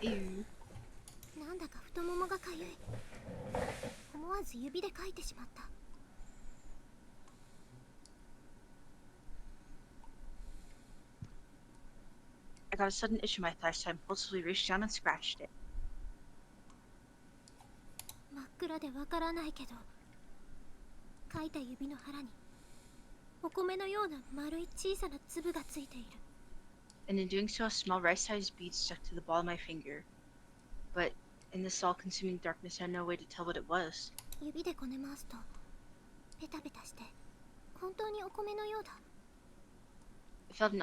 Ew. I got a sudden itch in my thigh, so I impulsively reached down and scratched it. And in doing so, a small rice-sized bead stuck to the ball of my finger. But in this all-consuming darkness, I had no way to tell what it was. It felt an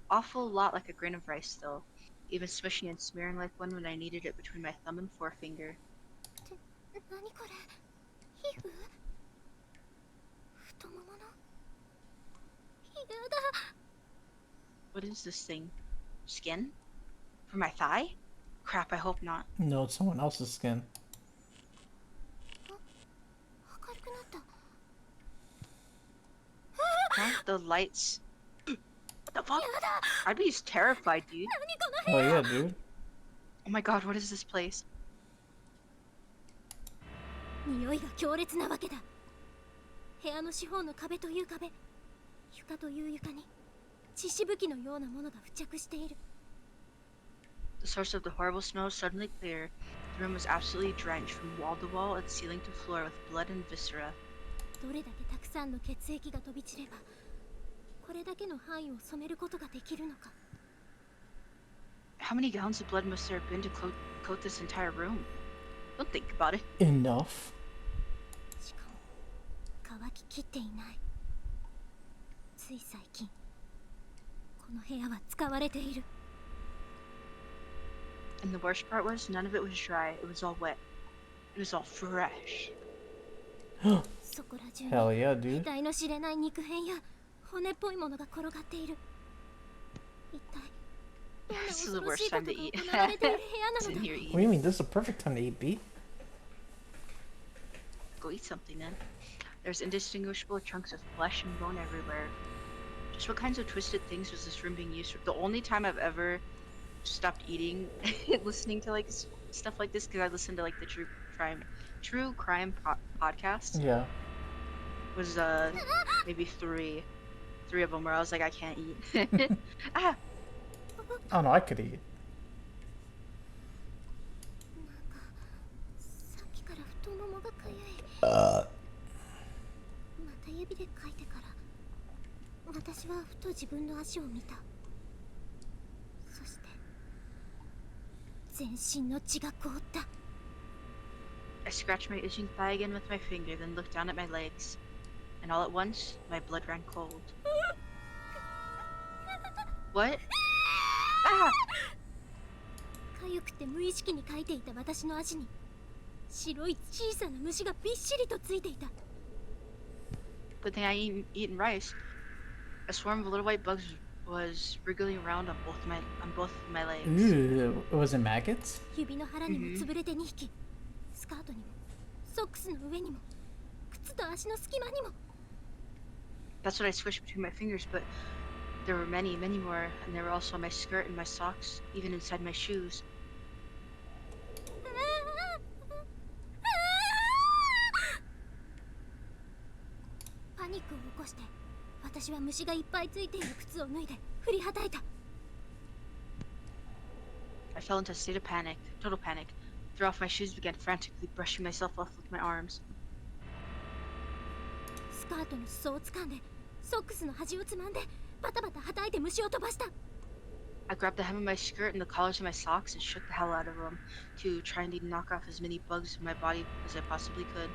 awful lot like a grain of rice, though, even smushy and smearing like one when I kneaded it between my thumb and forefinger. What is this thing? Skin? For my thigh? Crap, I hope not. No, it's someone else's skin. Huh? The lights. What the fuck? I'd be terrified, dude. Oh yeah, dude. Oh my god, what is this place? 匂いが強烈なわけだ。部屋の四方の壁という壁、床という床に血しぶきのようなものが付着している。 The source of the horrible smell was suddenly clear. The room was absolutely drenched from wall to wall and ceiling to floor with blood and viscera. どれだけたくさんの血液が飛び散ればこれだけの範囲を染めることができるのか。 How many gallons of blood must there have been to coat this entire room? Don't think about it. Enough. しかも乾ききっていない。つい最近この部屋は使われている。 And the worst part was, none of it was dry. It was all wet. It was all fresh. そこら中に Hell yeah, 得 dude. 体の知れない肉片や骨っぽいものが転がっている。一体どんな This is the 恐ろし worst いこ time と to が eat. 行われている部屋な It's の in だ。 here What do eat. you mean? This is a perfect time to eat, B. Go eat something then. There's indistinguishable chunks of flesh and bone everywhere. Just what kinds of twisted things was this room being used for? The only time I've ever stopped eating listening to like stuff like this, because I listened to like the true crime podcast, Yeah. was maybe three of them where I was like, I can't eat. Ah, Oh no, I could eat. さっきから太ももがかゆい。また指でかいてから私はふと自分の足を見た。そして全身の血が凍った。 I scratched my itching thigh again with my finger, then looked down at my legs, and all at once my blood ran cold. What? Ah! かゆくて無意識にかいていた私の足に白い小さな虫がびっしりとついていた。 Good thing I eaten rice. A swarm of little white bugs was wriggling around on both of my legs. Ooh, was it maggots? 指の腹にも潰れて2匹、スカートにもソックスの上にも靴と足の隙間にも。 That's what I squished between my fingers, but there were many, many more, and they were also on my skirt and my socks, even inside my shoes. パニックを起こして私は虫がいっぱいついている靴を脱いで振りはたいた。 I fell into a state of panic, total panic. Threw off my shoes, began frantically brushing myself off with my arms. スカートの裾を掴んでソックスの端をつまんでバタバタはたいて虫を飛ばした。 I grabbed the hem of my skirt and the collars of my socks and shook the hell out of them to try and knock off as many bugs from my body as I possibly could.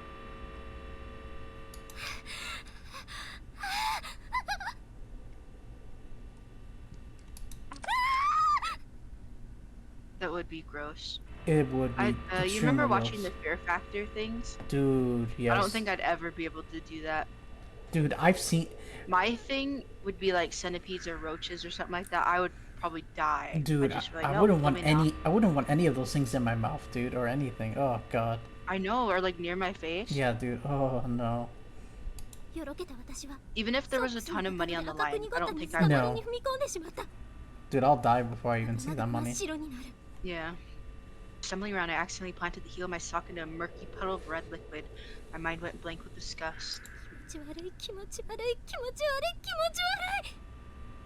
That would be gross. It would be. You remember extremely watching gross. the Fear Factor things? Dude, yes. I don't think I'd ever be able to do that. Dude, I've seen. My thing would be like centipedes or roaches or something like that. I would probably die. Dude, I'd just be like, I "Nope, wouldn't let want me any. not." I wouldn't want any of those things in my mouth, dude, or anything. Oh god. I know, or like near my face. Yeah, dude. Oh no. よろけた私は Even if there was a ソックス ton of の money on the 中で line, 赤く濁 I った don't think 水 I た would. ま No. りに踏み込んでしまった。 Dude, I'll die before I even see ま that だ真っ money. 白になる。 Yeah. Stumbling around, I accidentally planted the heel of my sock into a murky puddle of red liquid. My mind went blank with disgust. 気持ち悪い気持ち悪い気持ち悪い気持ち悪い。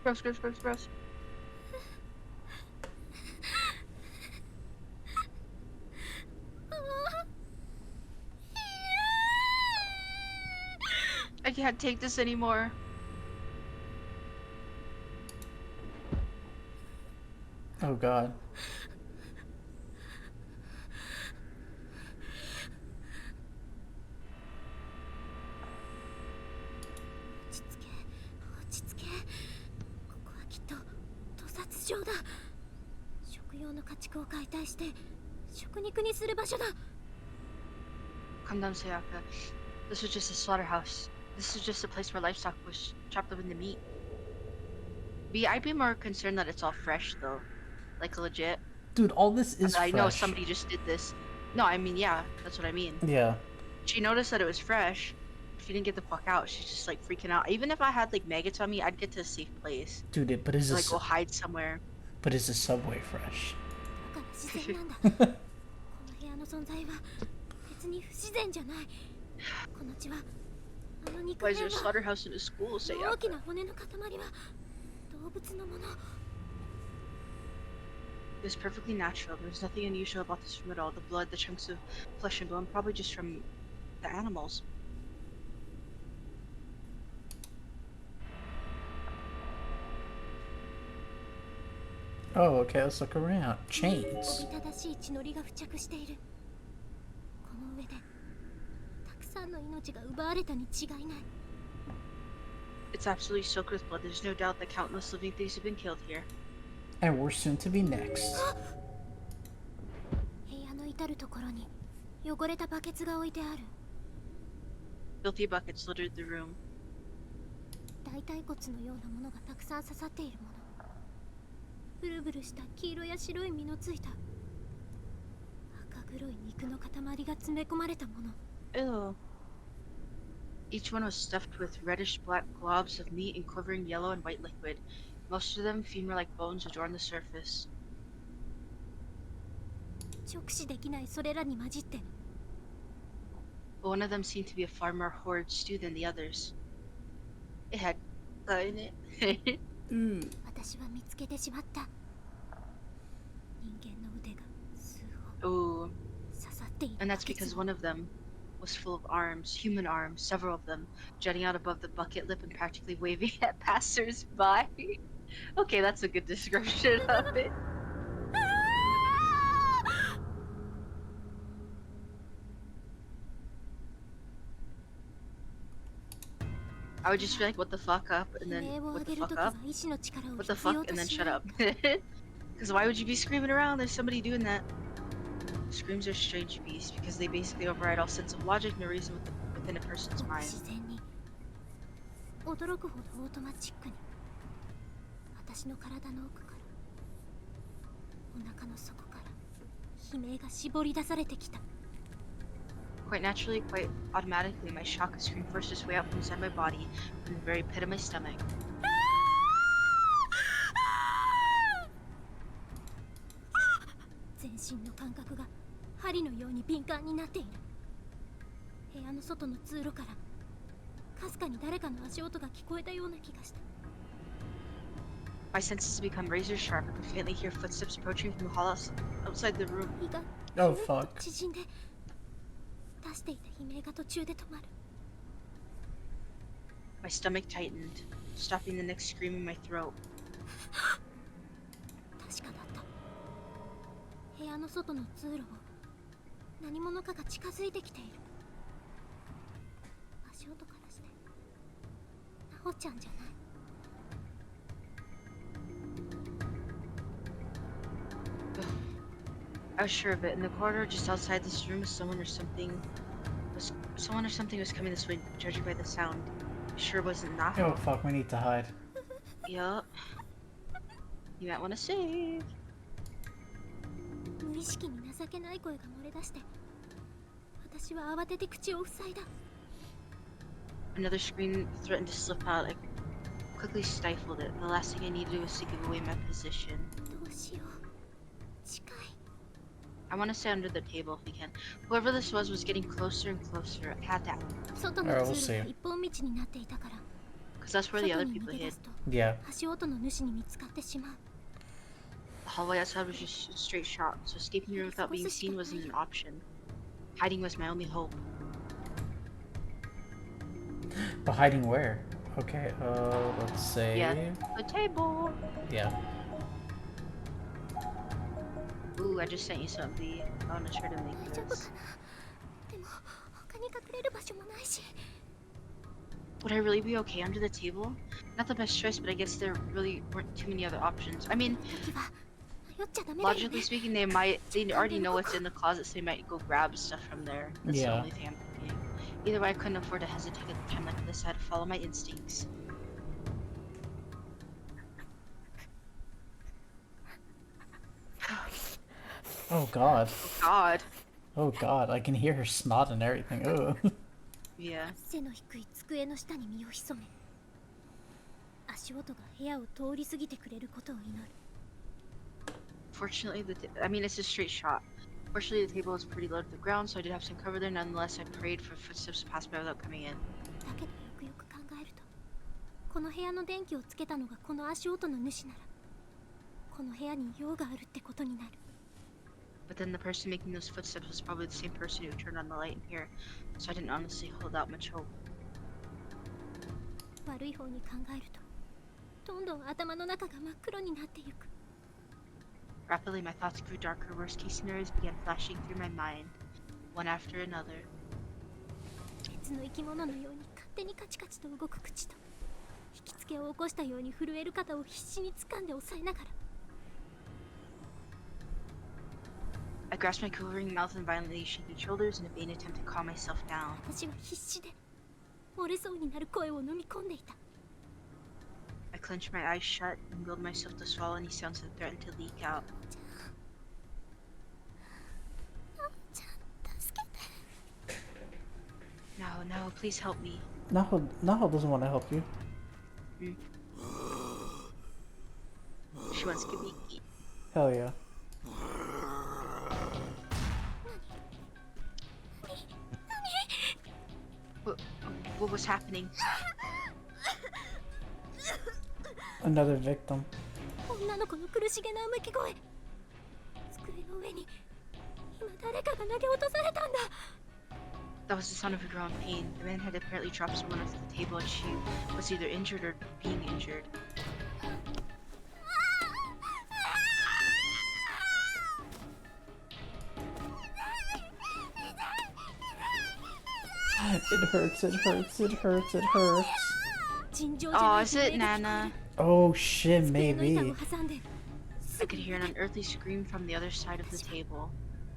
Gross, gross, gross, gross. I can't take this anymore. Oh god. 落ち着け落ち着け。ここはきっと屠殺場だ。食用の家畜を解体して食肉にする場所だ。 Calm down, Sayaka. This was just a slaughterhouse. This is just a place where livestock was chopped up into meat. I'd be more concerned that it's all fresh, though. Like, legit. Dude, all this is I know fresh. somebody just did this. No, I mean, yeah, that's what I mean. Yeah. She noticed that it was fresh. She didn't get the fuck out. She's just, like, freaking out. Even if I had, like, maggots on me, I'd get to a safe place. Dude, but is Like, this go hide somewhere. but is the subway fresh? だから自然なんだ。この部屋の存在は別別に不自然じゃない。この血はあの肉 Why is 片 there a は slaughterhouse in a school? Say 大 yeah. きな骨の塊は動物のもの。 It was perfectly natural. There was nothing unusual about this room at all. The blood, the chunks of flesh and bone, probably just from the animals. Oh, okay, let's look around. お Chains. びただしい血のりが付着している。この上でたくさんの命が奪われたに違いない。 It's absolutely soaked with blood. There's no doubt that countless living things have been killed here. And we're soon to be next. 部屋の至るところに汚れたバケツが置いてある。 Filthy buckets littered the room. 大腿骨のようなものがたくさん刺さっているもの。ブルブルした黄色や白い実のついた赤黒い肉の塊が詰め込まれたもの。 Ew. Each one was stuffed with reddish black globs of meat and quivering yellow and white liquid. Most of them femur-like bones adorned the surface. 直視できないそれらに混じって But one of them seemed to be a far more horrid stew than the others. It had blood in it. 私は見つけてしまった。人間の腕が数 Ooh. 本刺さっている And バ that's ケツ because を one of them was full of arms, human arms, several of them, jutting out above the bucket lip and practically waving at passers-by. Okay, that's a good description of it. I would just be like, what the fuck up, and 悲 then 鳴を what 上 the げる fuck ときは up, 意志の力を what the 必要 fuck, と and then し shut ない up. Because why would you be screaming around? There's somebody doing that. Screams are strange beasts because they basically override all sense of logic and reason within a person's ごく mind. 自然に驚くほどオートマチックに私の体の奥からお腹の底から悲鳴が絞り出されてきた。 Quite naturally, quite automatically, my shock scream forced its way out from inside my body, from the very pit of my stomach. 全身の感覚が針のように敏感になっている。部屋の外の通路からかすかに誰かの足音が聞こえたような気がした。 My senses had become razor sharp. I could faintly hear footsteps approaching from the hall outside the room. 胃が Oh ぐっと fuck. 縮んで出していた悲鳴が途中で止まる。 My stomach tightened, stopping the next scream in my throat. 確かだった。部屋の外の通路を何者かが近づいてきている。足音からしてナオちゃんじゃない。 I was sure of it. In the corridor just outside this room, someone or something was coming this way, judging by the sound. Sure wasn't that. Oh fuck, we need to hide. Yup. You might want to save. 無意識に情けない声が漏れ出して私は慌てて口を塞いだ。 Another scream threatened to slip out. I quickly stifled it. The last thing I needed was to give away my position. どうしよう。近い。 I want to stay under the table if we can. Whoever this was getting closer and closer. I had to, 外の Alright, we'll 通路 see. が一本道になっていたから because that's where the 外 other に people 逃げ出 hid. すと Yeah. 足音の主に見つかってしまう。 The hallway outside was just a straight shot, so escaping the room without being seen wasn't an option. Hiding was my only hope. But hiding where? Okay, let's say... Yeah, the table. Yeah. Ooh, I just sent you something. I want to try to 大 make 丈夫か this. な。でも他に隠れる場所もないし。 Would I really be okay under the table? Not the best choice, but I guess there really weren't too many other options. I mean, 時は迷っちゃダメだよね。 logically speaking, they already know what's in the closet, so they might go grab stuff from there. That's the Yeah. only thing I'm thinking. Either way, I couldn't afford to hesitate at a time like this. I had to follow my instincts. Oh god. Oh God. Oh god, I can hear her snot and everything. Ugh. Yeah. 背の低い机の下に身を潜め足音が部屋を通り過ぎてくれることを祈る。 Fortunately, I mean, it's a straight shot. Fortunately, the table was pretty low to the ground, so I did have some cover there. Nonetheless, I prayed for footsteps to pass by without coming in. だけどよくよく考えると、この部屋の電気をつけたのがこの足音の主なら、この部屋に用があるってことになる。 But then the person making those footsteps was probably the same person who turned on the light in here, so I didn't honestly hold out much hope. 悪い方に考えると、どんどん頭の中が真っ黒になっていく。 Rapidly, my thoughts grew darker. Worst-case scenarios began flashing through my mind, one after another. 別の生き物のように勝手にカチカチと動く口と、引きつけを起こしたように震える肩を必死に掴んで押さえながら。 I grasped my quivering mouth and violently shaking shoulders in a vain attempt to calm myself down. 私は必死で折れそうになる声を飲み込んでいた。 I clenched my eyes shut and willed myself to swallow any sounds that threatened to leak out. ちゃん、助けて。 No, no, please help me. Naho doesn't want to help you. She wants to give me a key. Hell yeah. What was happening? Another victim. 女の子の苦しげなうめき声。机の上に今誰かが投げ落とされたんだ。 That was the sound of a girl in pain. The man had apparently dropped someone onto the table and she was either injured or being injured. It hurts, it hurts, it hurts, it hurts. Oh, is it Nana? Oh shit, maybe. I could hear an unearthly scream from the other side of the table.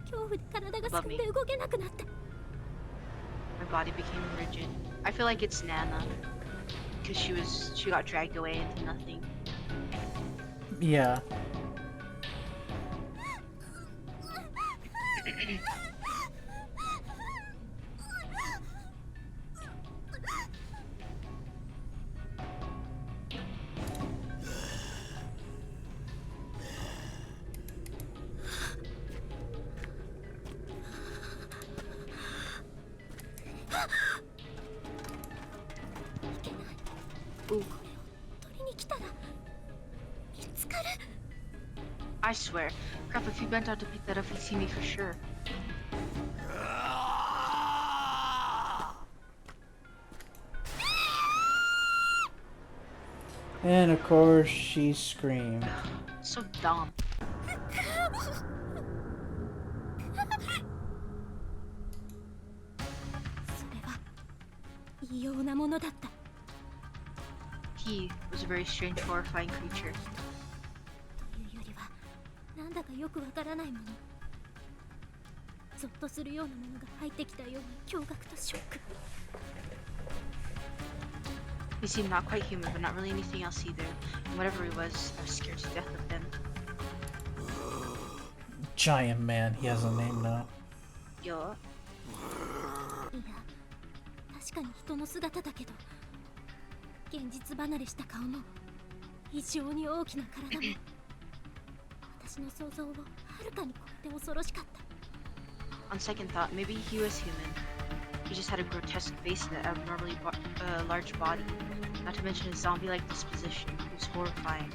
恐怖で体がすくんで動けなくなった。 My body became rigid. I feel like it's Nana. Because she got dragged away into nothing. Yeah. Ooh. I swear. Crap, if you bent out to pick that up, you'd see me for sure. And of course, she screamed. So dumb. それは異様なものだった。 He was a very strange, horrifying creature. というよりは、なんだかよくわからないもの。ゾッとするようなものが入ってきたような驚愕とショック。 He seemed not quite human, but not really anything else either. And whatever he was, I was scared to death of him. Giant man, he has a name now. Yo. いや、確かに人の姿だけど、現実離れした顔も、異常に大きな体も、私の想像をはるかに超えて恐ろしかった。 On second thought, maybe he was human. He just had a grotesque face and an abnormally large body. Not to mention his zombie-like disposition. It was horrifying.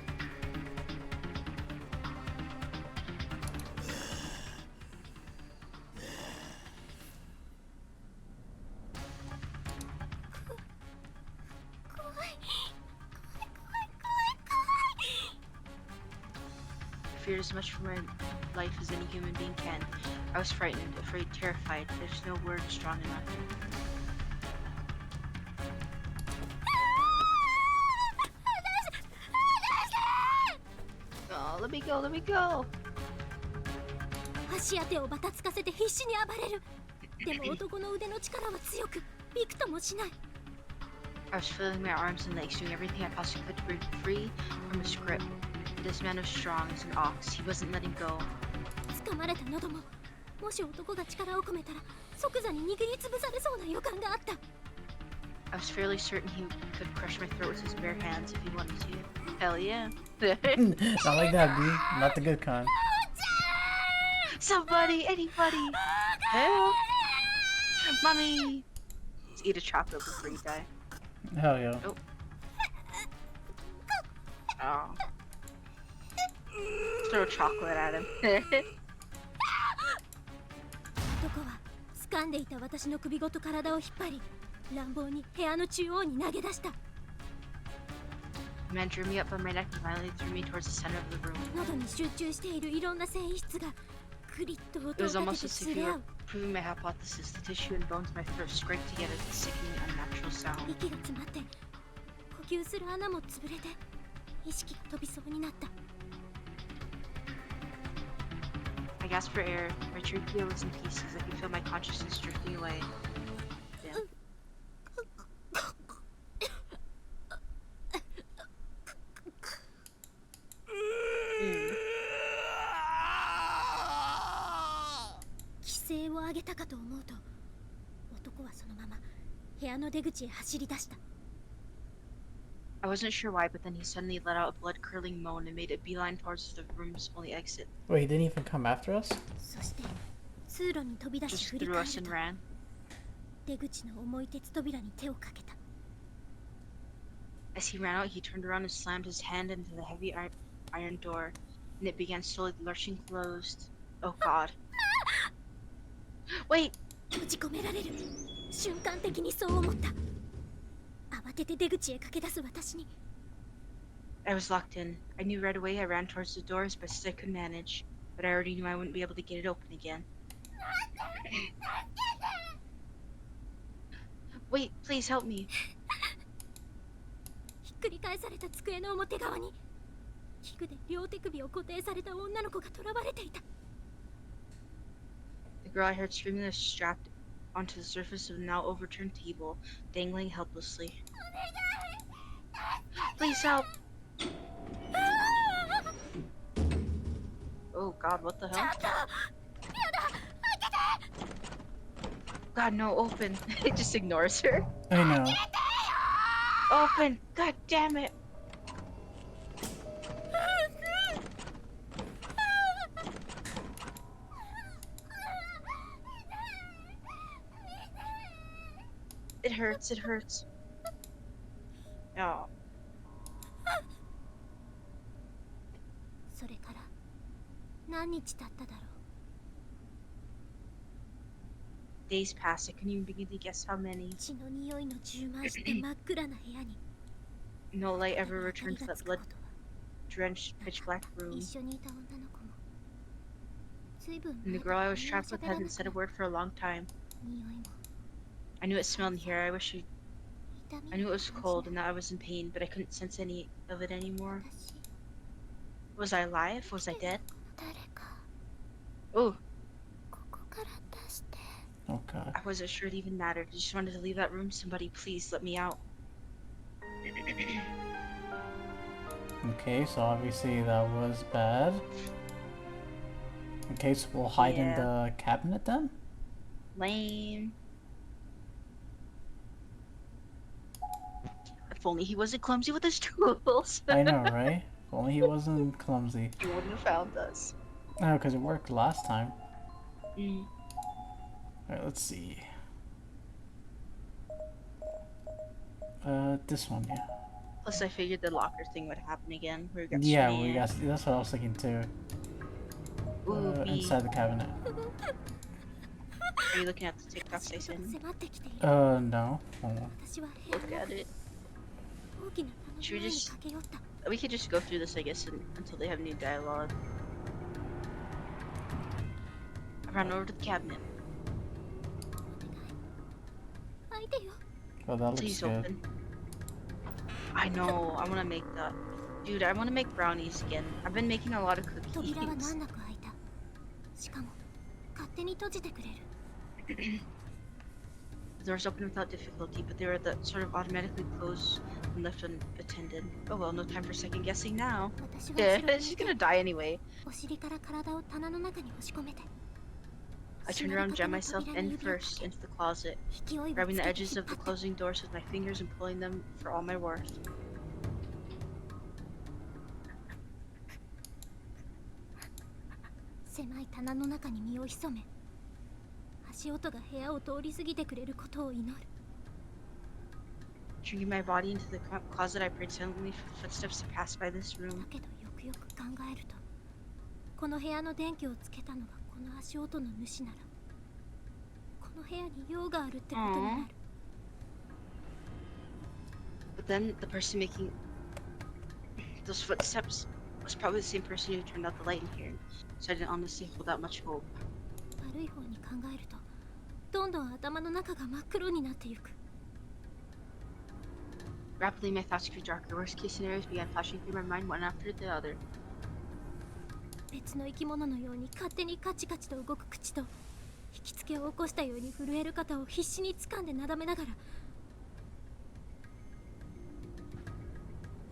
I feared as much for my life as any human being can. I was frightened, afraid, terrified. There's no word strong enough. Oh, let me go, let me go! 足当てをバタつかせて必死に暴れる。でも男の腕の力は強く、びくともしない。 I was flailing my arms and legs, doing everything I possibly could to break free from his grip. This man was strong as an ox. He wasn't letting go. 掴まれた喉も、もし男が力を込めたら即座に握りつぶされそうな予感があった。 I was fairly certain he could crush my throat with his bare hands if he wanted to. Hell yeah. Not like that, dude. Not the good kind. Somebody, anybody. Help. Mommy. Let's eat a chocolate before you die. Hell yeah. Oh. Oh. Throw chocolate at him. 男は掴んでいた私の首ごと体を引っ張り、乱暴に部屋の中央に投げ出した。 The man drew me up by my neck and violently threw me towards the center of the room. 喉に集中しているいろんな繊維質がクリッと音を It was 立 almost てて as 擦 if れ you 合 were う。 proving my hypothesis. The tissue and bones of my throat scraped together with a sickening, unnatural sound. 息が詰まって呼吸する穴も潰れて意識が飛びそうになった。 I gasped for air. My trachea was in pieces. I could feel my consciousness drifting away. Damn. 規制を上げたかと思うと、男はそのまま部屋の出口へ走り出した。 I wasn't sure why, but then he suddenly let out a blood-curdling moan and made a beeline towards the room's only exit. Wait, he didn't even come after us? そして通路に飛び出し Just 振り threw 返 us る and と ran. 出口の重い鉄扉に手をかけた。 As he ran out, he turned around and slammed his hand into the heavy iron door, and it began slowly lurching closed. Oh God. Wait! 閉じ込められる。瞬間的にそう思った。慌てて出口へ駆け出す私に。 I was locked in. I knew right away I ran towards the door as best as I could manage, but I already knew I wouldn't be able to get it open again. Wait, please help me. ひっくり返された机の表側に器具で両手首を固定された女の子が囚われていた。 The girl I heard screaming was strapped onto the surface of the now overturned table, dangling helplessly. Please help! Oh God, what the hell? God, no, open. It just ignores her. I know. Open! God damn it! It hurts, it hurts. Oh. それから何日経っただろう。 Days passed, I couldn't even begin to guess how many. 血の匂いの充満した真っ暗な部屋に No light ever 明か returned り to が that つくことは blood-drenched, pitch-black room. 一緒にいた女の子も随分 And the 前 girl I から was trapped with 何も hadn't said a 喋らなくな word for a long time. 匂いも I knew it smelled in here. I wish痛み I knew it was も感じ cold ない and that I was in pain, but I couldn't sense any of it anymore. 私 Was I alive? Was I dead? 誰か Oh, ここから出して Oh god. I wasn't sure it even mattered. I just wanted to leave that room. Somebody please let me out. Okay, so obviously that was bad. Okay, so we'll hide in Yeah. the cabinet then? Lame. If only he wasn't clumsy with his tools. I know, right? If only he wasn't clumsy. He wouldn't have found us. No, because it worked last time. Mm. Alright, let's see. This one, yeah. Plus, I figured the locker thing would happen again. Where we got Yeah, Stan. we got. That's what I was thinking too. Ooh, me. Inside the cabinet. Are you looking at the TikToks I 足が sent? 迫ってきている No. Hold on. 私は部屋 Look の at 中で it. 大きな棚の Should we 前に just- 駆け寄った。 We could just go through this, I guess, until they have new dialogue. I ran over to the cabinet. お願い開いてよ。 Oh, that looks Please good. open. I know. I want to make that. Dude, I want to make brownies again. I've been making a lot of 扉は cookies. 難なく開いた。しかも勝手に閉じてくれる。 The doors opened without difficulty, but they were the sort of automatically closed and left unattended. Oh well, no time for second guessing now. 私は Yeah, 後ろに she's いて gonna die anyway. お尻から体を棚の中に押し込めて。 I turned around and jammed myself in first into the closet, 勢いをつけ grabbing the て edges 引っ of the 張った。 closing doors with my fingers and pulling them for all my worth. 背狭い棚の中に身を潜め、足音が部屋を通り過ぎてくれることを祈る。 Drinking my body into the closet, I prayed silently for footsteps to pass by this だ room. けどよくよく考えると、この部屋の電気をつけたのがこの足音の主なら、この部屋に用があるってことになる。 But then the person making those footsteps was probably the same person who turned out the light in here, so I didn't honestly hold out much hope. 悪い方に考えると、どんどん頭の中が真っ黒になってゆく。 Rapidly, my thoughts grew darker. Worst case scenarios began flashing through my mind one after the other. 別の生き物のように勝手にカチカチと動く口と、引きつけを起こしたように震える肩を必死に掴んでなだめながら、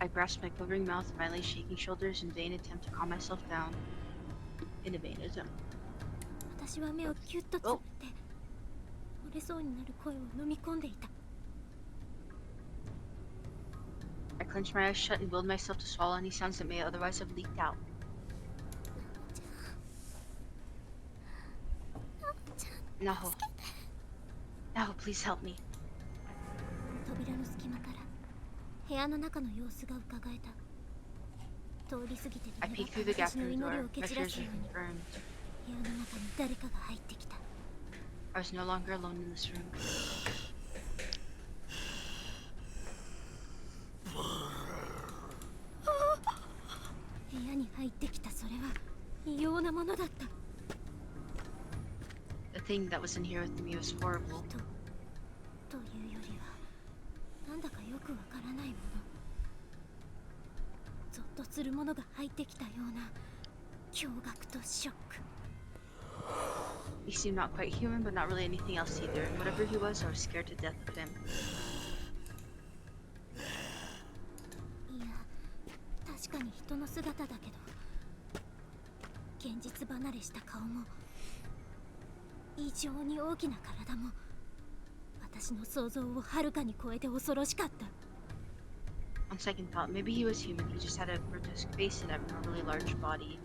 I grasped my quivering mouth, violently shaking shoulders in vain attempt to calm myself down. In a vain attempt. 私は目をキュッとつぶって、漏れそうになる声を飲み込んでいた。 I clenched my eyes shut and willed myself to swallow any sounds that may otherwise have leaked out. Naho. Naho, please help me. 扉の隙間から部屋の中の様子がうかがえた。通り過ぎて I peeked through the gap 私の through the 祈り door. を蹴 My 散ら fears す were ように、 confirmed. 部屋の中に誰かが入ってきた。 I was no longer alone in this room. 部屋に入ってきたそれは異様なものだった。 The thing that was in here with me was horrible. というよりは、なんだかよくわからないもの。ゾッとするものが入ってきたような驚愕とショック。 He seemed not quite human, but not really anything else either. And whatever he was, I was scared to death of him. いや、確かに人の姿だけど、現実離れした顔も、異常に大きな体も、私の想像をはるかに超えて恐ろしかった。 On second thought, maybe he was human. He just had a grotesque face and abnormally large body.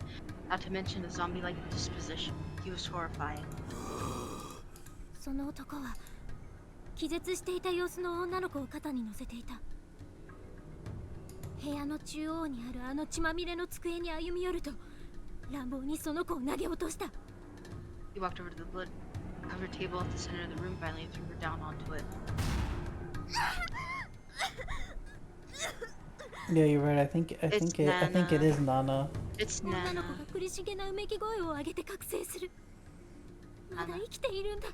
Not to mention a zombie-like disposition. He was horrifying. その男は気絶していた様子の女の子を肩に乗せていた。部屋の中央にあるあの血まみれの机に歩み寄ると、乱暴にその子を投げ落とした。 He walked over to the blood-covered table at the center of the room, violently threw her down onto it. Yeah, you're right. I think it is Nana. It's 女の Nana. 子が苦しげなうめき声を上げて覚醒する。まだ生きているんだ。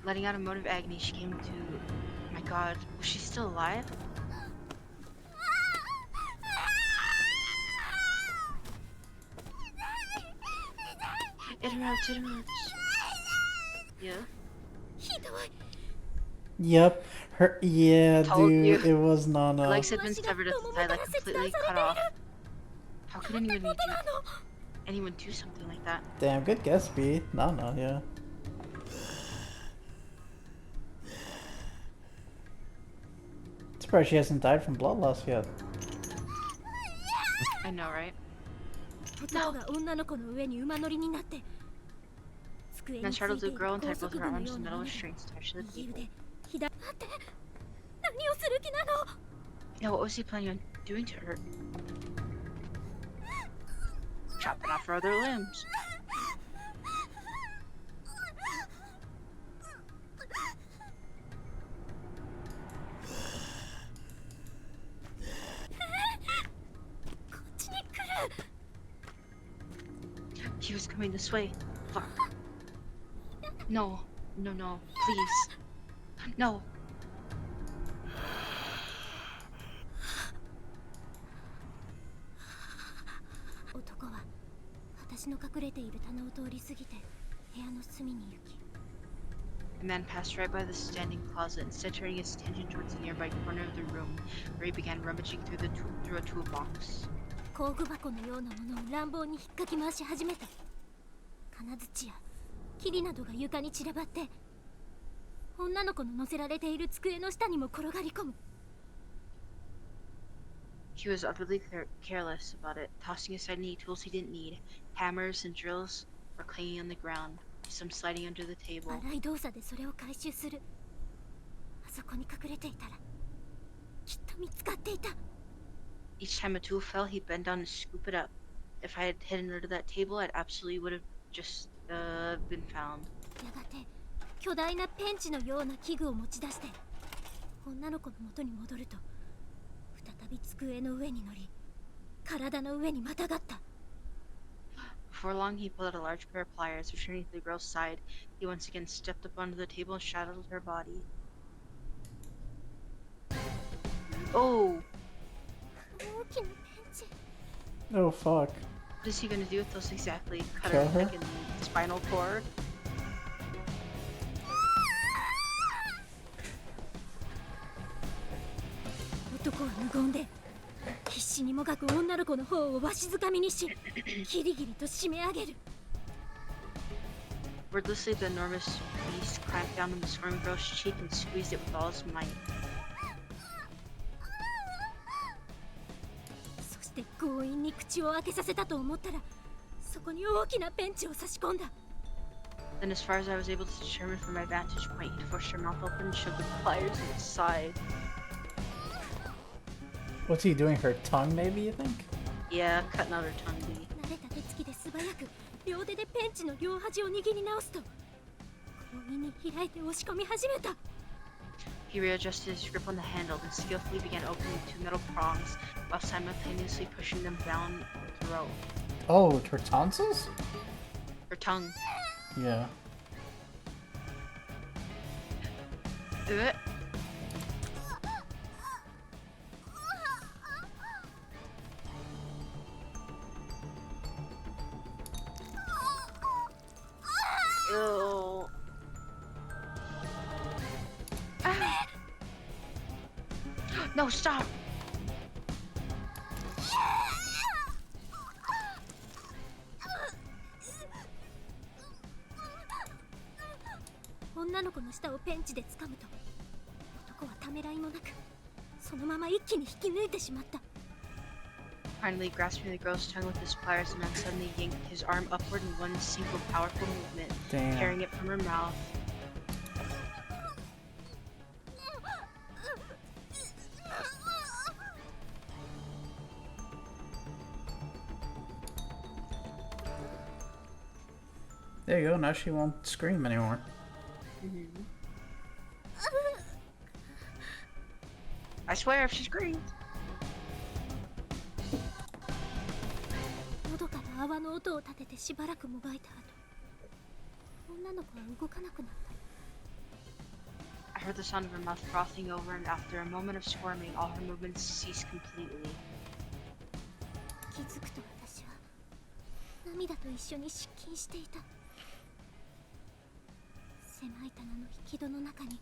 Letting out a moan of agony, she came to... My god, was she still alive? It hurts, it hurts. Yeah? ひどい。 Yep. Yeah, Told dude. you. It was Her Nana. legs had been severed at the side, like completely cut off. How could anyone do something like that? Damn, good guess, B. Nana, yeah. Surprised she hasn't died from blood loss yet. I know, right? 男が女の子の上に馬乗りになって、机 Then について startled い the る girl and 高 tied 速 both 具 her の arms よう to な metal もので strings attached to the 右 table. 腕左待って、何をする気なの。 Yeah, what was he planning on doing to her? Chopping off her other limbs. He was coming this way. Fuck. No. No, no. Please. No. 男は私の隠れている棚を通り過ぎて部屋の隅に行き、 The man passed right by the standing closet, instead turning his attention towards the nearby corner of the room, where he began rummaging through a toolbox. 工具箱のようなものを乱暴に引っかき回し始めた。金槌や霧などが床に散らばって、女の子の乗せられている机の下にも転がり込む。He was utterly careless about it, tossing aside any tools he didn't need. Hammers and drills were clanging on the ground, some sliding under the table. 荒い動作でそれを回収する。あそこに隠れていたらきっと見つかっていた。 Each time a tool fell, he'd bend down and scoop it up. If I had hidden under that table, I'd absolutely would have just been found. やがて巨大なペンチのような器具を持ち出して女の子の元に戻ると再び机の上に乗り体の上にまたがった。 Before long, he pulled out a large pair of pliers. Returning to the girl's side, he once again stepped up onto the table and straddled her body. Oh! 大きなペンチ。 Oh fuck. What is he gonna do with those exactly? Cut Kill her her? like in spinal cord? 男は無言で必死にもがく女の子の方をわしづかみにしギリギリと締め上げる。 Wordlessly, the enormous beast clamped down on the squirming girl's cheek and squeezed it with all his might. そして強引に口を開けさせたと思ったらそこに大きなペンチを差し込んだ。 Then, as far as I was able to determine from my vantage point, he forced her mouth open and shoved the pliers in its side. What's he doing? Her tongue, maybe, you think? Yeah, cutting out her tongue. 慣れた手つきで素早く両手でペンチの両端を握り直すと強引に開いて押し込み始めた。 He readjusted his grip on the handle and skillfully began opening two metal prongs while simultaneously pushing them down her throat. Oh, her tonsils? Her tongue. Yeah. Ugh. Ew. Ah. No, stop! 女の子の舌をペンチで掴むと男はためらいもなくそのまま一気に引き抜いてしまった。 Finally grasping the girl's tongue with his pliers and then suddenly yanked his arm upward in one single powerful movement, Damn. tearing it from her mouth. There you go, now she won't scream anymore. I swear if she screams. 喉から泡の音を立ててしばらくもがいた後女の子は動かなくなった。 I heard the sound of her mouth frothing over, and after a moment of squirming, all her movements ceased completely. 気づくと私は涙と一緒に失禁していた。狭い棚の引き戸の中に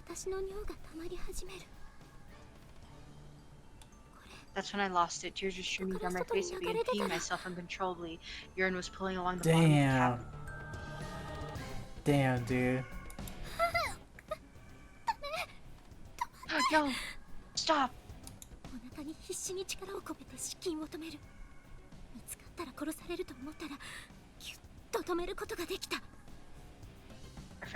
私の尿が溜まり始める。 That's when I lost it. Tears were streaming down my face. I began peeing myself uncontrollably. Urine was pulling along the bottom of the Damn. cabinet. Damn, dude. No! Stop! お腹に必死に力を込めて失禁を止める。見つかったら殺されると思ったらギュッと止めることができた。 I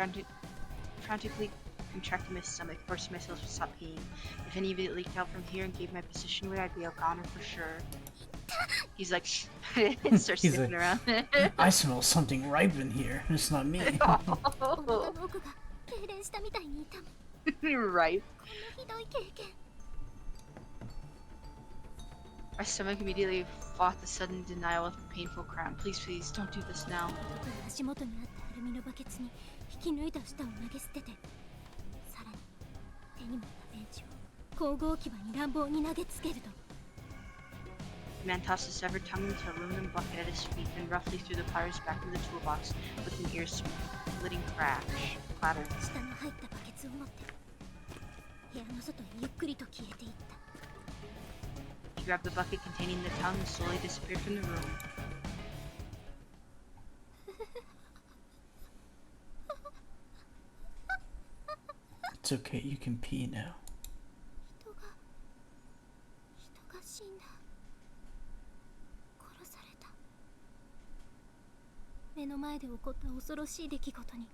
frantically contracted my stomach, forcing myself to stop peeing. If any of it leaked out from here and gave my position away, I'd be a goner for sure. He's like, and starts He's sniffing around. I smell something ripe in here. It's not me. 体の奥が痙攣したみたいに痛む。 Right. こんなひどい経験。 My stomach immediately fought the sudden denial of a painful cramp. Please, please, don't do this now. 男は足元にあったアルミのバケツに引き抜いた舌を投げ捨てて、さらに手に持ったベンチを光合器場に乱暴に投げつけると。 The man tossed his severed tongue into an aluminum bucket at his feet, then roughly threw the pliers back into the toolbox with an ear-splitting crash. Clatter. 下の入ったバケツを持って部屋の外へゆっくりと消えていった。 He grabbed the bucket containing the tongue and slowly disappeared from the room. It's okay, you can pee now. 人が目の前で起こった恐ろしい出来事に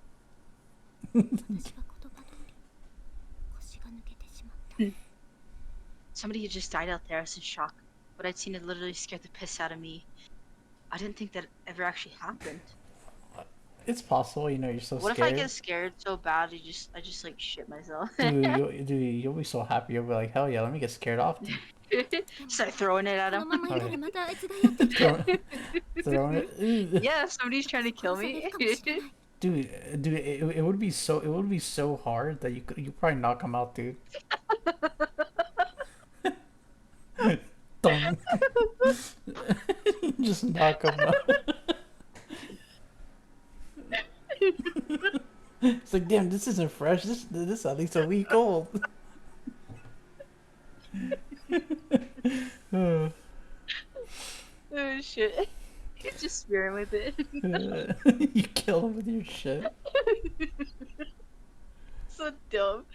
私は言葉通り腰が抜けてしまった。 Somebody had just died out there. I was in shock. What I'd seen had literally scared the piss out of me. I didn't think that ever actually happened. It's possible, you know, you're so What scared. if I get scared so bad I just like shit myself? Dude, you'll be so happy. You'll be like, hell yeah, let me get scared off. Start throwing it at この him. ままいたらまたあいつがやってきて Throwing it. Yeah, if somebody's trying to kill 殺され me. るかもしれない。 Dude, it would be so hard that you probably knock him out, dude. Dong. Just knock him out. It's like, damn, this isn't fresh. This is at least a week old. Oh shit. You just spear him with it. You kill him with your shit. So dumb.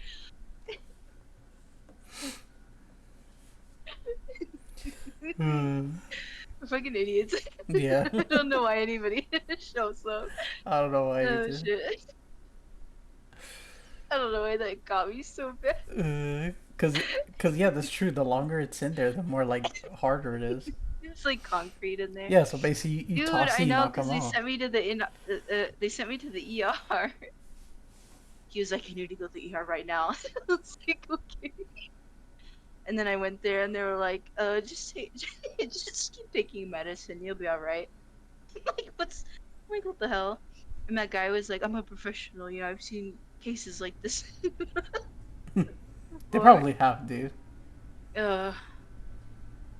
Fucking idiots. Yeah. I don't know why anybody shows up. I don't know why Oh you shit. I don't know why that got me so bad. did. Cause yeah, that's true. The longer it's in there, the more like harder it is. It's like concrete in there. Yeah, so basically you Dude, toss it, I you know, knock because him they off. sent me to they sent me to the ER. He was like, I need to go to the ER right now. I was like, okay. And then I went there, and they were like, just keep taking medicine, you'll be all right. Like, I'm like, what the hell? And that guy was like, I'm a professional, you know, I've seen cases like this. They probably have, dude. I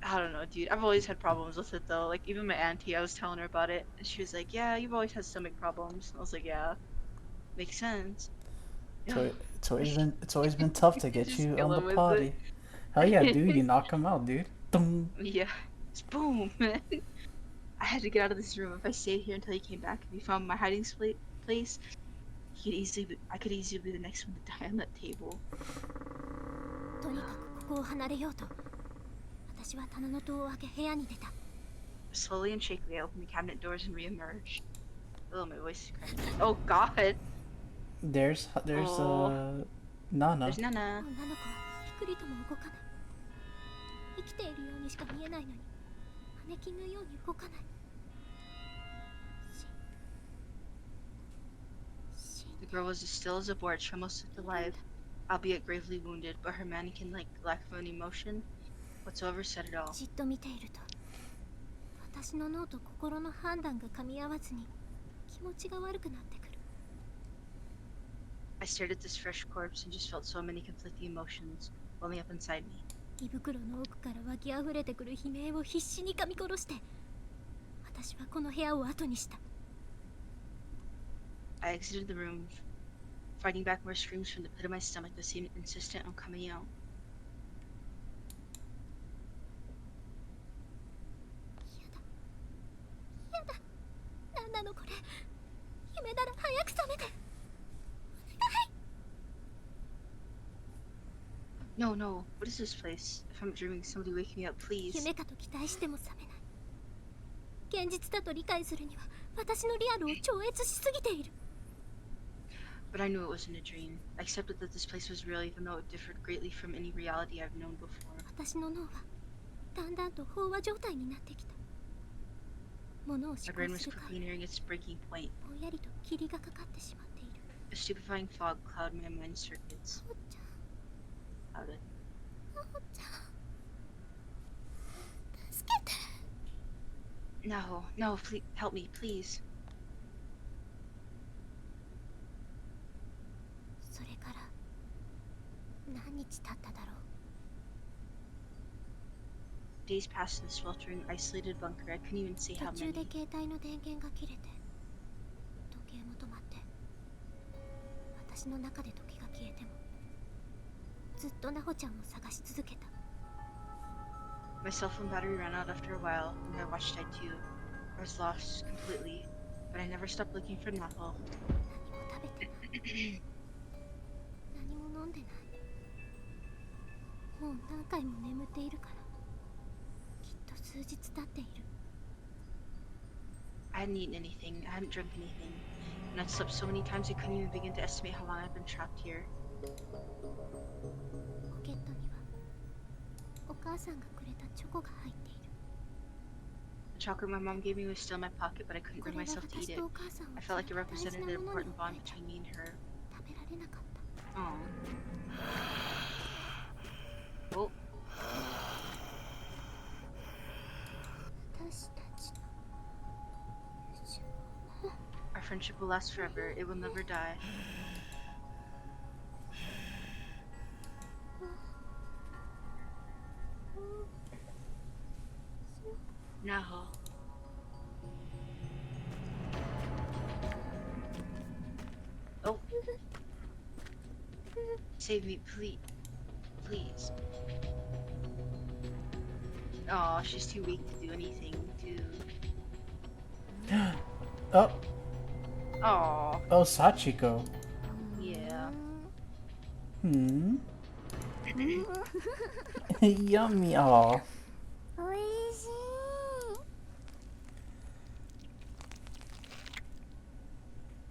don't know, dude. I've always had problems with it though. Like even my auntie, I was telling her about it, and she was like, "Yeah, you've always had stomach problems." I was like, "Yeah, makes sense." So it's always been tough to get Just you kill on the him with potty. it. Hell yeah, dude, you knock him out, dude. Dong. Yeah, just boom, man. I had to get out of this room. If I stayed here until he came back, if he found my hiding place, I could easily be the next one to die on that table. とにかくここを離れようと私は棚の戸を開け部屋に出た。 Slowly and shakily, I opened the cabinet doors and re-emerged. Oh, my voice is cracking. Oh God. There's Oh. Nana. There's Nana. 女の子はピクリとも動かない。生きているようにしか見えないのにマネキンのように動かない。The girl was as still as a board, almost alive, albeit gravely wounded, but her mannequin-like lack of any emotion whatsoever said it all. じっと見ていると私の脳と心の判断が噛み合わずに気持ちが悪くなってくる。 I stared at this fresh corpse and just felt so many conflicting emotions welling up inside me. 胃袋の奥から湧き溢れてくる悲鳴を必死に噛み殺して私はこの部屋を後にした。 I exited the room, fighting back more screams from the pit of my stomach that seemed insistent on coming out. やだなんなのこれ夢なら早く覚めて。 No, no, what is this place? If I'm dreaming, somebody wake me up, please. 夢かと期待しても覚めない。現実だと理解するには私のリアルを超越しすぎている。 But I knew it wasn't a dream. I accepted that this place was real even though it differed greatly from any reality I've known before. 私の脳はだんだんと飽和状態になってきた。物を My 思 brain 考 was するか quickly nearing its breaking point. ぼんやりと霧がかかってしまっている。 A stupefying fog clouded my mind circuits. おっちゃん Clouded. おっちゃん助けて。 No, no, please, help me, please. それから何日経っただろう。 Days passed in the sweltering, isolated bunker. I couldn't even say how 途中で many. 携帯の電源が切れて時計も止まって私の中で時が消えてもずっとナホちゃんを探し続けた。 My cell phone battery ran out after a while, and my watch died too. I was lost completely, but I never stopped looking for Naho. 何も食べてない何も飲んでない。もう何回も眠っているからきっと数日経っている。I hadn't eaten anything. I hadn't drunk anything. And I'd slept so many times I couldn't even begin to estimate how long I've been trapped here. ポケットにはお母さんがくれたチョコが入っている。 The chocolate my mom gave me was still in my pocket, but I couldn't これ bring は myself to 私 eat it. とお母さんを I felt like it 大 represented 事 an なものに important 思わ bond れちゃ between me and her. 食べられなかった。 Aw. Oh, 私たちの our friendship will last forever. It will never die. Naho. Oh. Save me, please. Please. Oh, she's too weak to do anything to... Oh, Oh, oh, Sachiko. yeah. Hmm. Yummy. Oh. おいし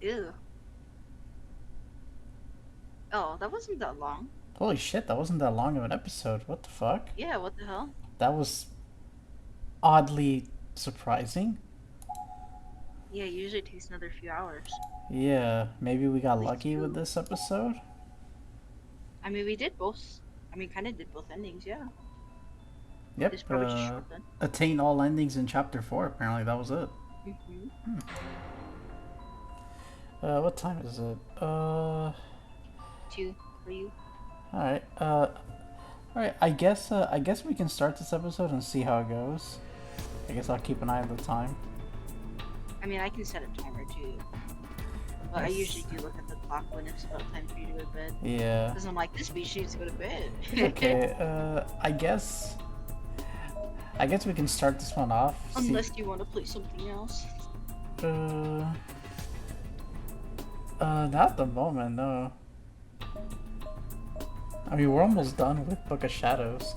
い。 Ew. Oh, that wasn't that long. Holy shit, that wasn't that long of an episode. What the fuck? Yeah, what the hell? That was oddly surprising. Yeah, it usually takes another few hours. Yeah, maybe we got lucky with this episode. I mean, we did both. I mean, kind of did both endings, yeah. Yep. It's probably just short then. Attain all endings in chapter 4. Apparently, that was it. Mm-hmm. What time is it? 2 for you. Alright. Alright. I guess we can start this episode and see how it goes. I guess I'll keep an eye on the time. I mean, I can set a timer too. But I Yes. usually do look at the clock when it's about time for you to go to bed. Yeah. Because I'm like, this bitch needs to go to bed. Okay. I guess we can start this one off. See- Unless you want to play something else. Not at the moment, no. I mean, we're almost done with Book of Shadows.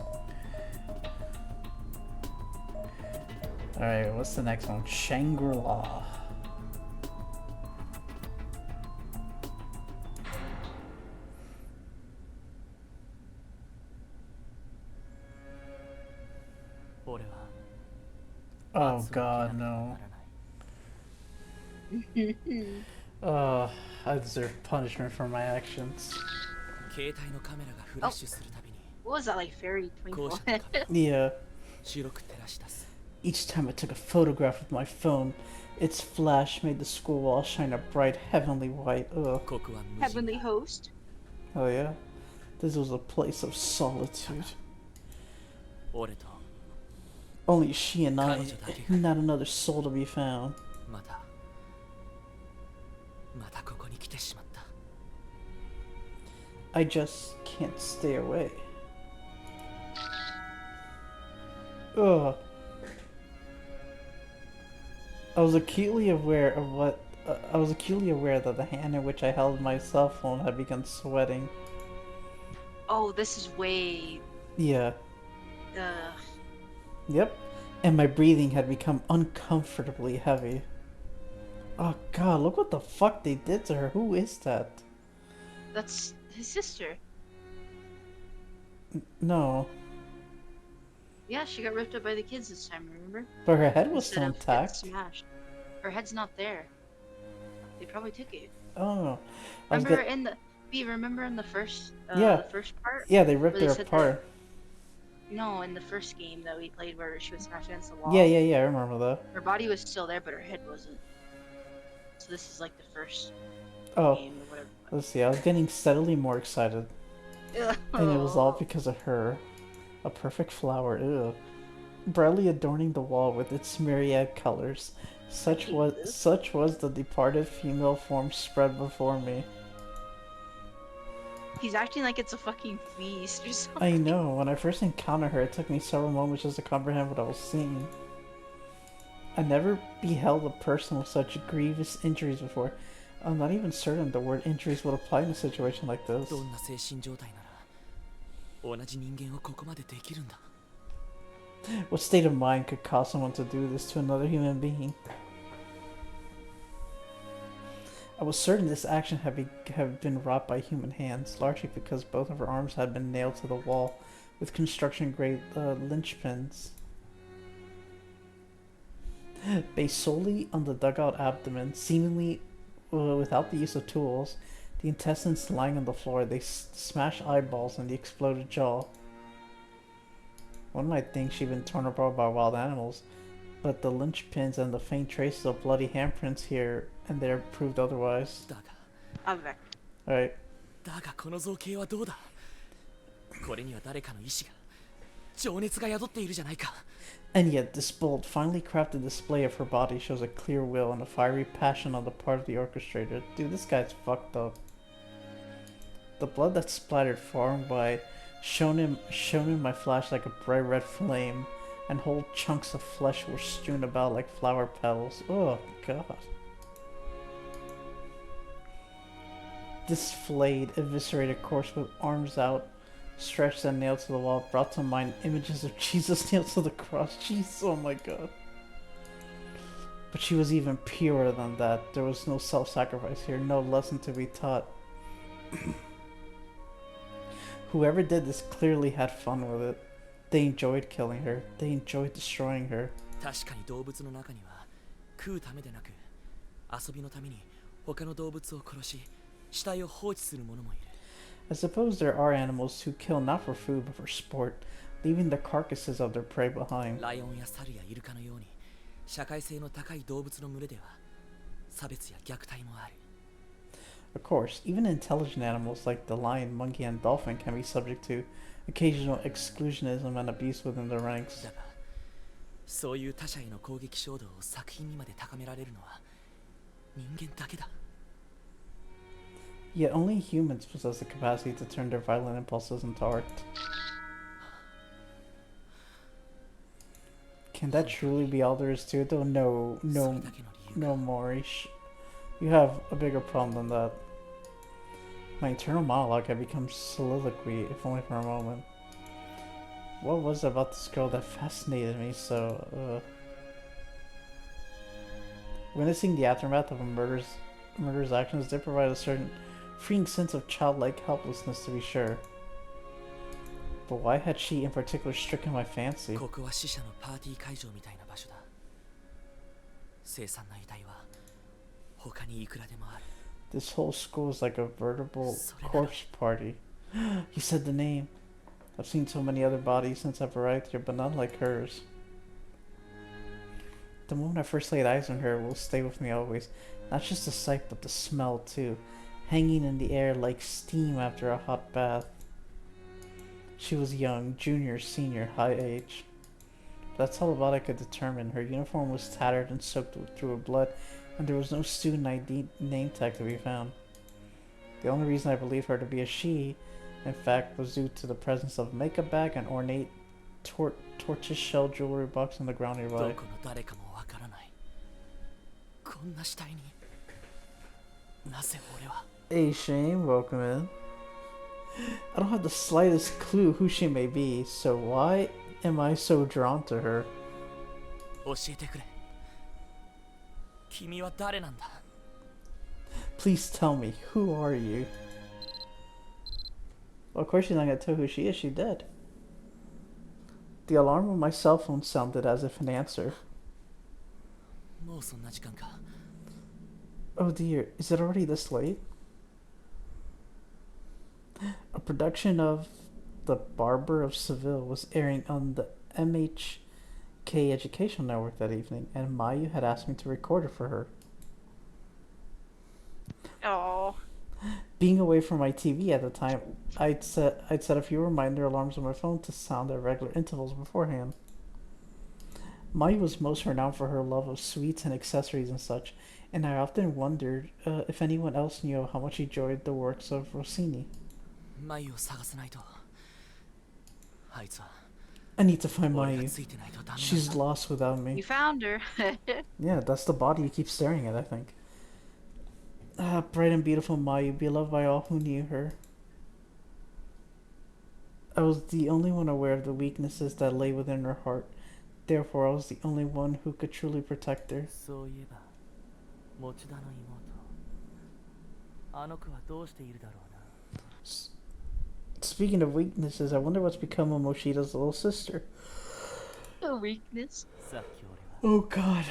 Alright, what's the next one? Shangri-La. Oh god, no. I deserve punishment for my actions. 携帯のカメラがフラッシュするたびに What was that, like, fairy twinkle? こうしたか Yeah. 白く照らし出す Each time I took a photograph with my phone, its flash made the school wall shine a bright heavenly white. Ugh. ここは無人 Heavenly host. Oh yeah? This was a place of solitude. 俺と Only she and I, not another soul to be found. またここに来てしまった I just can't stay away. Ugh. I was acutely aware that the hand in which I held my cell phone had begun sweating. Oh, this is way... Yeah. Ugh. Yep. And my breathing had become uncomfortably heavy. Oh god, look what the fuck they did to her. Who is that? That's his sister. No. Yeah, she got ripped up by the kids this time, remember? But her head was Instead still of getting intact. smashed. Her head's not there. They probably took it. Oh. I was Remember get- in the... B, remember in the first... Yeah. The first part? Yeah, they ripped where they her said apart. No, in the first game that we played where she was smashed against the wall. Yeah, I remember that. Her body was still there, but her head wasn't. So this is like the first Oh, game or whatever. let's see. I was getting steadily more excited. And it was all because of her. A perfect flower, ew. Brightly adorning the wall with its myriad colors. Such was the departed female form spread before me. He's acting like it's a fucking feast or something. I know, when I first encountered her, it took me several moments just to comprehend what I was seeing. I never beheld a person with such grievous injuries before. I'm not even certain the word injuries would apply in a situation like this. どんな精神状態なら同じ人間をここまでできるんだ What state of mind could cause someone to do this to another human being? I was certain this action had been wrought by human hands, largely because both of her arms had been nailed to the wall with construction-grade linchpins. Based solely on the dugout abdomen, seemingly without the use of tools, the intestines lying on the floor, they smash eyeballs in the exploded jaw. One might think she'd been torn apart by wild animals, but the linchpins and the faint traces of bloody handprints here and there proved otherwise. Okay. Alright. だがこの造形はどうだ。これには誰かの意志が、情熱が宿っているじゃないか。And yet, this bold, finely crafted display of her body shows a clear will and a fiery passion on the part of the orchestrator. Dude, this guy's fucked up. The blood that splattered far and wide shone in my flash like a bright red flame, and whole chunks of flesh were strewn about like flower petals. Oh, God. This flayed, eviscerated corpse with arms out, stretched and nailed to the wall, brought to mind images of Jesus nailed to the cross. Jesus, oh my God. But she was even purer than that. There was no self-sacrifice here, no lesson to be taught. Whoever did this clearly had fun with it. They enjoyed killing her. They enjoyed destroying her. 確かに動物の中には食うためでなく遊びのために他の動物を殺し死体を放置する者もいる。I suppose there are animals who kill not for food but for sport, leaving the carcasses of their prey behind. ライオンや猿やイルカのように社会性の高い動物の群れでは差別や虐待もある。Of course, even intelligent animals like the lion, monkey, and dolphin can be subject to occasional exclusionism and abuse within their ranks. だが、そういう他者への攻撃衝動を作品にまで高められるのは人間だけだ。Yet only humans possess the capacity to turn their violent impulses into art. Can that truly be all there is to it though? No, Morish. You have a bigger problem than that. My internal monologue had become soliloquy, if only for a moment. What was it about this girl that fascinated me so? Witnessing the aftermath of a murder's actions did provide a certain freeing sense of childlike helplessness, to be sure. But why had she in particular stricken my fancy? ここは死者のパーティー会場みたいな場所だ。凄惨な遺体は他にいくらでもある。This whole school is like a veritable corpse party. He said the name. I've seen so many other bodies since I've arrived here, but none like hers. The moment I first laid eyes on her will stay with me always. Not just the sight, but the smell too. Hanging in the air like steam after a hot bath. She was young, junior, senior, high age. That's all about I could determine. Her uniform was tattered and soaked through her blood, and there was no student ID name tag to be found. The only reason I believed her to be a she, in fact, was due to the presence of a makeup bag and ornate tortoise-shell jewelry box on the ground nearby. Hey Shane, welcome in. I don't have the slightest clue who she may be, so why am I so drawn to her? 教えてくれ。君は誰なんだ? Please tell me, who are you? Well, of course she's not gonna tell who she is, she's dead. The alarm on my cell phone sounded as if an answer. もうそんな時間か。Oh dear, is it already this late? A production of The Barber of Seville was airing on the MHK Educational Network that evening, and Mayu had asked me to record it for her. Oh. Being away from my TV at the time, I'd set a few reminder alarms on my phone to sound at regular intervals beforehand. Mayu was most renowned for her love of sweets and accessories and such, and I often wondered if anyone else knew how much she enjoyed the works of Rossini. I need to find Mayu. She's lost without me. You found her. Yeah, that's the body you keep staring at, I think. Ah, bright and beautiful Mayu, beloved by all who knew her. I was the only one aware of the weaknesses that lay within her heart. Therefore, I was the only one who could truly protect her. あの子はどうしているだろうな。 Speaking of weaknesses, I wonder what's become of Moshida's little sister. A weakness. さっき俺は Oh god.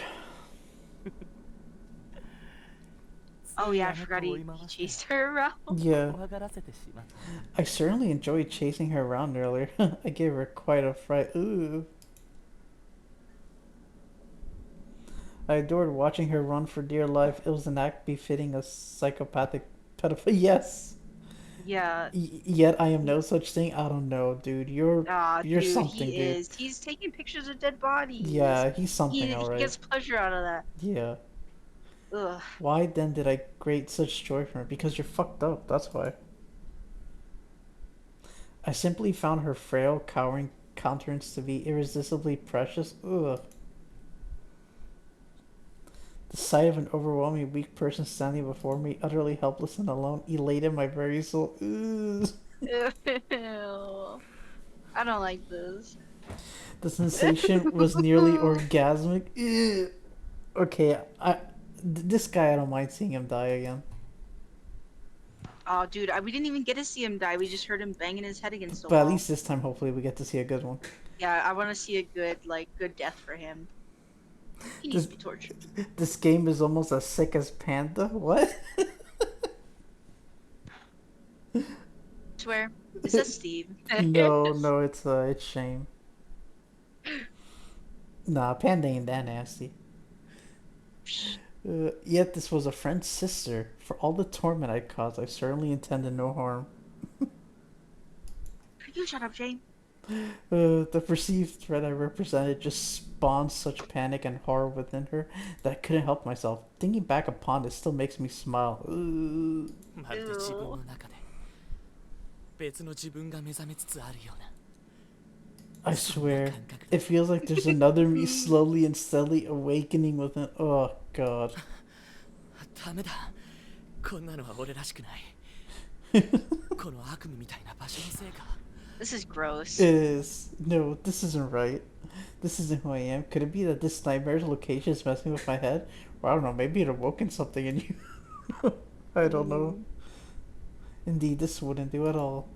Oh つい yeah, あ I の forgot 子を追 he, い回 he して chased her around. Yeah. 怖がらせてしまった。 I certainly enjoyed chasing her around earlier. I gave her quite a fright. Ooh. I adored watching her run for dear life. It was an act befitting a psychopathic pedophile. Yes. Yeah. Yet I am no such thing. I don't know, dude. You're Dude, something, he dude. is. He's taking pictures of dead bodies. Yeah, he's something, He alright. gets pleasure out of that. Yeah. Ugh. Why then did I create such joy from it? Because you're fucked up. That's why. I simply found her frail, cowering countenance to be irresistibly precious. Ugh. The sight of an overwhelmingly weak person standing before me, utterly helpless and alone, elated my very soul. Ugh. Ew. I don't like this. The sensation was nearly orgasmic. Ugh. Okay, this guy, I don't mind seeing him die again. Oh, dude, we didn't even get to see him die. We just heard him banging his head against the But wall. at least this time, hopefully, we get to see a good one. Yeah, I want to see a good death for him. He needs to be tortured. This game is almost as sick as Panda. What? Swear, is that Steve? No, it's Shame. Nah, Panda ain't that nasty. Yet this was a friend's sister. For all the torment I caused, I certainly intended no harm. You shut up, Jane. The perceived threat I represented just spawned such panic and horror within her that I couldn't help myself. Thinking back upon it still makes me smile. まるで自分の中で別の自分が目覚めつつあるような。 I swear, it feels like there's another me slowly and steadily awakening within. Oh god. ダメだ。こんなのは俺らしくない。この悪夢みたいな場所のせいか。 This is gross. It is. No, this isn't right. This isn't who I am. Could it be that this nightmare's location is messing with my head? Or I don't know, maybe it awoken something in you. I don't know. Indeed, this wouldn't do at all.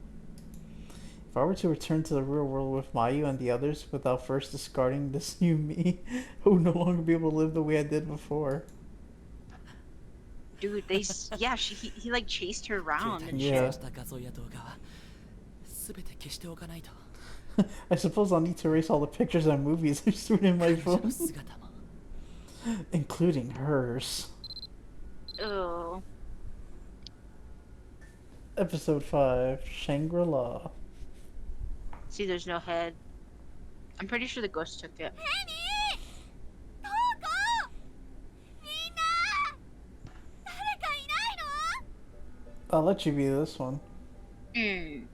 If I were to return to the real world with Mayu and the others without first discarding this new me, I would no longer be able to live the way I did before. Dude, yeah, he like chased her around and Yeah. shit. 画像や動画は全て消しておかないと。 I suppose I'll need to erase all the pictures and movies I've stored in my 彼女 phone, の姿も including hers. Ugh. Episode 5, Shangri-La. See, there's no head. I'm pretty sure the ghost took it. I'll let you be this one. Hmm.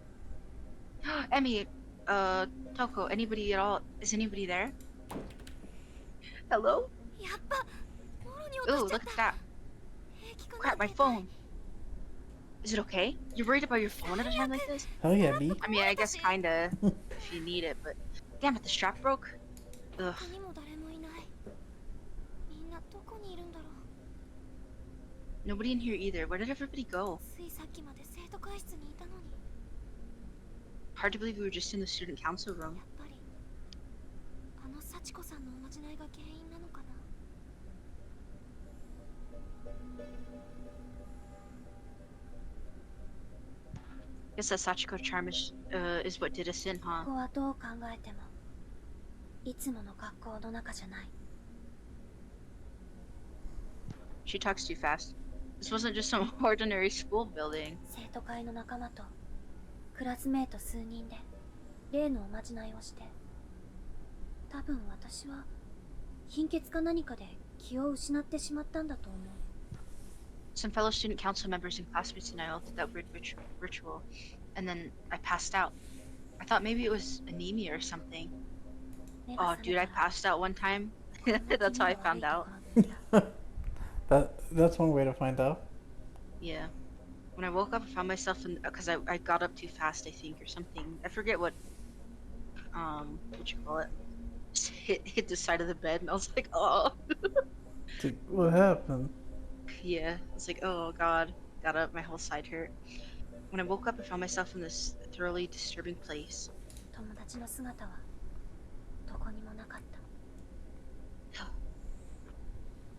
Emmy, Toko, anybody at all? Is anybody there? Hello? Ooh, look at that. Crap, my phone. Is it okay? You're worried about your phone at a time like this? Hell yeah, B. I mean, I guess kinda, if you need it, but... Damn it, the strap broke? Ugh. Nobody in here either. Where did everybody go? Hard to believe we were just in the student council room. Guess that Sachiko charm is what did us in, huh? ここはどう考えてもいつもの学校の中じゃない。 She talks too fast. This wasn't just some ordinary school building. 生徒会の仲間とクラスメート数人で例のおまじないをして、多分私は貧血か何かで気を失ってしまったんだと思う。 Some fellow student council members and classmates and I all did that weird ritual, and then I passed out. I thought maybe it was anemia or something. Oh, dude, I passed out one time. That's how I found out. That's one way to find out. Yeah. When I woke up, I found myself in because I got up too fast, I think, or something. I forget what you call it. Just hit the side of the bed, and I was like, oh. Dude, what happened? Yeah, it's like, oh god. got up, my whole side hurt. When I woke up, I found myself in this thoroughly disturbing place. 友達の姿はどこにもなかった。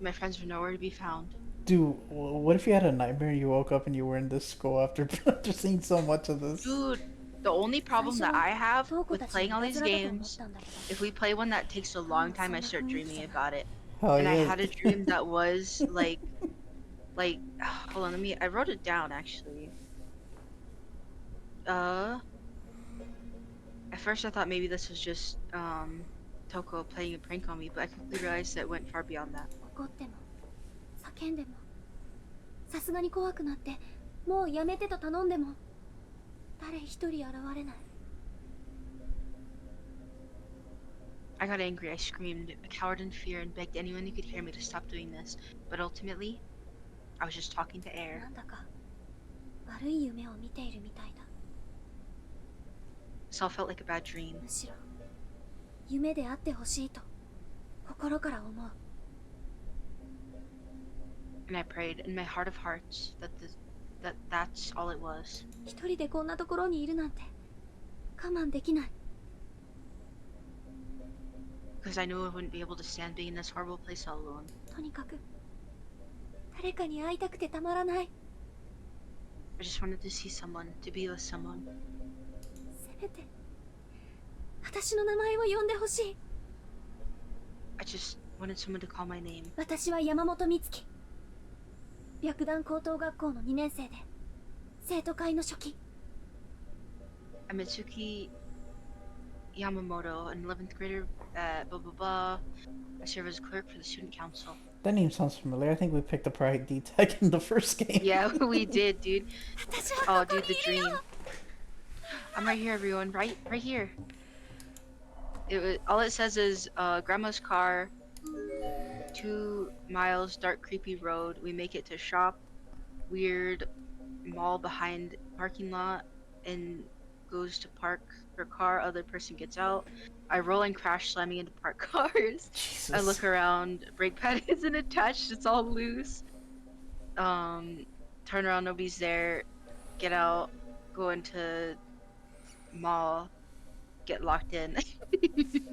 My friends were nowhere to be found. Dude, what if you had a nightmare and you woke up and you were in this school after, after seeing so much of this? Dude, the only problem that I have with playing all these games, if we play one that takes a long time, I start dreaming about it. Oh, And I yeah. had a dream that was like, hold on, I wrote it down actually. At first I thought maybe this was just, Toko playing a prank on me, but I quickly realized that it went far beyond that. 怒っても叫んでもさすがに怖くなってもうやめてと頼んでも誰一人現れない。 I got angry, I screamed, I cowered in fear and begged anyone who could hear me to stop doing this, but ultimately, I was just talking to air. なんだか悪い夢を見ているみたいだ。 This all felt like a bad dream. むしろ夢であってほしいと心から思う。 And I prayed in my heart of hearts that's all it was. 一人でこんなところにいるなんて我慢できない。 Because I knew I wouldn't be able to stand being in this horrible place all alone. とにかく誰かに会いたくてたまらない。 I just wanted to see someone, to be with someone. せめて私の名前を呼んでほしい。 I just wanted someone to call my name. 私は山本美月。白檀高等学校の2年生で生徒会の初期。 I'm Mitsuki Yamamoto, an 11th grader at blah blah blah. I serve as clerk for the student council. That name sounds familiar. I think we picked up our ID tag in the first game. Yeah, we did, dude. Oh, dude, the dream. I'm right here, everyone. Right here. All it says is grandma's car, 2 miles, dark, creepy road. We make it to shop, weird mall behind parking lot, and goes to park her car. Other person gets out. I roll and crash, slamming into parked cars. Jesus. I look around. Brake pad isn't attached. It's all loose. Turn around. Nobody's there. Get out. Go into mall. Get locked in.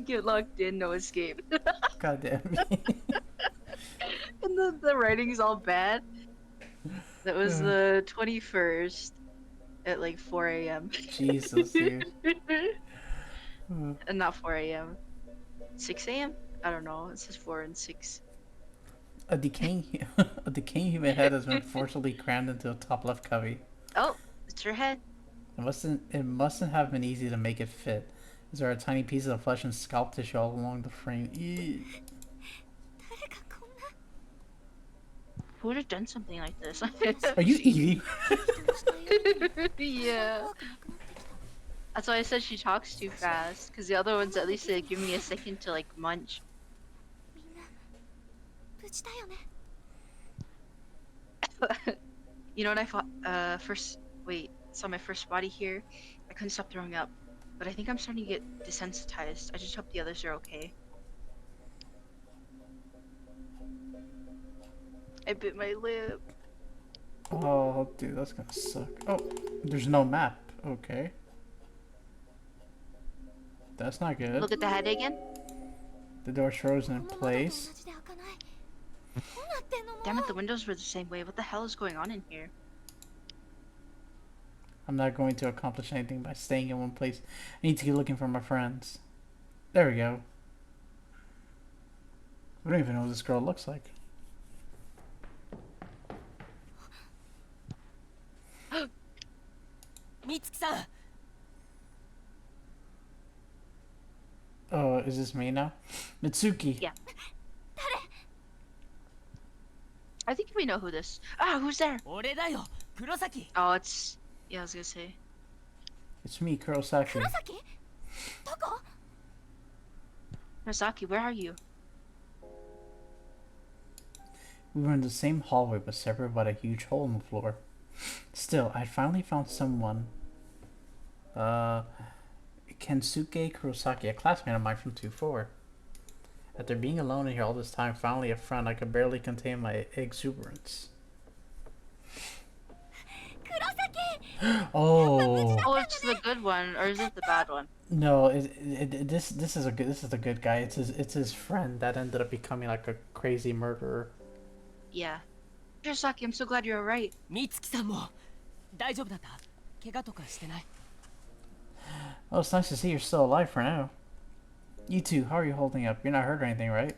Get locked in. No escape. God damn me. And the writing's all bad. That was the 21st at like 4 a.m. Jesus, dude. And not 4 a.m. 6 a.m. I don't know. It says 4 and 6. A decaying human head has been forcibly crammed into a top left cubby. Oh, it's her head. It mustn't have been easy to make it fit. As there are tiny pieces of flesh and scalp tissue all along the frame. Eee. Who would have done something like this? Are you eating? Yeah. That's why I said she talks too fast. Because the other ones, at least they give me a second to like munch. みんな無事だよね。 You know what I thought? Saw my first body here. I couldn't stop throwing up. But I think I'm starting to get desensitized. I just hope the others are okay. I bit my lip. Oh, dude, that's gonna suck. Oh, there's no map. Okay. That's not good. Look at the head again. The door's frozen in place. 同じで開かない。どうなってんのもう。 Damn it, the windows were the same way. What the hell is going on in here? I'm not going to accomplish anything by staying in one place. I need to keep looking for my friends. There we go. We don't even know what this girl looks like. Mitsuki-san! Oh, is this me now? Mitsuki. Yeah. I think we know who this. Ah, who's there? 俺だよ黒崎 Oh, it's. Yeah, I was gonna say. It's me, Kurosaki. 黒崎？どこ？ Nozaki, where are you? We were in the same hallway but separated by a huge hole in the floor. Still, I finally found someone. Kensuke Kurosaki, a classmate of mine from 2-4. After being alone in here all this time, finally a friend, I could barely contain my exuberance. Oh Oh, it's the good one, or is it the bad one? no! This is a good. This is the good guy. It's his friend that ended up becoming like a crazy murderer. Yeah. Kurosaki, I'm so glad you're alright. 美月さんも大丈夫だった？怪我とかしてない？ Oh, it's nice to see you're still alive for now. You too. How are you holding up? You're not hurt or anything, right?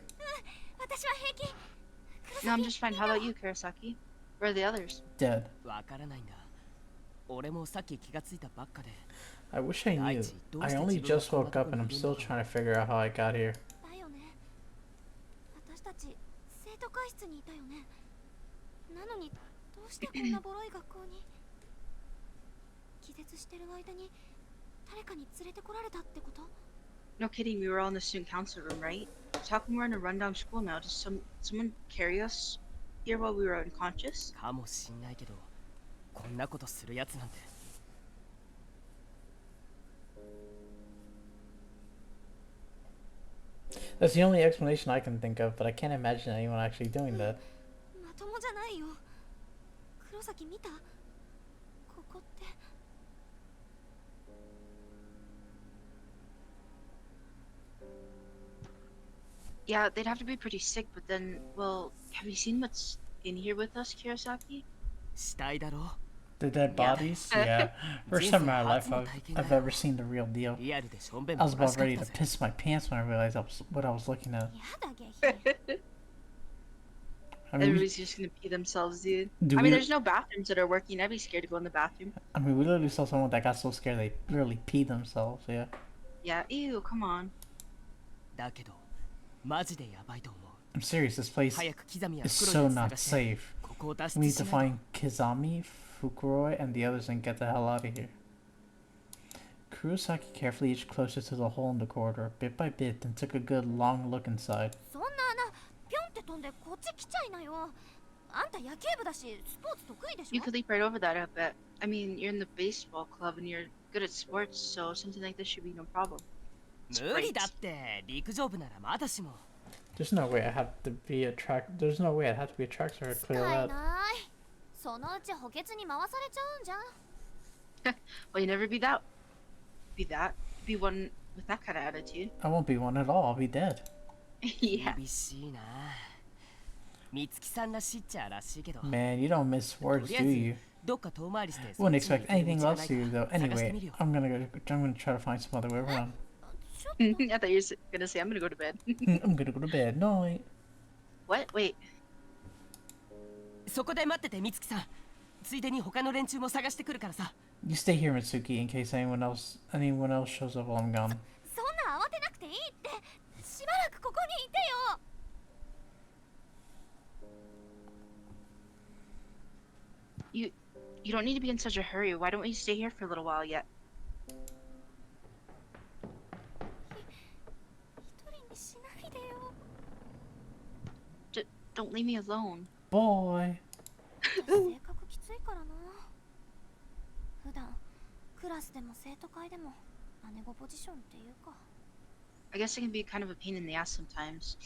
私は平気。 No, I'm just fine. How about you, Kurosaki? Where are the others? Dead. わからないんだ。俺もさっき気がついたばっかで。 I wish I knew. I only just woke up and I'm still trying to figure out how I got here. だよね。私たち生徒会室にいたよね。なのにどうしてこんなボロい学校に？気絶してる間に誰かに連れてこられたってこと？ No kidding, we were all in the student council room, right? So how come we're in a rundown school now? Did someone carry us here while we were unconscious? かもしんないけど、こんなことするやつなんて。 That's the only explanation I can think of, but I can't imagine anyone actually doing that. まともじゃないよ。黒崎見た？ここって。 Yeah, they'd have to be pretty sick, but then, well, have you seen what's in here with us, Kurosaki? 死体だろ？ The dead bodies? Yeah. First time in my life I've ever seen the real deal. リアルでしょんべん I も was らし about かっ ready た to ぜ。 piss my pants when I realized what I was looking at. やだ下品。 I mean, Everybody's just gonna pee themselves, dude. Do I we- mean, there's no bathrooms that are working. I'd be scared to go in the bathroom. we literally saw someone that got so scared they literally peed themselves, yeah. Yeah, ew, come on. だけど、マジでやばいと思う。 I'm serious, this place 早く刻みや is 袋 so に not 探して safe. ここを脱 We 出 need to しない find Kizami, Fukuroi, and the others and get the hell out of here. Kurosaki carefully edged closer to the hole in the corridor, bit by bit, and took a good long look inside. そんな穴ピョンって飛んでこっち来ちゃいなよ。あんた野球部だしスポーツ得意でし You ょ？ could leap right over that, I bet. I mean, you're in the baseball club and you're good at sports, so something like this should be no problem. 無理だって陸上部ならまだしも There's no way I have to be a track. There's no way I'd have to be a track star to 使 clear え that. ないそのうち補欠に回されちゃうんじゃん Well, you never be one with that kind of attitude. I won't be one at all. I'll be dead. Yeah. 厳しいな美月さんらしいっちゃらしいけど Man, you don't miss と words, りあ do えず you? どっか遠回りして Wouldn't expect anything そっ else ち to に you 行ける道 though. がないか探して Anyway, みるよ I'm gonna try to find some other way around. ちょっ I thought you were gonna say, I'm gonna go to bed. I'm gonna go to bed. Night. What? Wait. そこで待ってて美月さんついでに他の連中も探してくるからさ You stay here, Mitsuki, in case anyone else shows up while I'm gone. そんな慌てなくていいってしばらくここにいてよ You don't need to be in such a hurry. Why don't we stay here for a little while yet? 一人にしないでよ Don't leave me alone. Boy. 性格きついからな普段クラスでも生徒会でも姉子ポジションっていうか I guess I can be kind of a pain in the ass sometimes.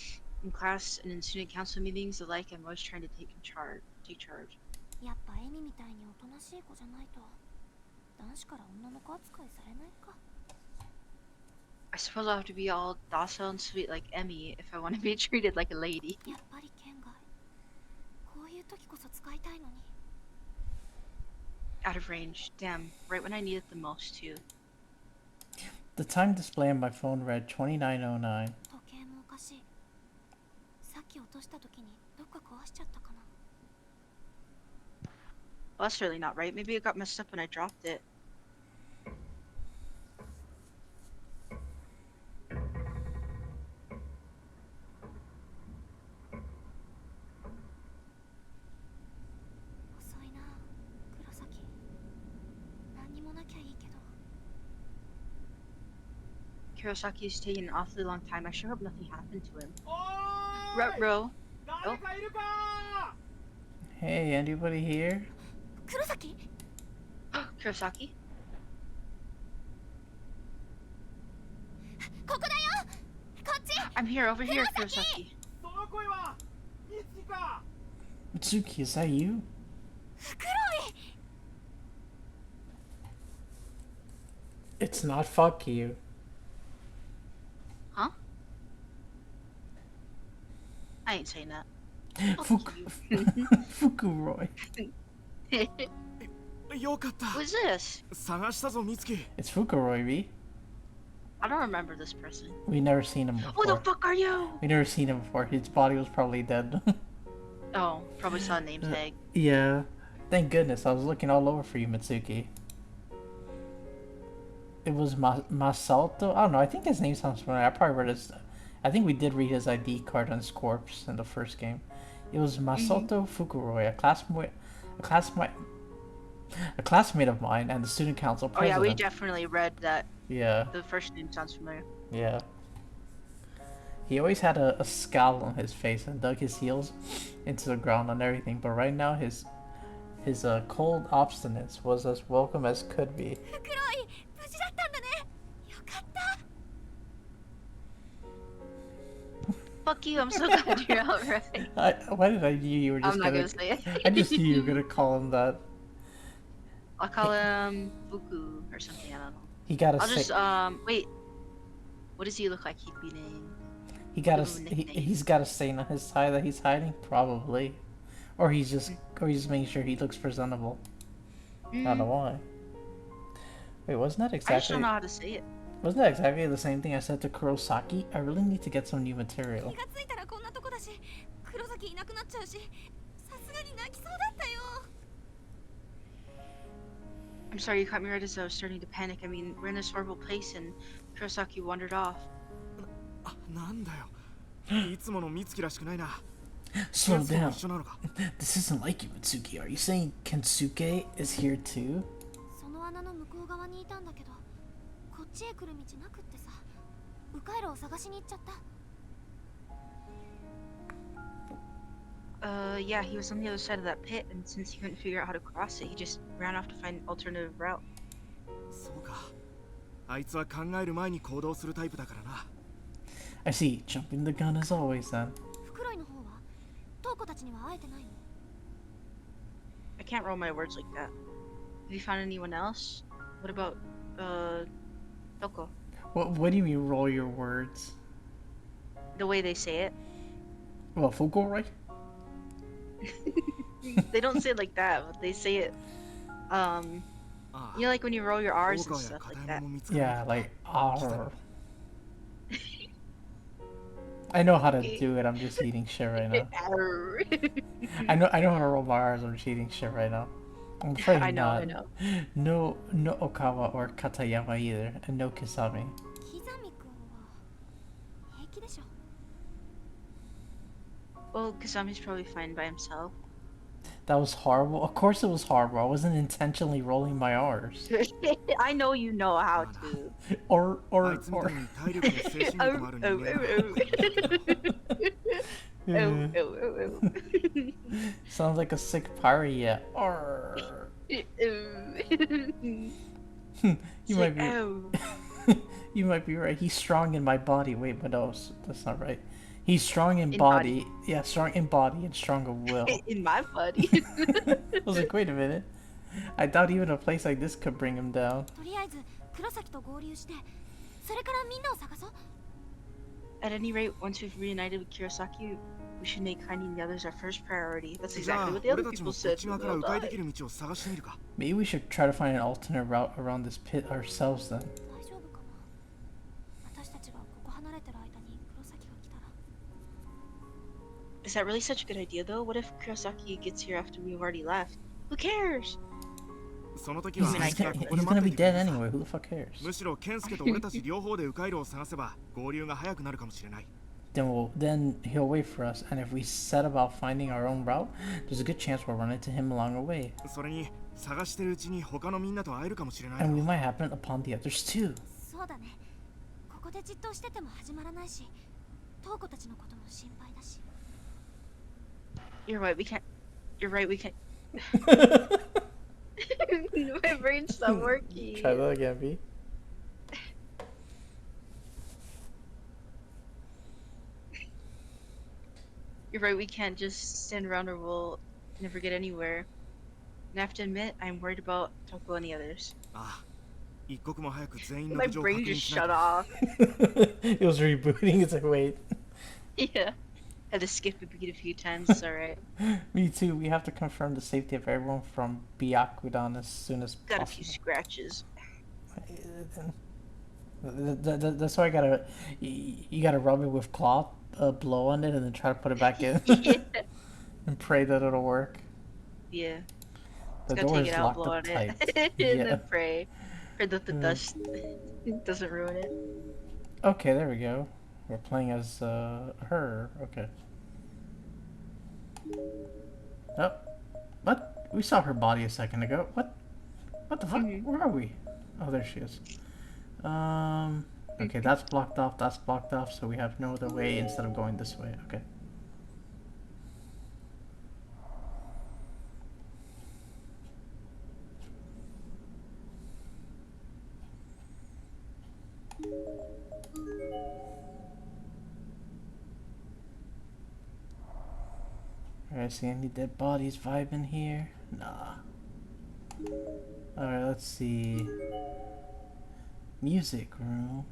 In class and in student council meetings alike, I'm always trying to take charge. やっぱエミみたいにおとなしい子じゃないと男子から女の子扱いされないか I suppose I'll have to be all docile and sweet like Emmy if I want to be treated like a lady. やっぱり県外こういう時こそ使いたいのに Out of range. Damn, right when I need it the most too. The time display on my phone read 2909. 時計もおかしいさっき落とした時にどっか壊しちゃったかな Well, that's really not right. Maybe it got messed up when I dropped it. Kurosaki's taking an awfully long time. I sure hope nothing happened to him. Ruh-roh. Oh. Hey, anybody here? 黒崎 Kurosaki? ここだよこっち I'm here, over here, Kurosaki. Mitsuki, is that you? 黒い It's not fuck you. Huh? I ain't saying that. Fuku Fukuroi. Who's よかった。 this? 探したぞ、美月。 It's Fukuroi, V. I don't remember this person. We never seen him Who the before. fuck are you? We never seen him before. His body was probably dead. Oh, probably saw a name tag. Yeah. Thank goodness. I was looking all over for you, Mitsuki. It was Masato? I don't know. I think his name sounds familiar. I probably read his... I think we did read his ID card on his corpse in the first game. It was Masato Fukuroi, a classmate of mine and the student council Oh yeah, president. we definitely read that. Yeah. The first name sounds familiar. Yeah. He always had a scowl on his face and dug his heels into the ground and everything, but right now his cold obstinance was as welcome as could be. フクロイ無事だったんだね。よかった。 Fuck you, I'm so glad you're alright. Why did I knew you were just I'm not gonna say it. I just knew you were gonna call him that. I'll call him Fuku or something, I don't know. He got I'll a just, wait. What does he look like he'd be named? he's got a stain on his tie that he's hiding, probably. Or he's just making sure he looks presentable. I don't know why. Wait, wasn't that I just exactly don't know how to say it. wasn't that exactly the same thing I said to Kurosaki? I really need to get some new 気 material. がついたらこんなとこだし、黒崎いなくなっちゃうし、さすがに泣きそうだったよ。 I'm sorry, you caught me right as I was starting to panic. I mean, we're in this horrible place and Kurosaki wandered off. あ、なんだよ。いつもの美月らしくないな。 Slow ケンスケも down. 一緒なのか。 This isn't like you, Mitsuki. Are you saying Kensuke is here too? その穴の向こう側にいたんだけど、こっちへ来る道なくってさ、迂回路を探しに行っちゃった。 Yeah, he was on the other side of that pit, and since he couldn't figure out how to cross it, he just ran off to find an alternative route. そうか。あいつは考える前に行動するタイプだからな。 I see. Jumping the gun as always then. フクロイの方は、トウコたちには会えてないの？ I can't roll my words like that. Have you found anyone else? What about, Toko? What do you mean roll your words? The way they say it. Well, Fukuroi? They don't say it like that, but they say it, ああ you know, like when you roll your R's 大 and 川や stuff 片 like 山 that. も見つかる Yeah, like R. I know how to do it. I'm just eating shit right now. I know how to roll my R's. I'm just eating shit right now. I'm afraid I know, not. I know. No Okawa or Katayama either, and no Kisame. キザミ君は平気でしょ。 Well, Kasami's probably fine by himself. That was horrible. Of course it was horrible. I wasn't intentionally rolling my R's. I know you know how to. あいつみたいに体力も精神力もある人間だから Sounds like a sick pirate, yeah. Arr. You might be you might be right. He's strong in my body. Wait, but no, that's not right. He's strong in body. Yeah, strong in body and strong of will. In my body. I was like, wait a minute. I doubt even a place like this could bring him down. とりあえず黒崎と合流して、それからみんなを探そう。 At any rate, once we've reunited with Kurosaki, we should make finding the others our first priority. That's じゃあ exactly what the 俺 other たちも people こっ said. ち側から迂回できる道を探してみるか Maybe we should try to find an alternate route around this pit ourselves then. 大丈夫かな？私たちがここ離れてる間に黒崎が来たら。 Is that really such a good idea, though? What if Kurosaki gets here after we've already left? Who cares? その時 He's, はあい he's, つがここ he's で gonna 待っ be ていてくれ dead るさ anyway. Who the fuck cares? むしろケンスケと俺たち両方で迂回路を探せば合流が早くなるかもしれない Then he'll wait for us, and if we set about finding our own route, there's a good chance we'll run into him along the way. それに探してるうちに他のみんなと会えるかもしれない And we might happen upon the others too. そうだね。ここでじっとしてても始まらないし、トウコたちのことも心配だし。 You're right, we can't. You're right, we can't. My brain's not working. Try that again, B. You're right, we can't just stand around or we'll never get anywhere. And I have to admit, I'm worried about Toko and the others. ああ My brain just shut off. It was rebooting. It's like, wait. Yeah. Had to skip a beat a few times. It's alright. Me too. We have to confirm the safety of everyone from Byakudan as soon as Got a few possible. scratches. That's why you gotta rub it with cloth, blow on it, and then try to put it back in, Yeah. and pray that it'll work. Yeah. The Gotta door take is it out, locked blow up on tight. it, and Yeah. then pray. Pray that the dust doesn't ruin it. Okay, there we go. We're playing as her. Okay. Oh, what? We saw her body a second ago. What? What the fuck? Mhm. Where are we? Oh, there she is. Okay, that's blocked off. That's blocked off. So we have no other way instead of going this way. Okay. Alright, see any dead bodies vibing here? Nah. Alright, let's see. Music room.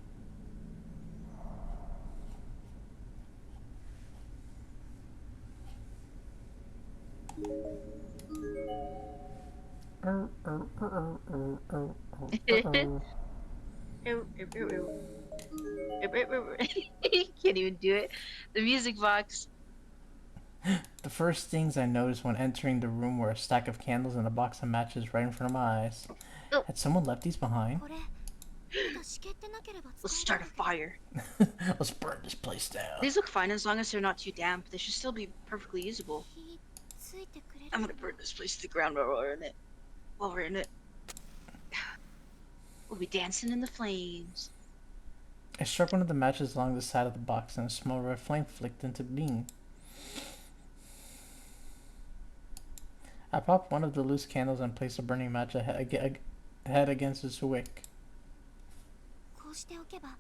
Can't even do it. The music box. The first things I noticed when entering the room were a stack of candles and a box of matches right in front of my eyes. Oh. Had someone left these behind? これまだ湿気ってなければ Let's 使え start る a けど fire. Let's burn this place down. These look fine as long as they're not too damp. They should still be perfectly usable. 火ついてくれる I'm gonna burn this place to the ground while we're in it. While we're in it. We'll be dancing in the flames. I struck one of the matches along the side of the box and a small red flame flicked into being. I popped one of the loose candles and placed a burning match head against its wick. こうしておけば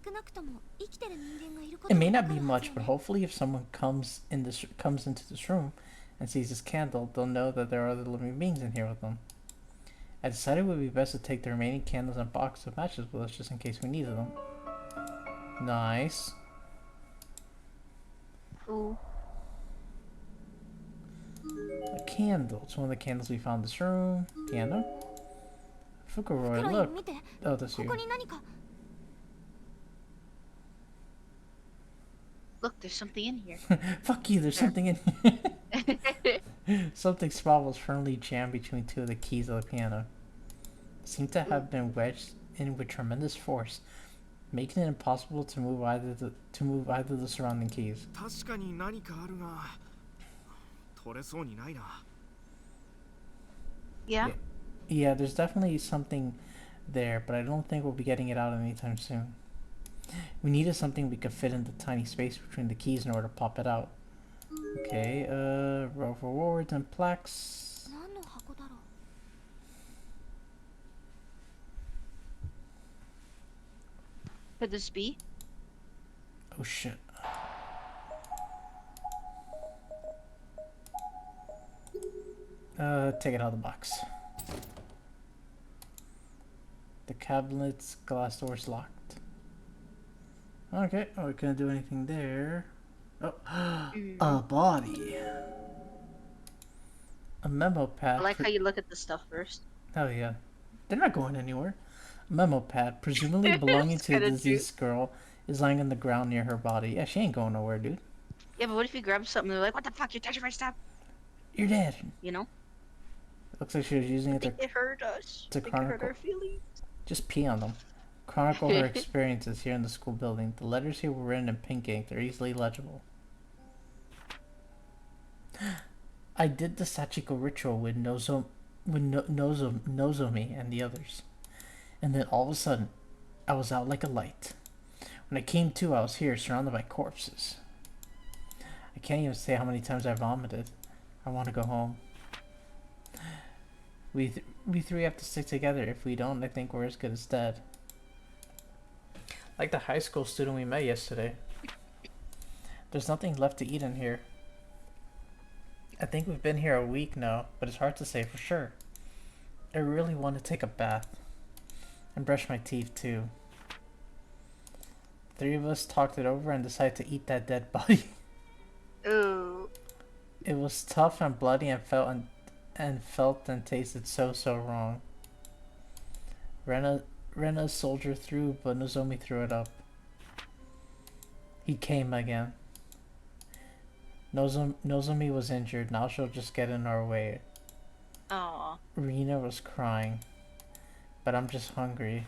少なくとも生きてる人間がいること It が may わ not か be るは much, ずよ but ね hopefully if someone comes into this room and sees this candle, they'll know that there are other living beings in here with them. I decided it would be best to take the remaining candles and box of matches with us just in case we needed them. Nice. Ooh. A candle. It's one of the candles we found in this room. Piano. Fukuroy, 黒い look. 見て Oh, that's こ you. こに何か Look, there's something in here. Fuck you, there's something in here. Something small was firmly jammed between two of the keys of the piano. It seemed to have been wedged in with tremendous force, making it impossible to move either of the surrounding keys. 確かに何かあるが取れそうにないな Yeah? Yeah, there's definitely something there, but I don't think we'll be getting it out anytime soon. We needed something we could fit in the tiny space between the keys in order to pop it out. Okay, row for rewards and plaques. 何の箱だろう Could this be? Oh shit. Take it out of the box. The cabinet's glass door's locked. Okay, oh, we couldn't do anything there. Oh, a body. A memo pad. I like how you look at the stuff first. Oh yeah, they're not going anywhere. A memo pad, presumably belonging It's to a kinda deceased girl, is lying on the ground near her body. Yeah, she ain't going nowhere, dude. Yeah, but what if you grab something and they're like, what the fuck, you touching my stuff? You're dead. You know? Looks like she was using I it to think it hurt us. to I think it hurt chronicle. our feelings. just pee on them. Chronicle her experiences here in the school building. The letters here were written in pink ink. They're easily legible. I did the Sachiko ritual with Nozomi and the others. And then all of a sudden, I was out like a light. When I came to, I was here, surrounded by corpses. I can't even say how many times I vomited. I want to go home. We three have to stick together. If we don't, I think we're as good as dead. Like the high school student we met yesterday. There's nothing left to eat in here. I think we've been here a week now, but it's hard to say for sure. I really want to take a bath. And brush my teeth too. Three of us talked it over and decided to eat that dead body. Ooh. It was tough and bloody and felt and tasted so wrong. Rena soldiered through, but Nozomi threw it up. He came again. Nozomi was injured, now she'll just get in our way. Aw. Rena was crying. But I'm just hungry.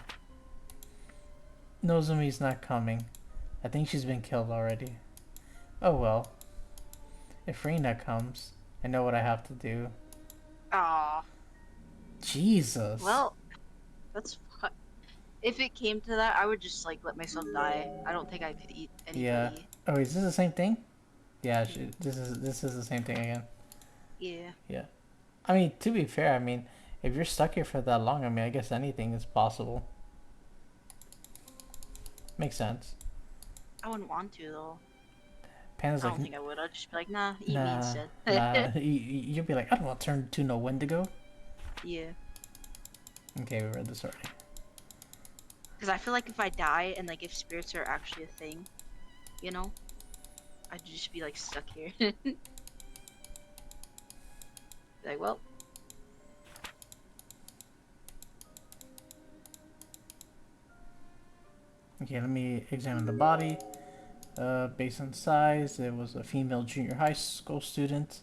Nozomi's not coming. I think she's been killed already. Oh well. If Rena comes, I know what I have to do. Aw. Jesus. Well, that's fu- if it came to that, I would just like let myself die. I don't think I could eat anybody. Yeah. Oh, is this the same thing? Yeah, this is the same thing again. Yeah. Yeah. I mean, to be fair, I mean, if you're stuck here for that long, I mean, I guess anything is possible. Makes sense. I wouldn't want to though. Panda's I like, don't think I would. I'd just be like, nah, eat me nah, instead. nah. You'll be like, I don't want to turn to no Wendigo. Yeah. Okay, we read this already. Because I feel like if I die and like if spirits are actually a thing, you know, I'd just be like stuck here. Like, well. Okay, let me examine the body. Based on size, it was a female junior high school student.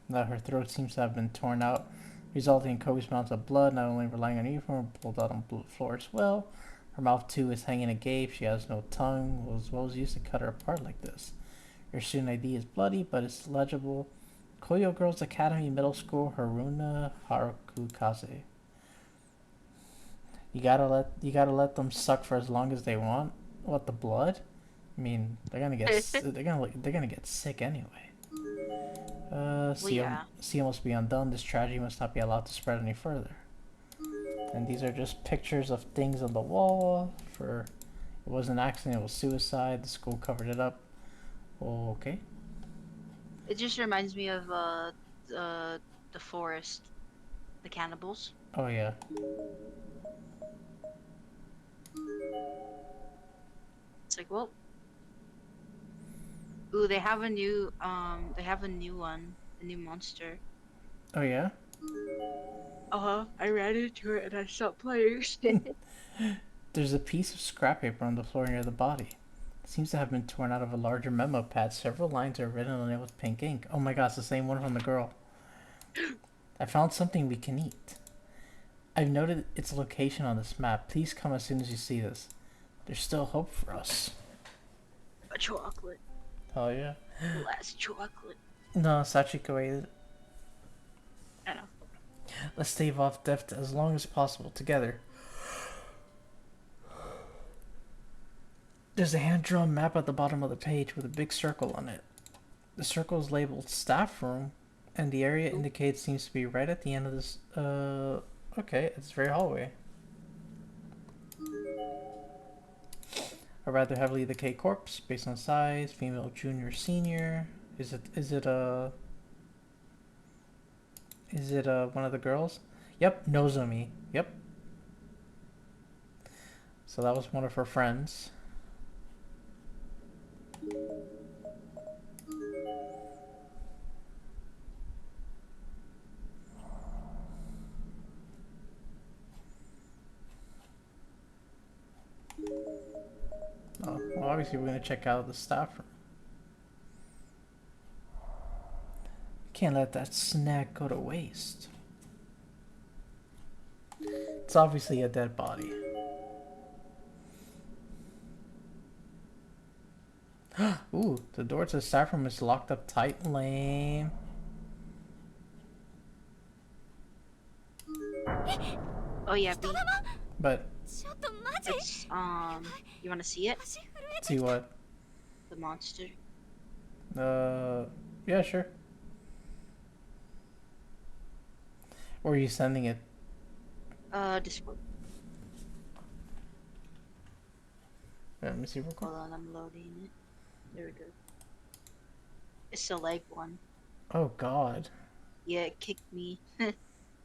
Now her throat seems to have been torn out, resulting in copious amounts of blood, not only relying on uniform, pulled out on the floor as well. Her mouth too is hanging agape. She has no tongue. What was used to cut her apart like this? Her student ID is bloody, but it's legible. Koyo Girls Academy Middle School, Haruna Harukaze. You gotta let them suck for as long as they want. What, the blood? I mean, they're gonna get sick anyway. Seal must be undone. This tragedy must not be allowed to spread any further. And these are just pictures of things on the wall. It was an accident. It was suicide. The school covered it up. Okay. It just reminds me of the forest, the cannibals. Oh yeah. It's like, well, ooh, they have a new one, a new monster. Oh yeah. I ran into it and I stopped playing. There's a piece of scrap paper on the floor near the body. It seems to have been torn out of a larger memo pad. Several lines are written on it with pink ink. Oh my god, it's the same one from the girl. I found something we can eat. I've noted its location on this map. Please come as soon as you see this. There's still hope for us. A chocolate. Oh yeah. Last chocolate. No, Sachiko ate it. I know. Let's stave off death as long as possible together. There's a hand-drawn map at the bottom of the page with a big circle on it. The circle is labeled staff room, and the area indicated seems to be right at the end of this. Okay, it's very hallway. A rather heavily decayed corpse, based on size, female, junior, senior. Is it one of the girls? Yep, Nozomi. Yep. So that was one of her friends. Oh, well, obviously we're gonna check out the staff room. Can't let that snack go to waste. It's obviously a dead body. Ooh, the door to the staff room is locked up tight. Lame. Oh yeah, B. But It's you wanna see it? see what? The monster. Yeah, sure. Or are you sending it? Discord. Let me see real quick. Hold on, I'm loading it. There we go. It's the leg one. Oh god. Yeah, it kicked me.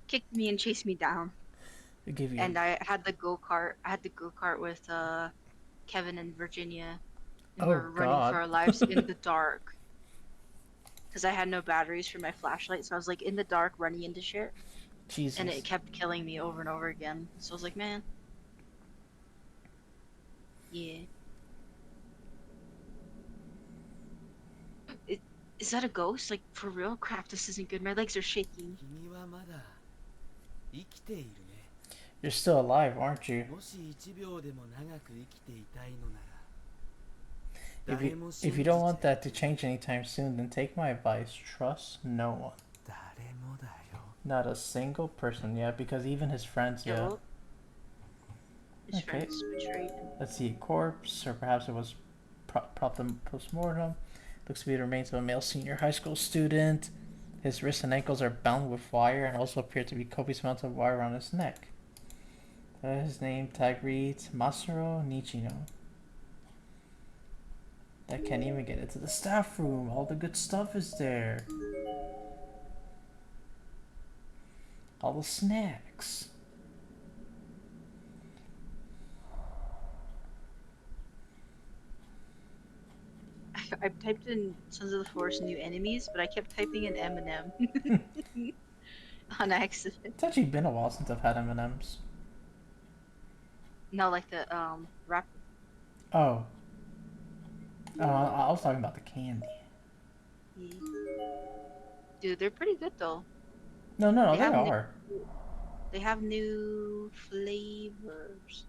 Kicked me and chased me down. It gave you. And I had the go-kart. I had the go-kart with Kevin and Virginia. And we Oh were running for God. our lives in the dark. Because I had no batteries for my flashlight, so I was like in the dark running into shit. And it Jesus. kept killing me over and over again. So I was like, man. Yeah. It, is that a ghost? Like, for real? Crap, this isn't good. My legs are shaking. 君はまだ生きているね。 You're still alive, aren't you? もし1秒でも長く生きていたいのなら If you don't want that to change anytime soon, then take my advice. Trust no one. 誰もだよ。 Not a single person, yeah, because even his friends, yeah. Yo. His Okay. friends betrayed him. Let's see, a corpse, or perhaps it was propped up post-mortem. Looks to be the remains of a male senior high school student. His wrists and ankles are bound with wire and also appear to be copious amounts of wire around his neck. His name tag reads Masaru Nichino. I can't even get into the staff room. All the good stuff is there. All the snacks. I typed in Sons of the Forest new enemies, but I kept typing in Eminem on accident. It's actually been a while since I've had M&Ms. No, like the rap. Oh. I was talking about the candy. Yeah. Dude, they're pretty good though. No, They they have new- are. They have new flavors.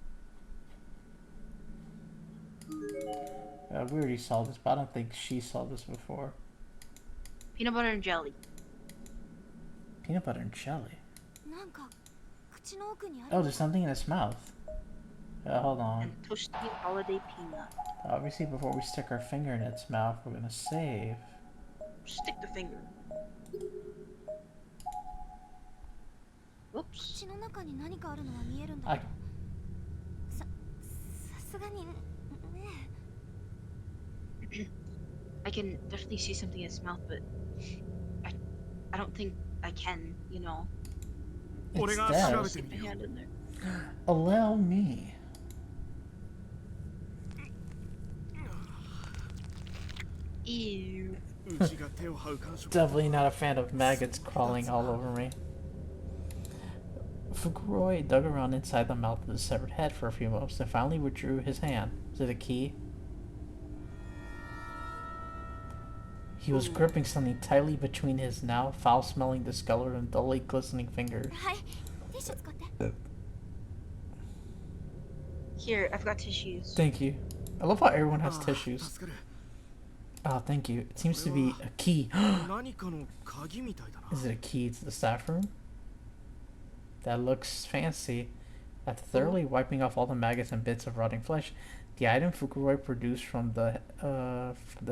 We already saw this, but I don't think she saw this before. Peanut butter and jelly. Peanut butter and jelly. なんか口の奥にある Oh, there's something in its mouth. Hold on. And toasty holiday peanut. Obviously, before we stick our finger in its mouth, we're gonna save. Stick the finger. Whoops. 口の中に何かあるのは見えるんだけどさすがにね I can definitely see something in its mouth, but I don't think I can, you know. It's Got dead. Stick my hand in there. Allow me. Ew. うちが手を這う感触 Definitely not a fan of maggots crawling all over me. Fuguroi dug around inside the mouth of the severed head for a few moments and finally withdrew his hand. Is it a key? He was gripping something tightly between his now foul-smelling, discolored, and dully glistening fingers. はいティッシュ使って Here, I've got tissues. Thank you. I love how everyone has ああ tissues. 助かる Oh, thank you. It seems to be a key. 何かの鍵みたいだな Is it a key to the staff room? That looks fancy. After thoroughly wiping off all the maggots and bits of rotting flesh, the item Fuguroi produced from the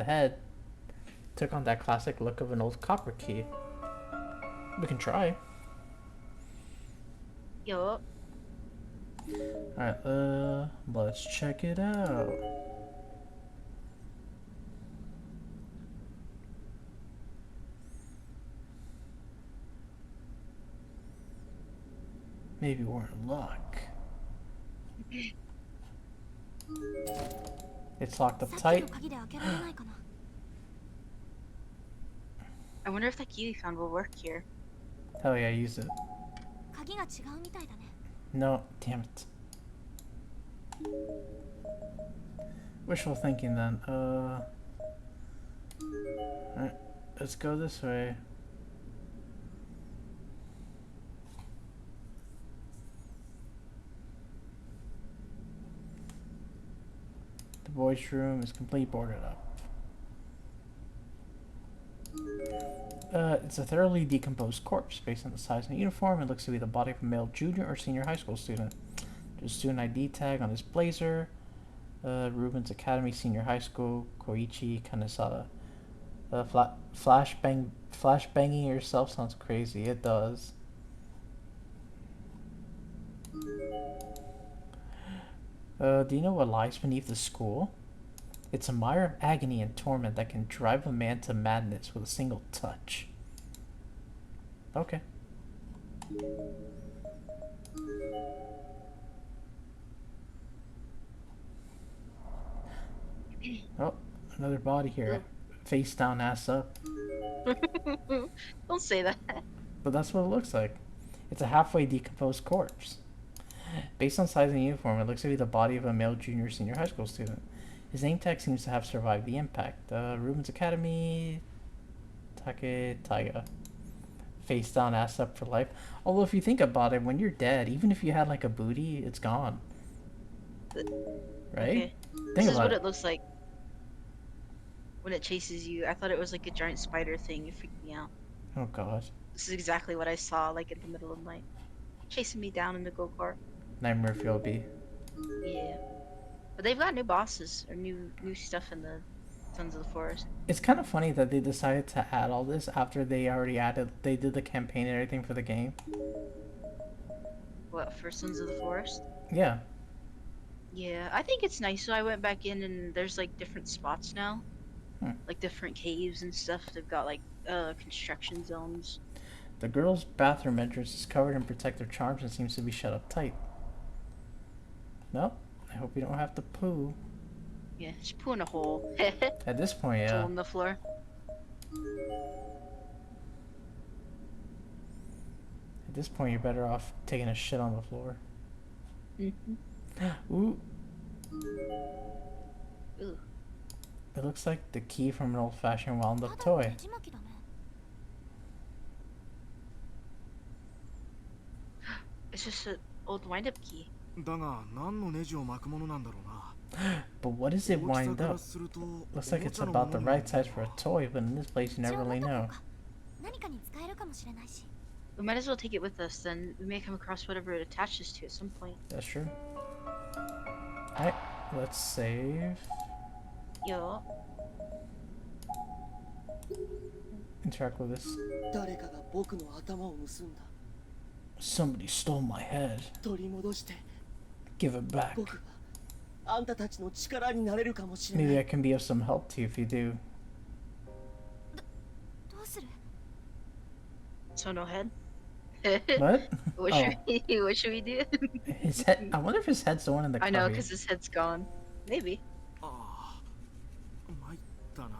head took on that classic look of an old copper key. We can try. Yup. Alright, let's check it out. Maybe we're in luck. It's locked up さっき tight. の鍵で開けられないかな I wonder if that key we found will work here. Hell yeah, use it. 鍵が違うみたいだね No, damn it. Wishful thinking then. Alright, let's go this way. The boys' room is completely boarded up. It's a thoroughly decomposed corpse. Based on the size and uniform, it looks to be the body of a male junior or senior high school student. There's a student ID tag on his blazer. Ruben's Academy Senior High School, Koichi Kanesada. Flashbanging yourself sounds crazy. It does. Do you know what lies beneath the school? It's a mire of agony and torment that can drive a man to madness with a single touch. Okay. Oh, another body here. Face down, ass up. Don't say that. But that's what it looks like. It's a halfway decomposed corpse. Based on size and uniform, it looks to be the body of a male junior or senior high school student. His name tag seems to have survived the impact. Ruben's Academy... Take Taiga. Face down, ass up for life. Although if you think about it, when you're dead, even if you had like a booty, it's gone. Right? Okay. Think This is about what it. it looks like when it chases you. I thought it was like a giant spider thing. It freaked me out. Oh god. This is exactly what I saw, like in the middle of the night, chasing me down in the go-kart. Nightmare Fuel B. Yeah, but they've got new bosses or new stuff in the Sons of the Forest. It's kind of funny that they decided to add all this after they already they did the campaign and everything for the game. What, for Sons of the Forest? Yeah. Yeah, I think it's nice. So I went back in and there's like different spots now. Like different caves and stuff. They've got like construction zones. The girl's bathroom entrance is covered in protective charms and seems to be shut up tight. Well, I hope you don't have to poo. Yeah, just poo in a hole. At this point, yeah. Hole in the floor. At this point, you're better off taking a shit on the floor. Ooh. Ooh. It looks like the key from an old-fashioned wound-up toy. It's just an old wind-up key. だが何のネジを巻くものなんだろうな。 But what does it 大きさ wind から up? すると Looks like おも it's ちゃの about も the の right size for a toy, but in this place you never really know. 何かに使えるかもしれないし。 We might as well take it with us, then we may come across whatever it attaches to at some point. That's true. Alright, let's save. Yo. Interact with this. 誰かが僕の頭を盗んだ。 Somebody stole my head. 取り戻して Give it back. 僕があんたたちの力になれるかもしれな Maybe い。 I can be of some help to you if you do. どうする？ So no head? What? What Oh, what should we do? his head. I wonder if his head's the one in the I know, cubby. because his head's gone. Maybe. ああ、参ったな。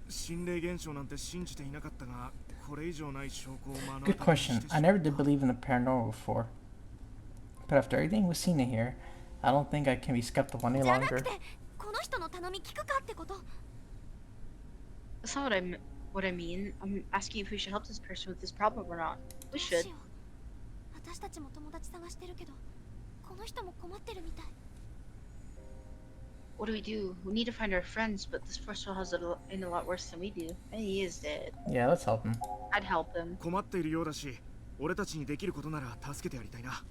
心霊現象なんて信じていなかったが、これ以上ない証拠を目の当 Good たりにし question. てし I まっ never did believe in the paranormal before. But after everything we've seen in here, I don't think I can be skeptical any じゃな longer. くて、この人の頼み聞くかってこと。 That's not what I mean. I'm asking if we should help this person with this problem or not. ど We うし should. よう。私たちも友達探してるけど、この人も困ってるみたい。 What do we do? We need to find our friends, but this person has it in a lot worse than we do. And he is dead. Yeah, let's help him. I'd help him. 困っているようだし、俺たちにできることなら助けてやりたいな。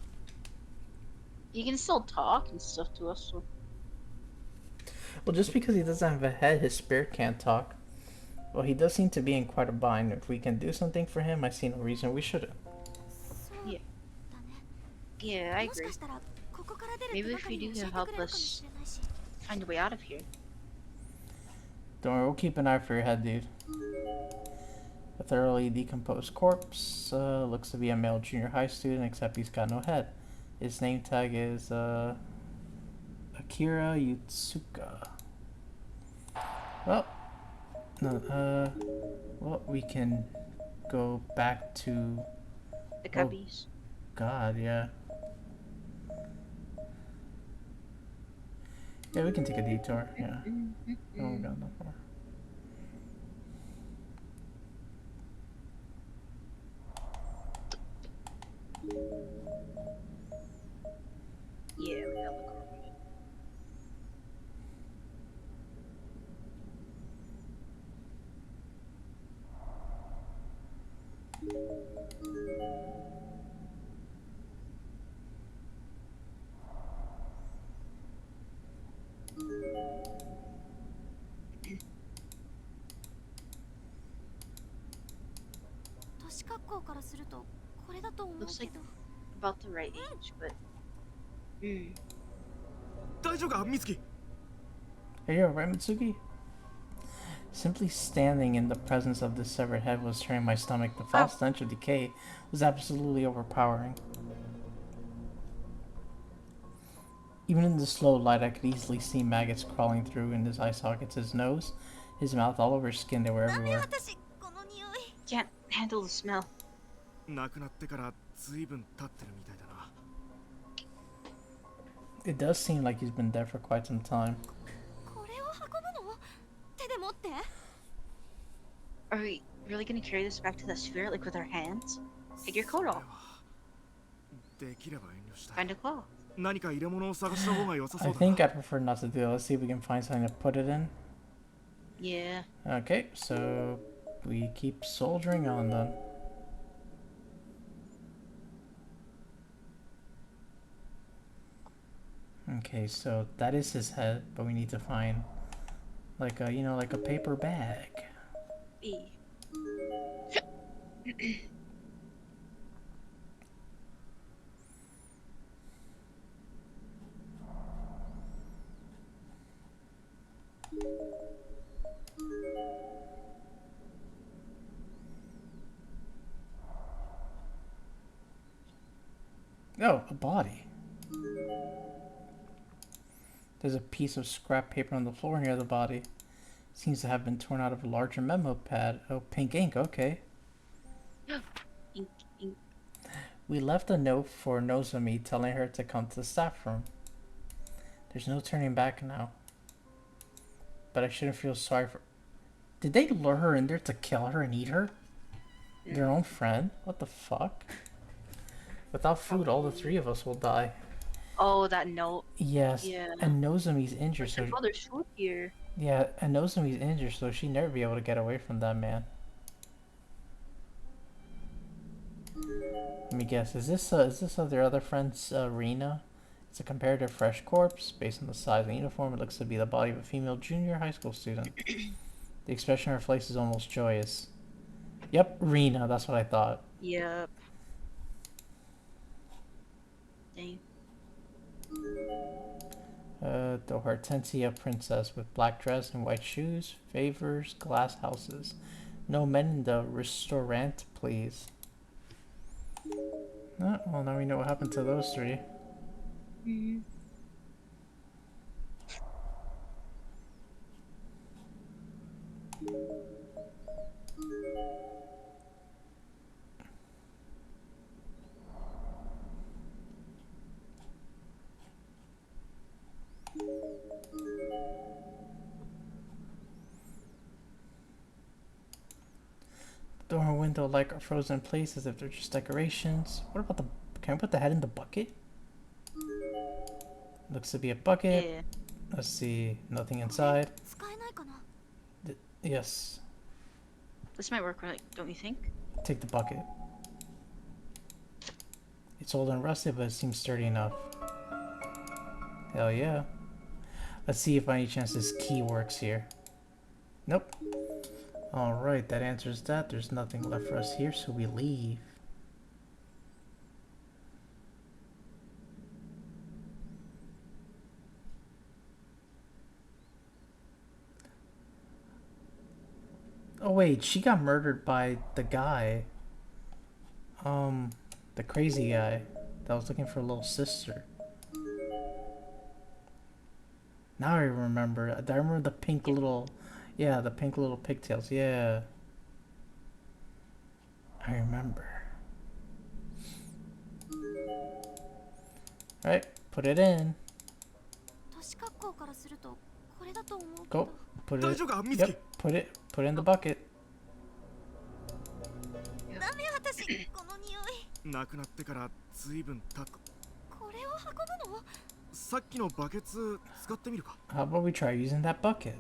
He can still talk and stuff to us, so... Well, just because he doesn't have a head, his spirit can't talk. Well, he does seem to be in quite a bind. If we can do something for him, I see no reason we shouldn't. そうだね。 Yeah, I もし agree. かしたらここから出る Maybe 手 if がか we り do を教えて can く help れるかも us しれないし。 find a way out of here. Don't worry, we'll keep an eye for your head, dude. A thoroughly decomposed corpse. Looks to be a male junior high student, except he's got no head. His name tag is Akira Yutsuka. Well, no, well, we can go back to. The cubbies. God, yeah. Yeah, we can take a detour. Yeah. Oh, we got no more. Yeah, we got the carpet. Looks like about the right age, but... Mm. 大丈夫か、美月。 Are you alright, Mitsuki? Simply standing in the presence of this severed head was turning my stomach. The foul stench of decay was absolutely overpowering. Even in the slow light, I could easily see maggots crawling through in his eye sockets, his nose, his mouth, all over his skin. They were ダメ everywhere. 私この匂い Can't handle the smell. 亡くなってから随分経ってるみたいだな。 It does seem like he's been dead for quite some time. これを運ぶの手で持って Are we really gonna carry this back to the sphere, like with our hands? Take your coat off. できれば遠慮したい。 Find a cloth. 何か入れ物を探した方が良さそ I うだな。 think I'd prefer not to do it. Let's see if we can find something to put it in. Yeah. Okay, so we keep soldiering on then. Okay, so that is his head, but we need to find like a, you know, like a paper bag. E. Oh, a body. There's a piece of scrap paper on the floor near the body. Seems to have been torn out of a larger memo pad. Oh, pink ink, okay. Ink, ink. We left a note for Nozomi telling her to come to the staff room. There's no turning back now. But I shouldn't feel sorry for... Did they lure her in there to kill her and eat her? Their own friend? What the fuck? Without food, all the three of us will die. Oh, that note. Yes, Yeah. and Nozomi's injured, so... Oh, there's food here. Yeah, and Nozomi's injured, so she'd never be able to get away from that man. Let me guess, is this of their other friend's Rena? It's a comparative fresh corpse. Based on the size and uniform, it looks to be the body of a female junior high school student. The expression on her face is almost joyous. Yep, Rena, that's what I thought. Yep. Dang. The Hortensia princess with black dress and white shoes favors glass houses. No men in the restaurant, please. Oh, well, now we know what happened to those three. Mm-hmm. Door and window like are frozen in place as if they're just decorations. What about the... Can I put the head in the bucket? Looks to be a bucket. Yeah. Let's see. Nothing inside. 使えないかな Yes. This might work, right? Don't you think? Take the bucket. It's old and rusted, but it seems sturdy enough. Hell yeah. Let's see if by any chance this key works here. Nope. Alright, that answers that. There's nothing left for us here, so we leave. Oh wait, she got murdered by the guy. The crazy guy that was looking for a little sister. Now I remember. I remember the pink little... Yeah, the pink little pigtails. Yeah. I remember. Alright, put it in. 年格好からするとこれだと思うけ Go. ど Put it... 大丈夫か、ミツキ？ Yep, put it in the bucket. ダメ私この匂い亡くなってから随分経っこれを運ぶのさっきのバケツ使ってみるか。 How about we try using that bucket?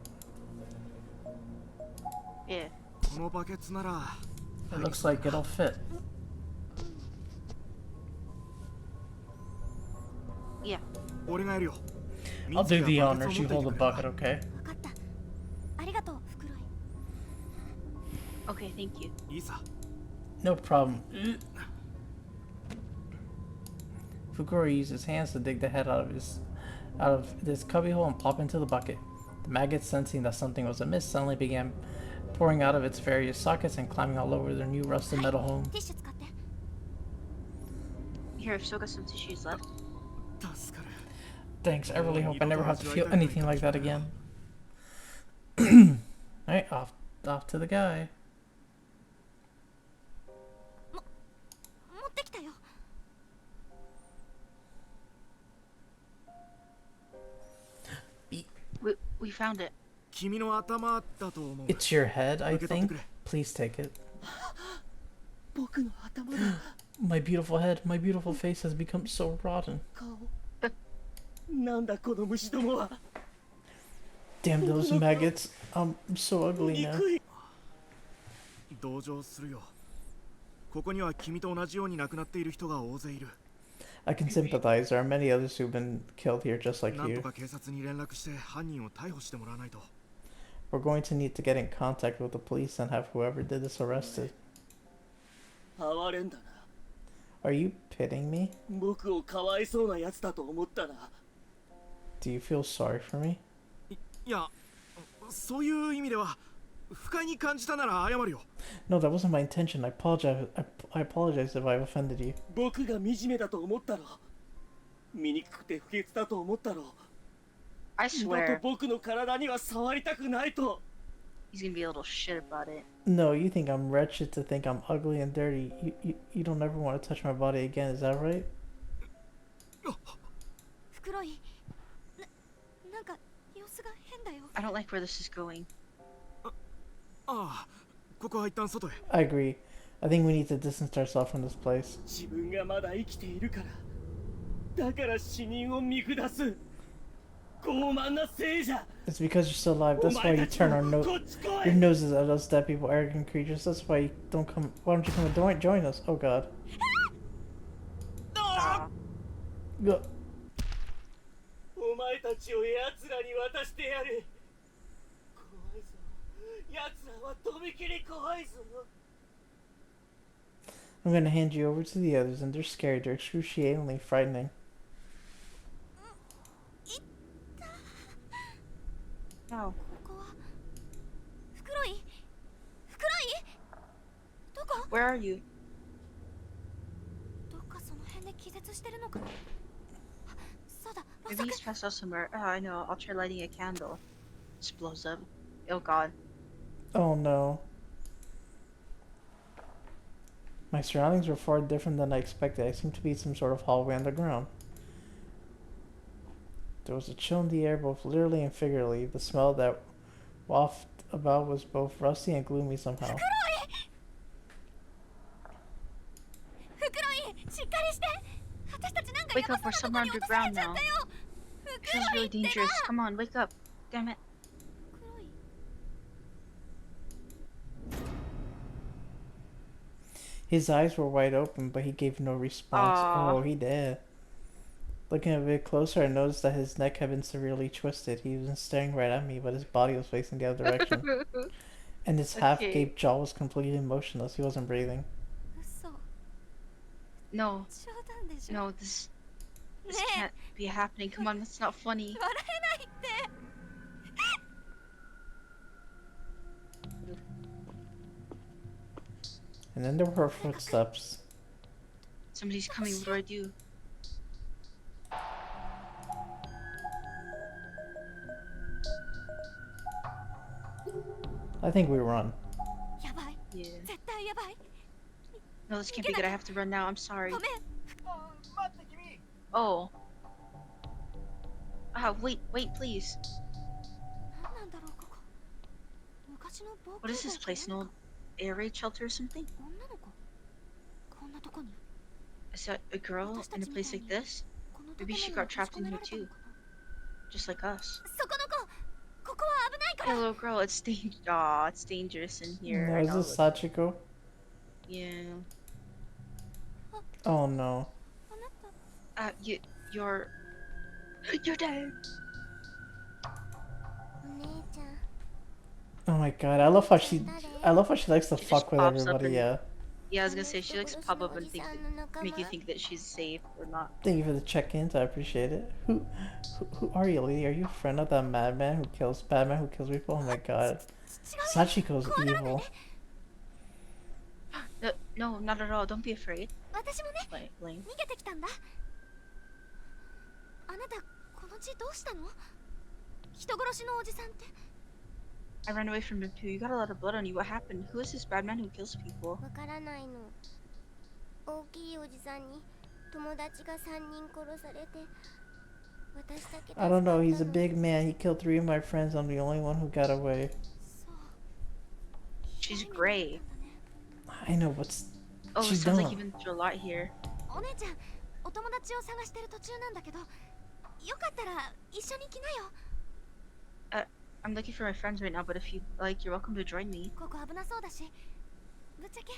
Yeah. このバケツなら It looks like it'll fit. Yeah. 俺がやるよ。 I'll do the バケ honor. ツ You を持 hold っ the ていてくれる bucket, okay? 分かったありがとうフクロイ Okay, thank you. いいさ。 No problem. Fukuro used his hands to dig the head out of this cubbyhole and plop into the bucket. The maggots, sensing that something was amiss, suddenly began pouring out of its various sockets and climbing all over their new rusted metal home. ティッシュ使って Here, I've still got some tissues left. 助かる。Thanks, I really hope I never have to feel anything like that again. Alright, off to the guy. 持ってきたよ。 We found it. 君の頭だと思う。 It's your head, I think. Please take it. 僕の頭だ。 My beautiful head, my beautiful face has become so rotten. 顔。なんだこの虫どもは。 Damn those maggots. I'm so ugly now. 同情するよ。ここには君と同じように亡くなっている人が大勢いる。 I can sympathize. There are many others who've been killed here just like なんと you. か警察に連絡して犯人を逮捕してもらわないと。 We're going to need to get in contact with the police and have whoever did this arrested. 哀れんだな。 Are you pitying me? 僕をかわいそうなやつだと思ったな。 Do you feel sorry for me? いや、そういう意味では不快に感じたなら謝るよ。 No, that wasn't my intention. I apologize if I've offended you. 僕が惨めだと思ったろ。醜くて不潔だと思ったろ。 I 二度と swear 僕の体には触りたくないと。 he's gonna be a little shit about it. No, you think I'm wretched to think I'm ugly and dirty. You don't ever want to touch my body again, is that right? 袋井。なんか様子が変だよ。 I don't like where this is going. ああ、ここは一旦外へ。 I agree. I think we need to distance ourselves from this place. 自分がまだ生きているから。だから死人を見下す。傲慢なせいじゃ。 It's because you're still alive. That's why you turn your noses at us dead people, arrogant creatures. That's why you don't come. Why don't you come and join us? Oh God. Go. お前たちを奴らに渡してやる。怖いぞ。奴らはとびきり怖いぞ。 I'm gonna hand you over to the others, and they're scary. They're excruciatingly frightening. No. ここは袋井。袋井。どこ？ Where are you? どっかその辺で気絶してるのかな。あ、そうだ。ま Maybe さか he's passed out somewhere. Oh, I know. I'll try lighting a candle. Just blows up. Oh God. Oh no. My surroundings were far different than I expected. I seemed to be in some sort of hallway underground. There was a chill in the air, both literally and figuratively. The smell that wafted about was both rusty and gloomy somehow. 袋井、しっかりして。私たちなんか Wake up! We're somewhere underground now. This is really dangerous. Come on, wake up. Damn it. His eyes were wide open, but he gave no response. Aw. Oh, he did. Looking a bit closer, I noticed that his neck had been severely twisted. He wasn't staring right at me, but his body was facing the other direction. And his half-gaped jaw was completely motionless. He wasn't breathing. 嘘。 No, 冗談でしょ。 no, this can't be happening. Come on, that's not funny. 笑えないって。 And then there were footsteps. Somebody's coming. What do I do? I think we run. やばい。 Yeah. 絶対やばい。 No, this can't be good. I have to run now. I'm sorry. ごめん。 Oh. Wait, please. 何なんだろうここ。昔の防空 What is this place? An old air raid shelter or something? 女の子。こんなとこに。 Is that a girl in a place like this? この Maybe she 建物 got に閉じ trapped 込 in めら here れたの too, かな。 just like us. そこの子。ここは危ないか Hey, ら。 little girl, it's dangerous in here. No, I is know. this Sachiko? Yeah. Oh no. あなた。 You're dead. お姉ちゃん。 Oh my god, I love how she likes to She fuck just with pops up everybody, and- yeah. Yeah, I was gonna say she likes to pop up and make you think that she's safe or not. Thank you for the check-ins, I appreciate it. Who are you, lady? Are you a friend of that Batman who kills people? Oh my god. Sachiko's evil. No, not at all. Don't be afraid. 私もね。 Lane. 逃げてきたんだ。あなたこの達どうしたの？人殺しのおじさんって。 I ran away from him too. You got a lot of blood on you. What happened? Who is this bad man who kills people? わからないの。大きいおじさんに友達が3人殺されて、私だけ助か I った don't know. の。 He's a big man. He killed 3 of my friends. I'm the only one who got away. そう。 She's gray. I know. What's Oh, it she sounds like done? you've been through a lot here. お姉ちゃん、お友達を探してる途中なんだけど、よかったら一緒に来なよ。 I'm looking for my friends right now, but if you like, you're welcome to join me. ここ危なそうだし、ぶっちゃけ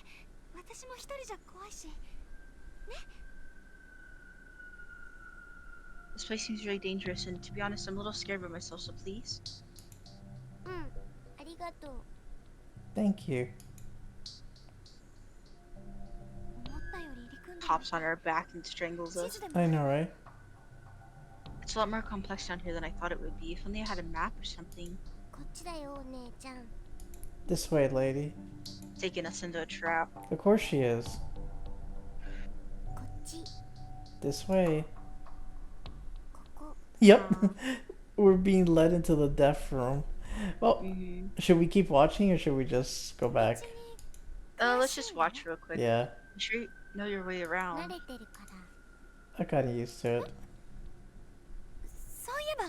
私も一人じゃ怖いし。 This place seems really dangerous, and to be honest, I'm a little scared by myself, so please. うん、ありがとう。 Thank you. 思ったより入り組んでる。 Hops on our back and strangles 地 us. 図でも I know, right? It's a lot more complex down here than I thought it would be. If only I had a map or something. こっちだよ、お姉ちゃん。 This way, lady. Taking us into a trap. Of course she is. こっち、 This way. ここ。 Yep. We're being led into the death room. Well, Mm-hmm. should we keep watching or should we just go back? Let's just watch real quick. Yeah, I'm sure you know your way 慣 around. れてるから。 I kinda used to it. そういえば、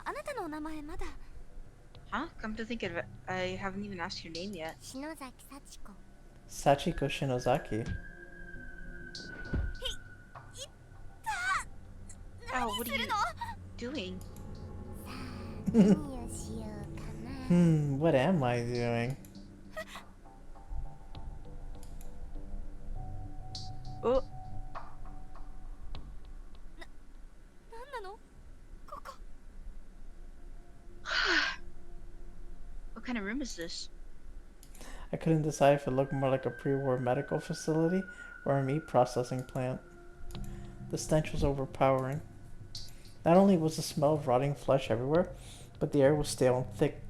あなたのお名前まだ。 Huh? Come to think of it, I haven't even asked your name yet. 篠崎幸子。 Sachiko Shinozaki. Oh, what are you doing? さあ、何をしようかな。 What am I doing? Oh, なんなの？ここ。 what kind of room is this? I couldn't decide if it looked more like a pre-war medical facility or a meat processing plant. The stench was overpowering. Not only was the smell of rotting flesh everywhere, but the air was stale and thick.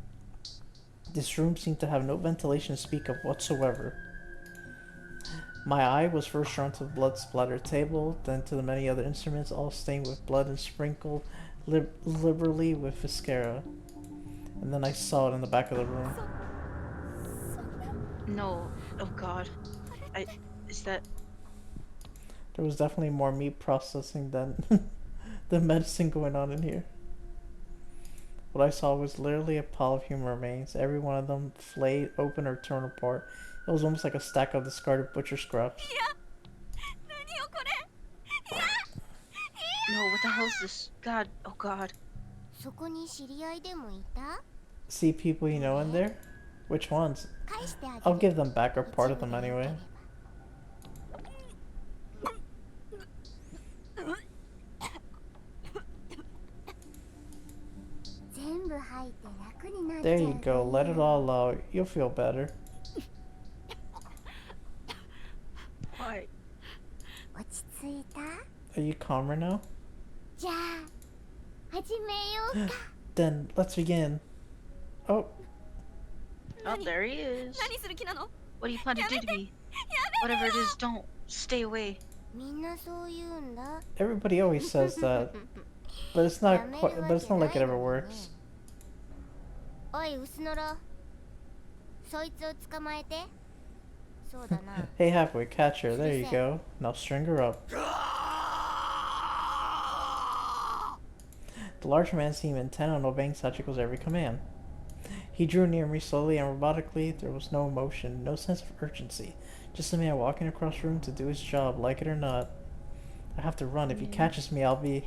This room seemed to have no ventilation to speak of whatsoever. My eye was first drawn to the blood-splattered table, then to the many other instruments, all stained with blood and sprinkled liberally with viscera. And then I saw it in the back of the room. No. Oh god. Is that... There was definitely more meat processing than the medicine going on in here. What I saw was literally a pile of human remains, every one of them flayed open or torn apart. It was almost like a stack of discarded butcher scraps. No, what the hell is this? God. Oh god. そこに知り合いでもいた？ See people you know in there? Which ones? 返してあげる。 I'll give them back or part of them anyway. 全部吐いて楽になっちゃう。 There you go, let it all out. You'll feel better. Why? 落ち着いた？ Are you calmer now? じゃあ始めようか。 Then let's begin. Oh, Oh, there he is. 何する気なの？ What do you plan to do to me? Whatever it is, don't. Stay away. みんなそう言うんだ。 everybody always says that, but it's not quite. But it's not like it ever works. おい、薄のろ。そいつを捕まえて。そうだな。 Hey, halfway, catch her. There you go. Now string her up. The large man seemed intent on obeying Sachiko's every command. He drew near me slowly and robotically. There was no emotion, no sense of urgency. Just a man walking across the room to do his job, like it or not. I have to run. If he catches me, I'll be...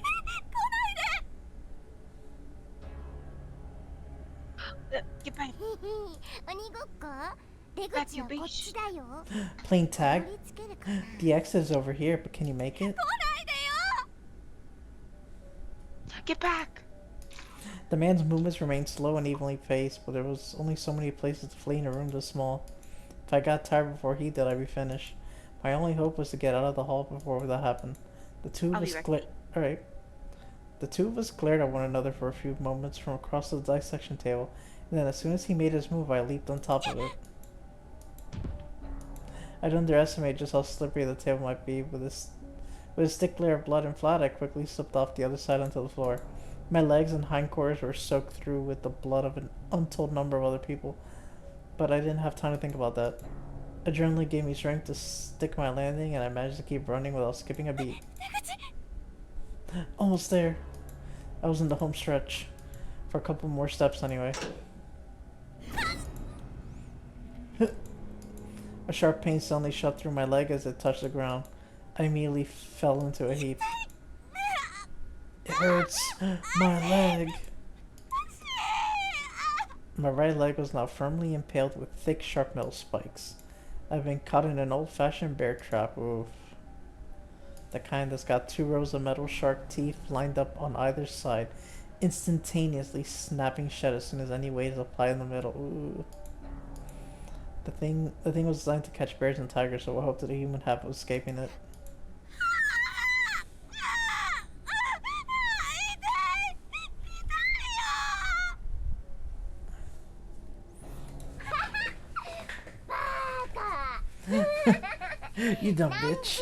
Get back. 鬼ごっこ？出口はこっちだよ。 Playing tag? 取り付けるかな。 The exit is over here, but can you make it? Get back. The man's movements remained slow and evenly paced, but there was only so many places to flee in a room this small. If I got tired before he did, I'd be finished. My only hope was to get out of the hall before that happened. The two I'll of be us right glared. Alright. The two of us glared at one another for a few moments from across the dissection table, and then as soon as he made his move, I leaped on top of it. I'd underestimated just how slippery the table might be. With a thick layer of blood and flat, I quickly slipped off the other side onto the floor. My legs and hindquarters were soaked through with the blood of an untold number of other people, but I didn't have time to think about that. Adrenaline gave me strength to stick my landing, and I managed to keep running without skipping a beat. Almost there. I was in the home stretch. For a couple more steps, anyway. A sharp pain suddenly shot through my leg as it touched the ground. I immediately fell into a heap. It hurts. My leg. My right leg was now firmly impaled with thick, sharp metal spikes. I've been caught in an old-fashioned bear trap. Oof. The kind that's got 2 rows of metal shark teeth lined up on either side, instantaneously snapping shut as soon as any weight is applied in the middle. Ooh. The thing was designed to catch bears and tigers, so what hope did a human have of escaping it? You dumb bitch.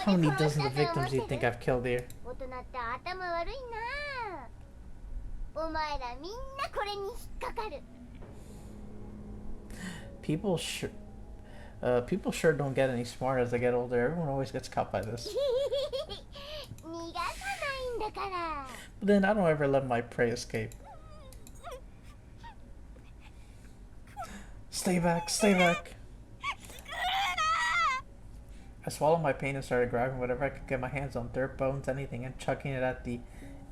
How many dozens of victims do you think I've killed here? People sure don't get any smarter as they get older. Everyone always gets caught by this. But then I don't ever let my prey escape. Stay back, stay back. I swallowed my pain and started grabbing whatever I could get my hands on, dirt, bones, anything, and chucking it at the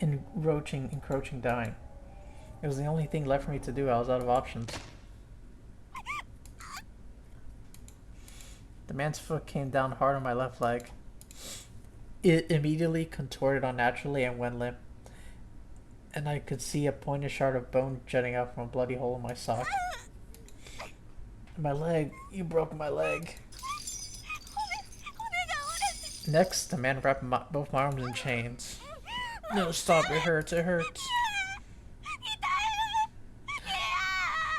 encroaching dying. It was the only thing left for me to do. I was out of options. The man's foot came down hard on my left leg. It immediately contorted unnaturally and went limp, and I could see a pointed shard of bone jutting out from a bloody hole in my sock. My leg, you broke my leg. Next, the man wrapped both my arms in chains. No, stop, it hurts, it hurts.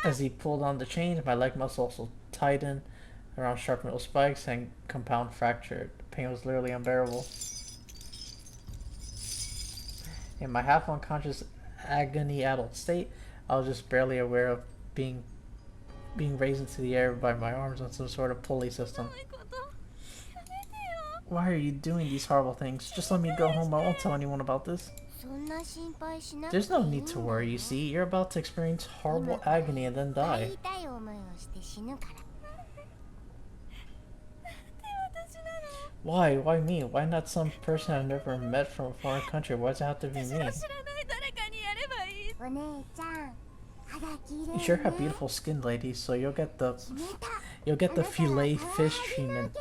As he pulled on the chains, my leg muscle also tightened around sharp metal spikes and compound fractured. The pain was literally unbearable. In my half-unconscious agony-addled state, I was just barely aware of being raised into the air by my arms on some sort of pulley system. Why are you doing these horrible things? Just let me go home. I won't tell anyone about this. There's no need to worry, you see. You're about to experience horrible agony and then die. Why? Why me? Why not some person I've never met from a foreign country? Why does it have to be me? You sure have beautiful skin, lady, so you'll get the fillet fish treatment.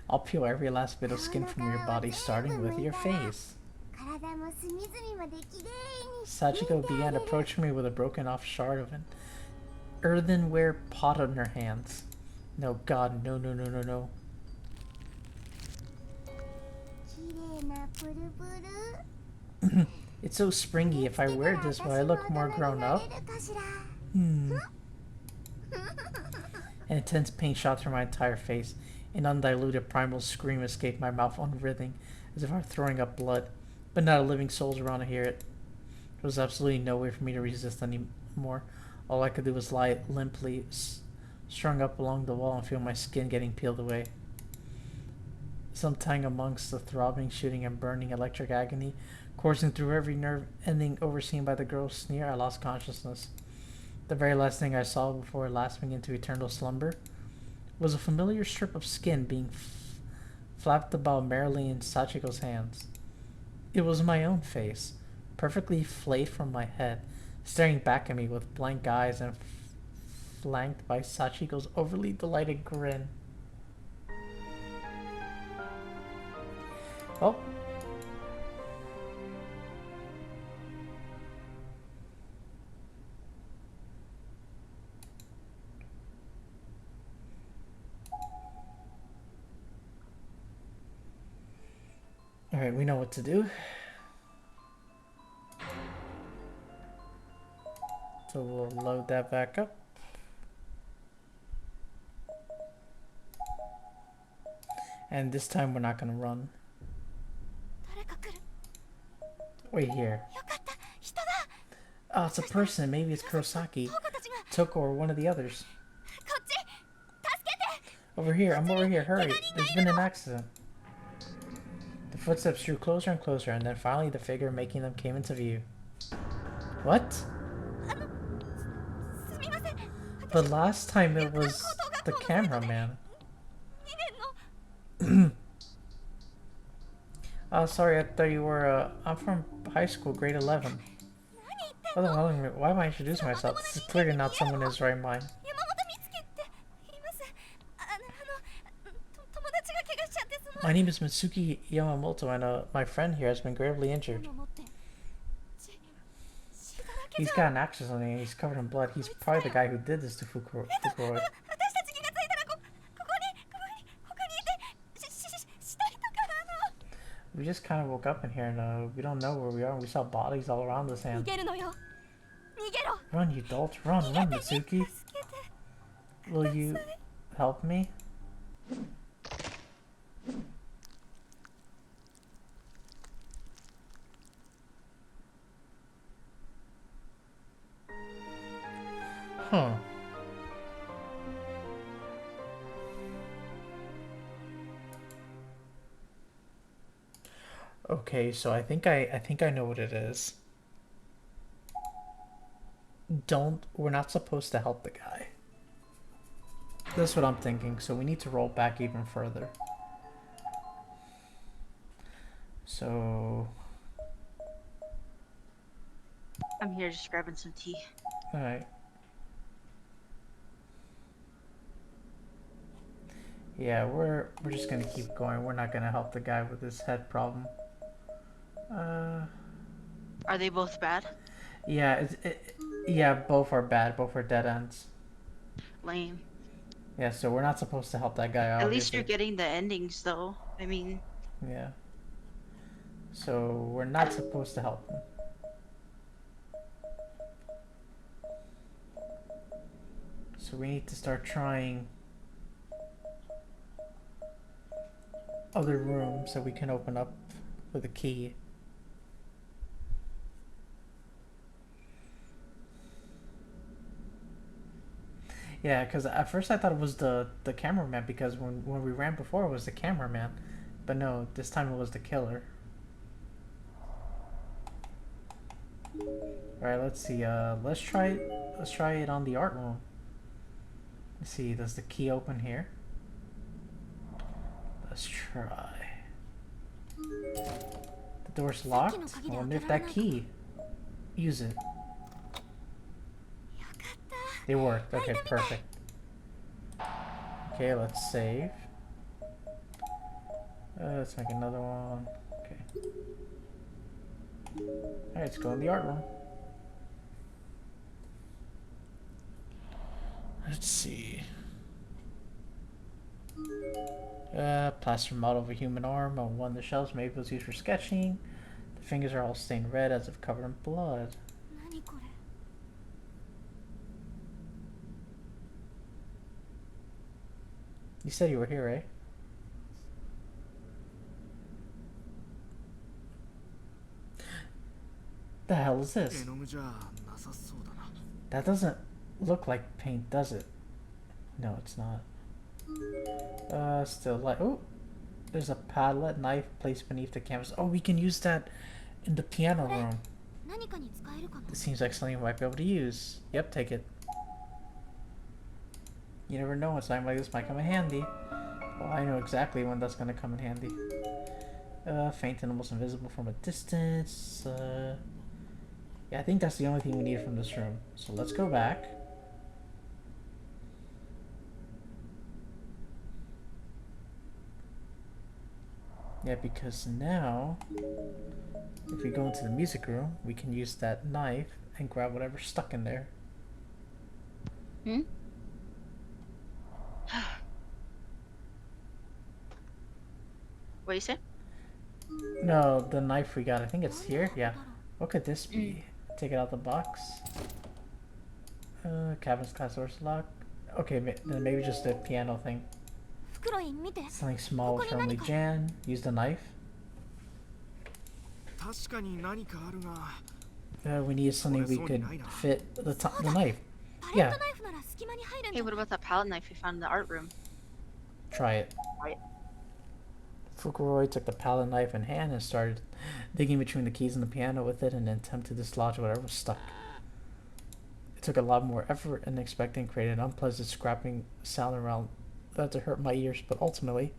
I'll peel every last bit of skin from your body, starting with your face. Sachiko began approaching me with a broken off shard of an earthenware pot in her hands. No, God, no, no, no, no, no. It's so springy. If I wear this, will I look more grown up? An intense pain shot through my entire face. An undiluted primal scream escaped my mouth unwrithing, as if I were throwing up blood. But not a living soul around to hear it. There was absolutely no way for me to resist anymore. All I could do was lie limply, strung up along the wall, and feel my skin getting peeled away. Sometime amongst the throbbing, shooting, and burning electric agony, coursing through every nerve ending overseen by the girl's sneer, I lost consciousness. The very last thing I saw before lapsing into eternal slumber was a familiar strip of skin being flapped about merrily in Sachiko's hands. It was my own face, perfectly flayed from my head, staring back at me with blank eyes and flanked by Sachiko's overly delighted grin. Oh. Alright, we know what to do. So we'll load that back up. And this time we're not gonna run. Wait here. Oh, it's a person. Maybe it's Kurosaki, Toko, or one of the others. こっち助けて Over here, I'm over here. Hurry. There's been an accident. The footsteps drew closer and closer, and then finally the figure making them came into view. What? すみません The last time it was the cameraman. 2年の Oh, sorry, I thought you were, I'm from high school, grade 11. Why am I introducing myself? This is clearly not someone in his right mind. 山本美月って言います友達が怪我しちゃってその My name is Mitsuki Yamamoto, and my friend here has been gravely injured. 持って血だらけ He's got an accident on him, he's covered in blood. He's probably the guy who did this to Fukuro. 私たち気がついたらここに他にいて死体とかWe just kind of woke up in here, and we don't know where we are. We saw bodies all around us, 逃 and げるのよ逃げろ run, you dolt, run, Mitsuki. 助けて Will you help me? Huh. Okay, so I think I know what it is. We're not supposed to help the guy. That's what I'm thinking, so we need to roll back even further. So, I'm here just grabbing some tea. alright. Yeah, we're just gonna keep going. We're not gonna help the guy with his head problem. Are they both bad? Yeah, yeah, both are bad. Both are dead ends. Lame. Yeah, so we're not supposed to help that guy out. At least you're getting the endings, though. I mean, Yeah. So we're not supposed to help him. So we need to start trying other rooms that we can open up with a key. Yeah, because at first I thought it was the cameraman, because when we ran before it was the cameraman, but no, this time it was the killer. All right, let's see. Let's try it on the art room. Let's see. Does the key open here? Let's try. The door's locked. I wonder if that key. Use it. They worked. Okay, perfect. Okay, let's save. Let's make another one. Okay. Alright, let's go in the art room. Let's see. Plaster model of a human arm on one of the shelves. Maybe it was used for sketching. The fingers are all stained red as if covered in blood. 何これ You said you were here, right? The hell is this? 絵の具じゃなさそうだな。 That doesn't look like paint, does it? No, it's not. Still like, oh, there's a palette knife placed beneath the canvas. Oh, we can use that in the piano room. 何かに使えるかも This seems like something we might be able to use. Yep, take it. You never know when something like this might come in handy. Well, I know exactly when that's gonna come in handy. Faint and almost invisible from a distance. Yeah, I think that's the only thing we need from this room. So let's go back. Yeah, because now, if we go into the music room, we can use that knife and grab whatever's stuck in there. Hmm? What you say? No, the knife we got, I think it's here. Yeah. What could this be? Take it out the box. Cabin's class doors locked. Okay, then maybe just the piano thing. 袋イン見て Something small with only Jan. Use the knife. 確かに何かあるが、We need something we could fit the knife. パレットナイフなら隙間に入るん Hey, じゃ what ない about that palette knife we found in the art room? Try it. Right. Fukuroi took the palette knife in hand and started digging between the keys and the piano with it in an attempt to dislodge whatever was stuck. It took a lot more effort than expected and created an unpleasant scrapping sound around that to hurt my ears, but ultimately...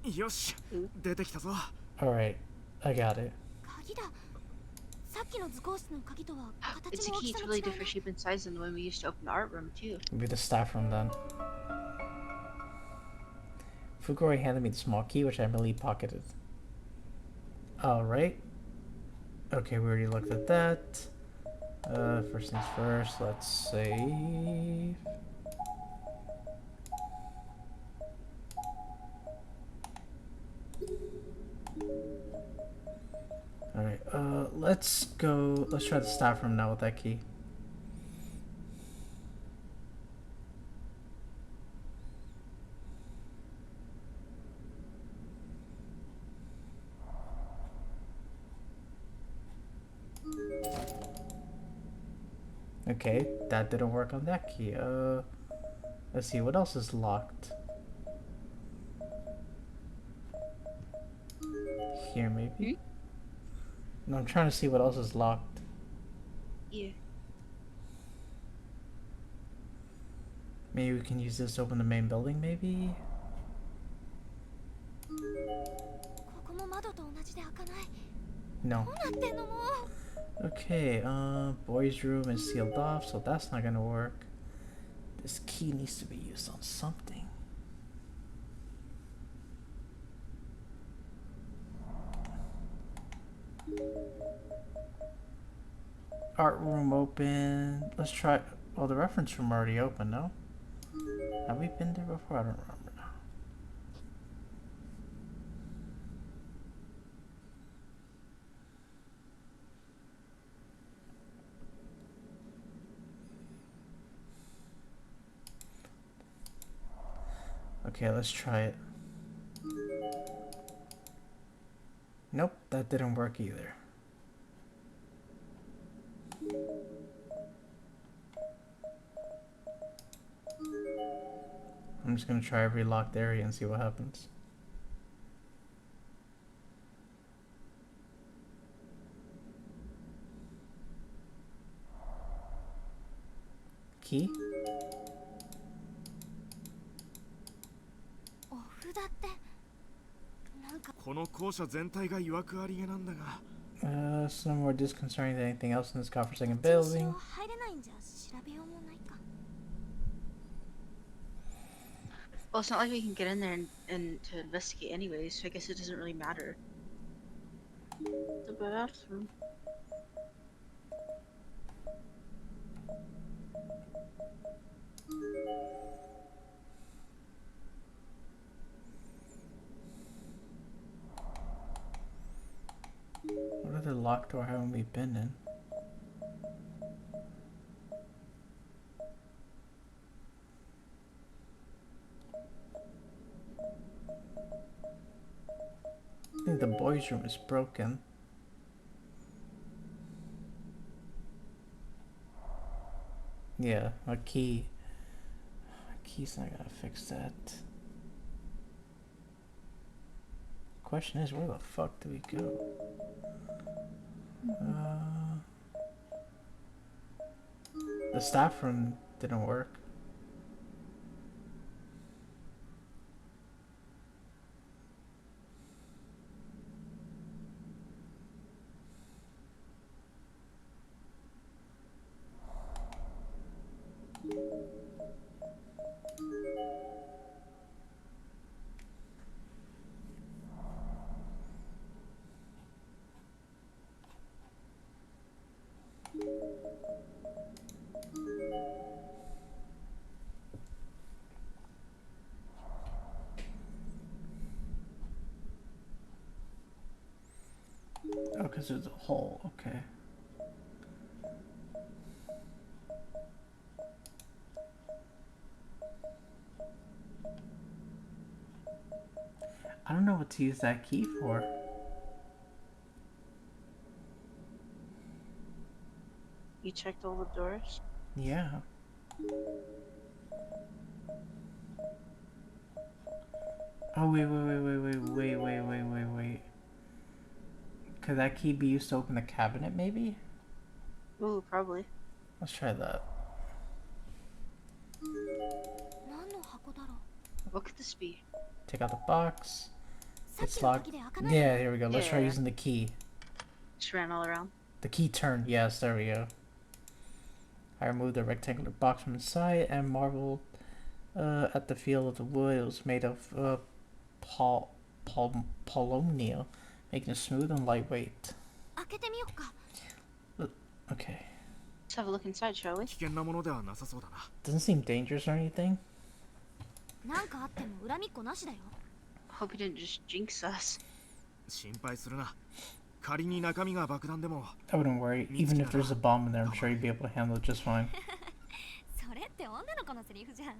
よし、出てきたぞ。 Alright, I got it. 鍵だ。さっきの図工室の鍵とは It's 形 a も大 key. きさ It's も really 違う different ね。 shape and size than the one we used to open the art room too. Maybe the staff room then. Fukuroi handed me the small key, which I immediately pocketed. Alright. Okay, we already looked at that. First things first, let's save. Alright, let's try the staff room now with that key. Okay, that didn't work on that key. Let's see, what else is locked? Here, maybe? No, I'm trying to see what else is locked. Yeah. Maybe we can use this to open the main building, maybe? ここも窓と同じで開かない。 No. どうなってんのもう。 Okay, boys' room is sealed off, so that's not gonna work. This key needs to be used on something. Art room open. Let's try. Well, the reference room already open, no? Have we been there before? I don't remember now. Okay, let's try it. Nope, that didn't work either. I'm just gonna try every locked area and see what happens. Key? お札ってなんかこの校舎全体が曰くありげなんだが。 Some more disconcerting than anything else in this godforsaken 一応 building. 入れないんじゃ調べようもないか。 Well, it's not like we can get in there and to investigate anyway, so I guess it doesn't really matter. The bathroom. What other locked door haven't we been in? I think the boys' room is broken. Yeah, a key. A key's not gonna fix that. Question is, where the fuck do we go? The staff room didn't work. Oh, because there's a hole. Okay. I don't know what to use that key for. You checked all the doors? Yeah. Oh, wait. Could that key be used to open the cabinet, maybe? Ooh, probably. Let's try that. 何の箱だろう What could this be? Take out the box. さっ It's きの locked. 鍵で開かないかな Yeah, here we go. Let's try Yeah. using the key. Just ran all around. The key turned. Yes, there we go. I removed the rectangular box from inside and marveled at the feel of the wood. It was made of polonium, making it smooth and lightweight. 開けてみようか Okay. Let's have a look inside, shall we? 危険なものではなさそうだな。 Doesn't seem dangerous or anything. なんかあっても恨みっこなしだよ Hope you didn't just jinx us. 心配するな。仮に中身が爆弾でも I wouldn't worry. Even if there's a bomb in there, I'm sure you'd be able to handle it just fine. それって女の子のセリフじゃん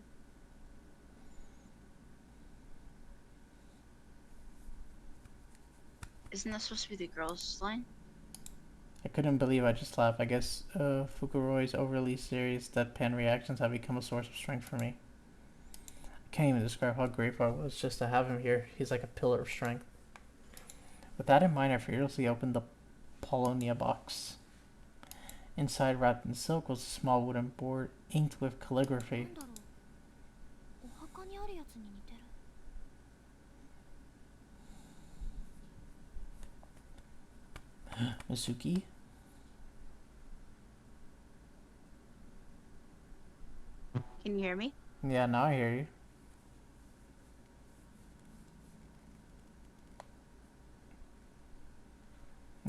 Isn't that supposed to be the girls' line? I couldn't believe I just laughed. I guess Fukuroi's overly serious deadpan reactions have become a source of strength for me. I can't even describe how grateful I was just to have him here. He's like a pillar of strength. With that in mind, I fearlessly opened the Polonia box. Inside, wrapped in silk, was a small wooden board inked with な calligraphy. んだろうお墓にあるやつに似てる Misuki? Can you hear me? Yeah, now I hear you.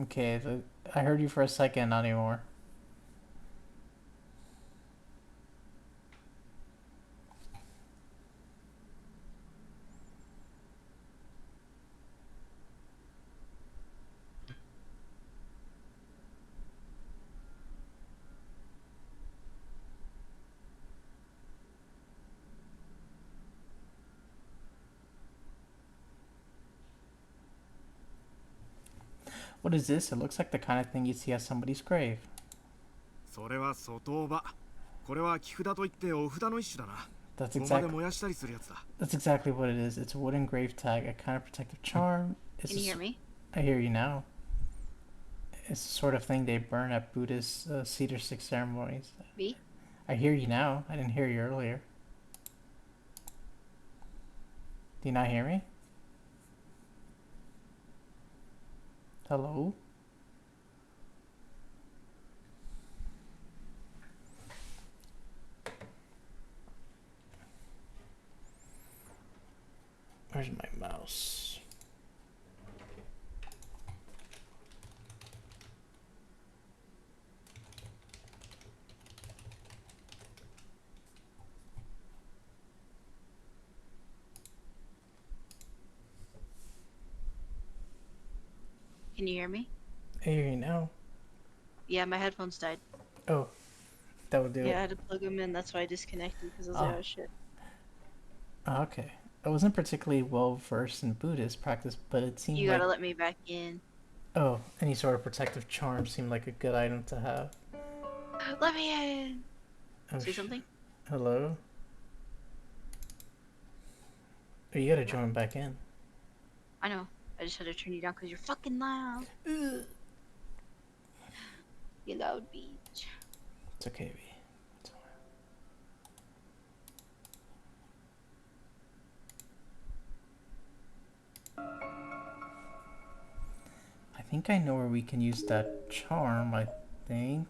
Okay, I heard you for a second, not anymore. What is this? It looks like the kind of thing you see at somebody's grave. それは外場。これは木札といってお札の一種だな。 That's ゴマで exactly 燃やしたりするやつだ。 that's exactly what it is. It's a wooden grave tag, a kind of protective charm. It's Can you a hear s- me? I hear you now. It's the sort of thing they burn at Buddhist cedar stick ceremonies. Me? I hear you now. I didn't hear you earlier. Do you not hear me? Hello? Where's my mouse? Can you hear me? I hear you now. Yeah, my headphones died. Oh, that would do Yeah, I it. had to plug them in. That's why I disconnected because I was Oh. like, oh shit. Oh, okay. I wasn't particularly well versed in Buddhist practice, but it seemed You like gotta let me back in. oh, any sort of protective charm seemed like a good item to have. Let me in. Oh, Say something. Hello? Oh, you gotta join back in. I know. I just had to turn you down because you're fucking loud. You loud bitch. It's okay, V. It's alright. I think I know where we can use that charm, I think.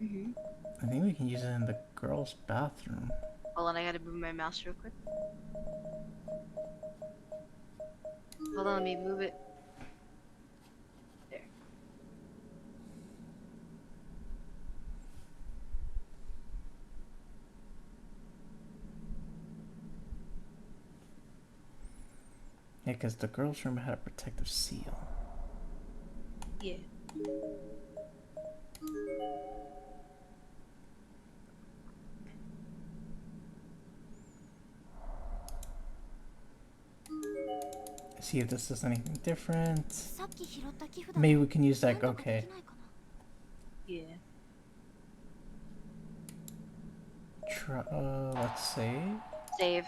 Mm-hmm. I think we can use it in the girls' bathroom. Hold on, I gotta move my mouse real quick. Hold on, let me move it. There. Yeah, because the girls' room had a protective seal. Yeah. See if this does anything different. さっき拾った木札 Maybe we can use 何 that. とかで Okay. きないかな Yeah. let's see. Save.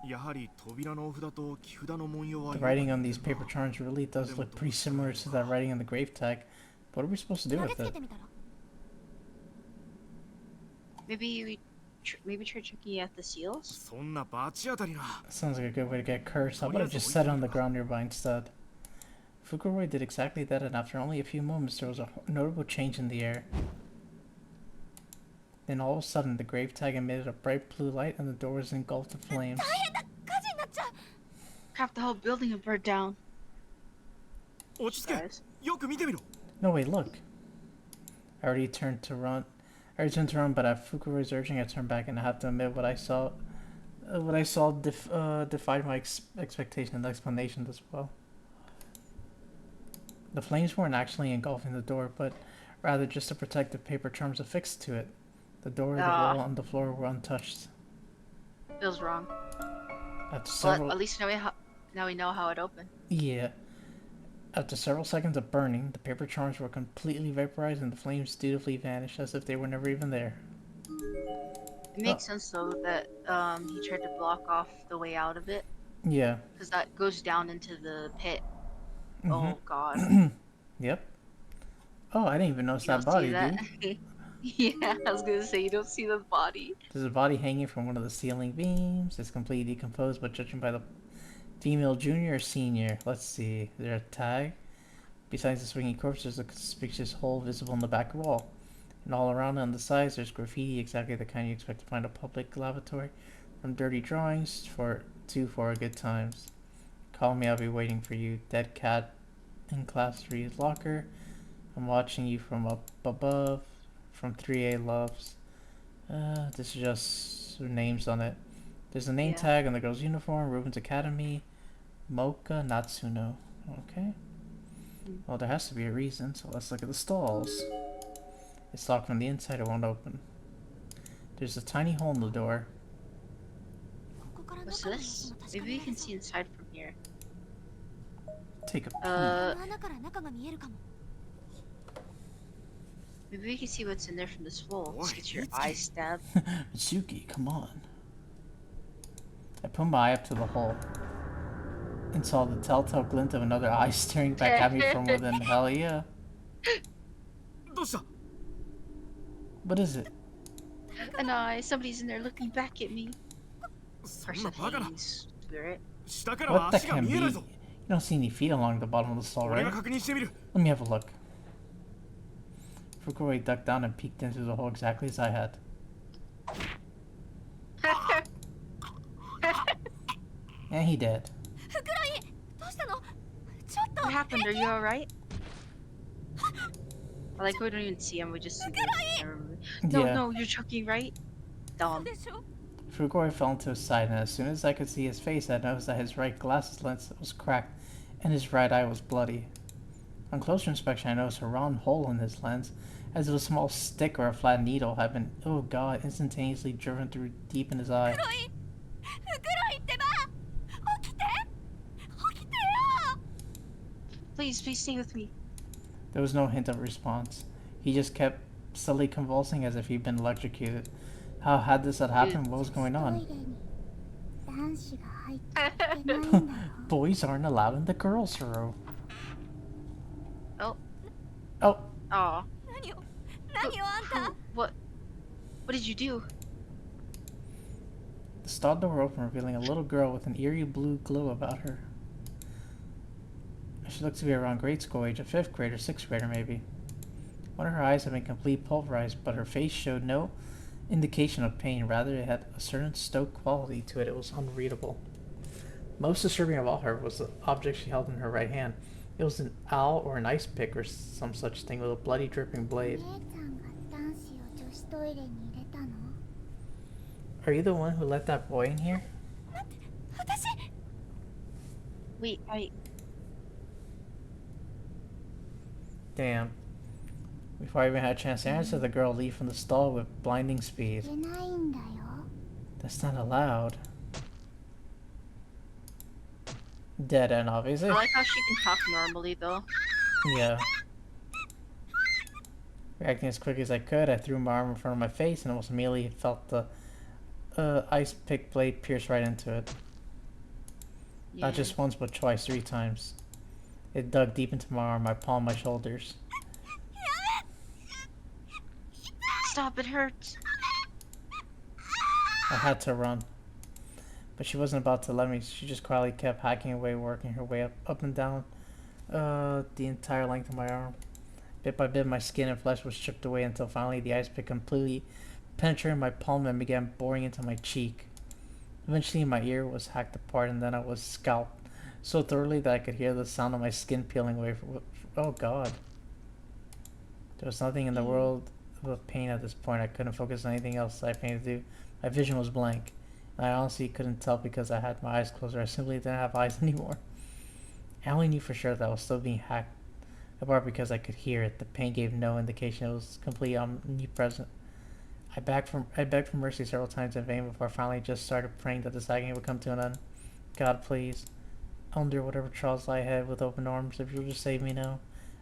やはり扉のお札と木札の文様は The よく似て writing る on な these paper charms really does look pretty similar to that writing on the grave tag. What are we supposed to do 投げ with つけ it? てみたら Maybe try checking out the seals. そんな罰当たりな Sounds like a good way to get cursed. I would have just set it on the ground nearby instead. Fukuroi did exactly that, and after only a few moments, there was a notable change in the air. Then all of a sudden, the grave tag emitted a bright blue light, and the door was engulfed in flames. 大変だ火事になっちゃう Crap, the whole building had burnt down. 落ち着け Guys. よく見てみろ No, wait, look. I already turned to run, but at Fukuroi's urging, I turned back, and I have to admit what I saw defied my expectation and explanations as well. The flames weren't actually engulfing the door, but rather just the protective paper charms affixed to it. The door, the wall, and the floor were untouched. Feels wrong. After But several, at least now we know how it opened. yeah. After several seconds of burning, the paper charms were completely vaporized, and the flames dutifully vanished as if they were never even there. It makes sense though that he tried to block off the way out of it, Yeah. because that goes down into the pit. Mhm. Oh god. Yep. Oh, I didn't even notice You that don't body, see that? dude. Yeah, I was gonna say you don't see the body. There's a body hanging from one of the ceiling beams. It's completely decomposed, but judging by the female junior or senior, let's see, is there a tag? Besides the swinging corpse, there's a conspicuous hole visible in the back wall. And all around on the sides, there's graffiti, exactly the kind you expect to find in a public lavatory. From dirty drawings to for good times. Call me, I'll be waiting for you. Dead cat in class 3's locker. I'm watching you from up above. From 3A loves. This is just names on it. There's a name Yeah. tag on the girl's uniform. Ruben's Academy. Mocha Natsuno. Okay. Well, there has to be a reason, so let's look at the stalls. It's locked from the inside, it won't open. There's a tiny hole in the door. ここから What's 中の様 this? 子も確か Maybe め we られ can そう see inside from here. Take a peek. この穴から中が見えるかも Maybe we can see what's in there from this hole. Boy, Just get your it's- eye stabbed. Mitsuki, come on. I put my eye up to the hole and saw the telltale glint of another eye staring back at me from within. Hell yeah. どうした What is it? An eye. Somebody's in there looking back at me. そん Person なバカな Hayes. Spirit. 下からは What the 足が can 見 be? えない You ぞ don't see any feet along the bottom of the stall, 俺 right? が確認してみる Let me have a look. Fukuroi ducked down and peeked into the hole exactly as I had. And he did. ふくらいどうしたのちょっと What happened? Are you alright? I like we don't even see him. We just see the camera moving. No, Yeah. no, you're choking, right? Dumb. でしょ Fukuroi fell into his side, and as soon as I could see his face, I noticed that his right glasses lens was cracked, and his right eye was bloody. On closer inspection, I noticed a round hole in his lens, as if a small stick or a flat needle had been, oh god, instantaneously driven through deep in his eye. ふくらいってば起きて起きてよ Please, please stay with me. There was no hint of response. He just kept slowly convulsing as if he'd been electrocuted. How had this had happened? What was going トイ on? レに男子が入っていけないんだよ Boys aren't allowed in the girls' room. Oh. Oh, Aw. 何を何をあんた What? What did you do? the stall door opened, revealing a little girl with an eerie blue glow about her. She looked to be around grade school age, a 5th grade or 6th grader maybe. One of her eyes had been completely pulverized, but her face showed no indication of pain. Rather, it had a certain stoic quality to it. It was unreadable. Most disturbing of all her was the object she held in her right hand. It was an owl or an ice pick or some such thing with a bloody dripping 姉 blade. ちゃんが男子を女子トイレに入れたの Are you the one who let that boy in here? 私 Wait, Damn. Before I even had a chance to answer, the girl leaped from the stall with blinding speed. いけないんだよ That's not allowed. Dead end, I obviously. like how she can talk normally though. Yeah. Reacting as quick as I could, I threw my arm in front of my face and almost immediately felt the ice pick blade pierce right into it. Yeah. Not just once, but twice, 3 times. It dug deep into my arm, my palm, my shoulders. Stop, it hurts. I had to run. But she wasn't about to let me. She just quietly kept hacking away, working her way up and down the entire length of my arm. Bit by bit, my skin and flesh was chipped away until finally the ice pick completely penetrated my palm and began boring into my cheek. Eventually, my ear was hacked apart and then I was scalped so thoroughly that I could hear the sound of my skin peeling away from... Oh god. There was nothing in the world of pain at this point. I couldn't focus on anything else I planned to do. My vision was blank. And I honestly couldn't tell because I had my eyes closed or I simply didn't have eyes anymore. I only knew for sure that I was still being hacked apart because I could hear it. The pain gave no indication it was completely omnipresent. I begged for mercy several times in vain before I finally just started praying that this agony would come to an end. God, please, I'll endure whatever trials lie ahead with open arms. If you'll just save me now,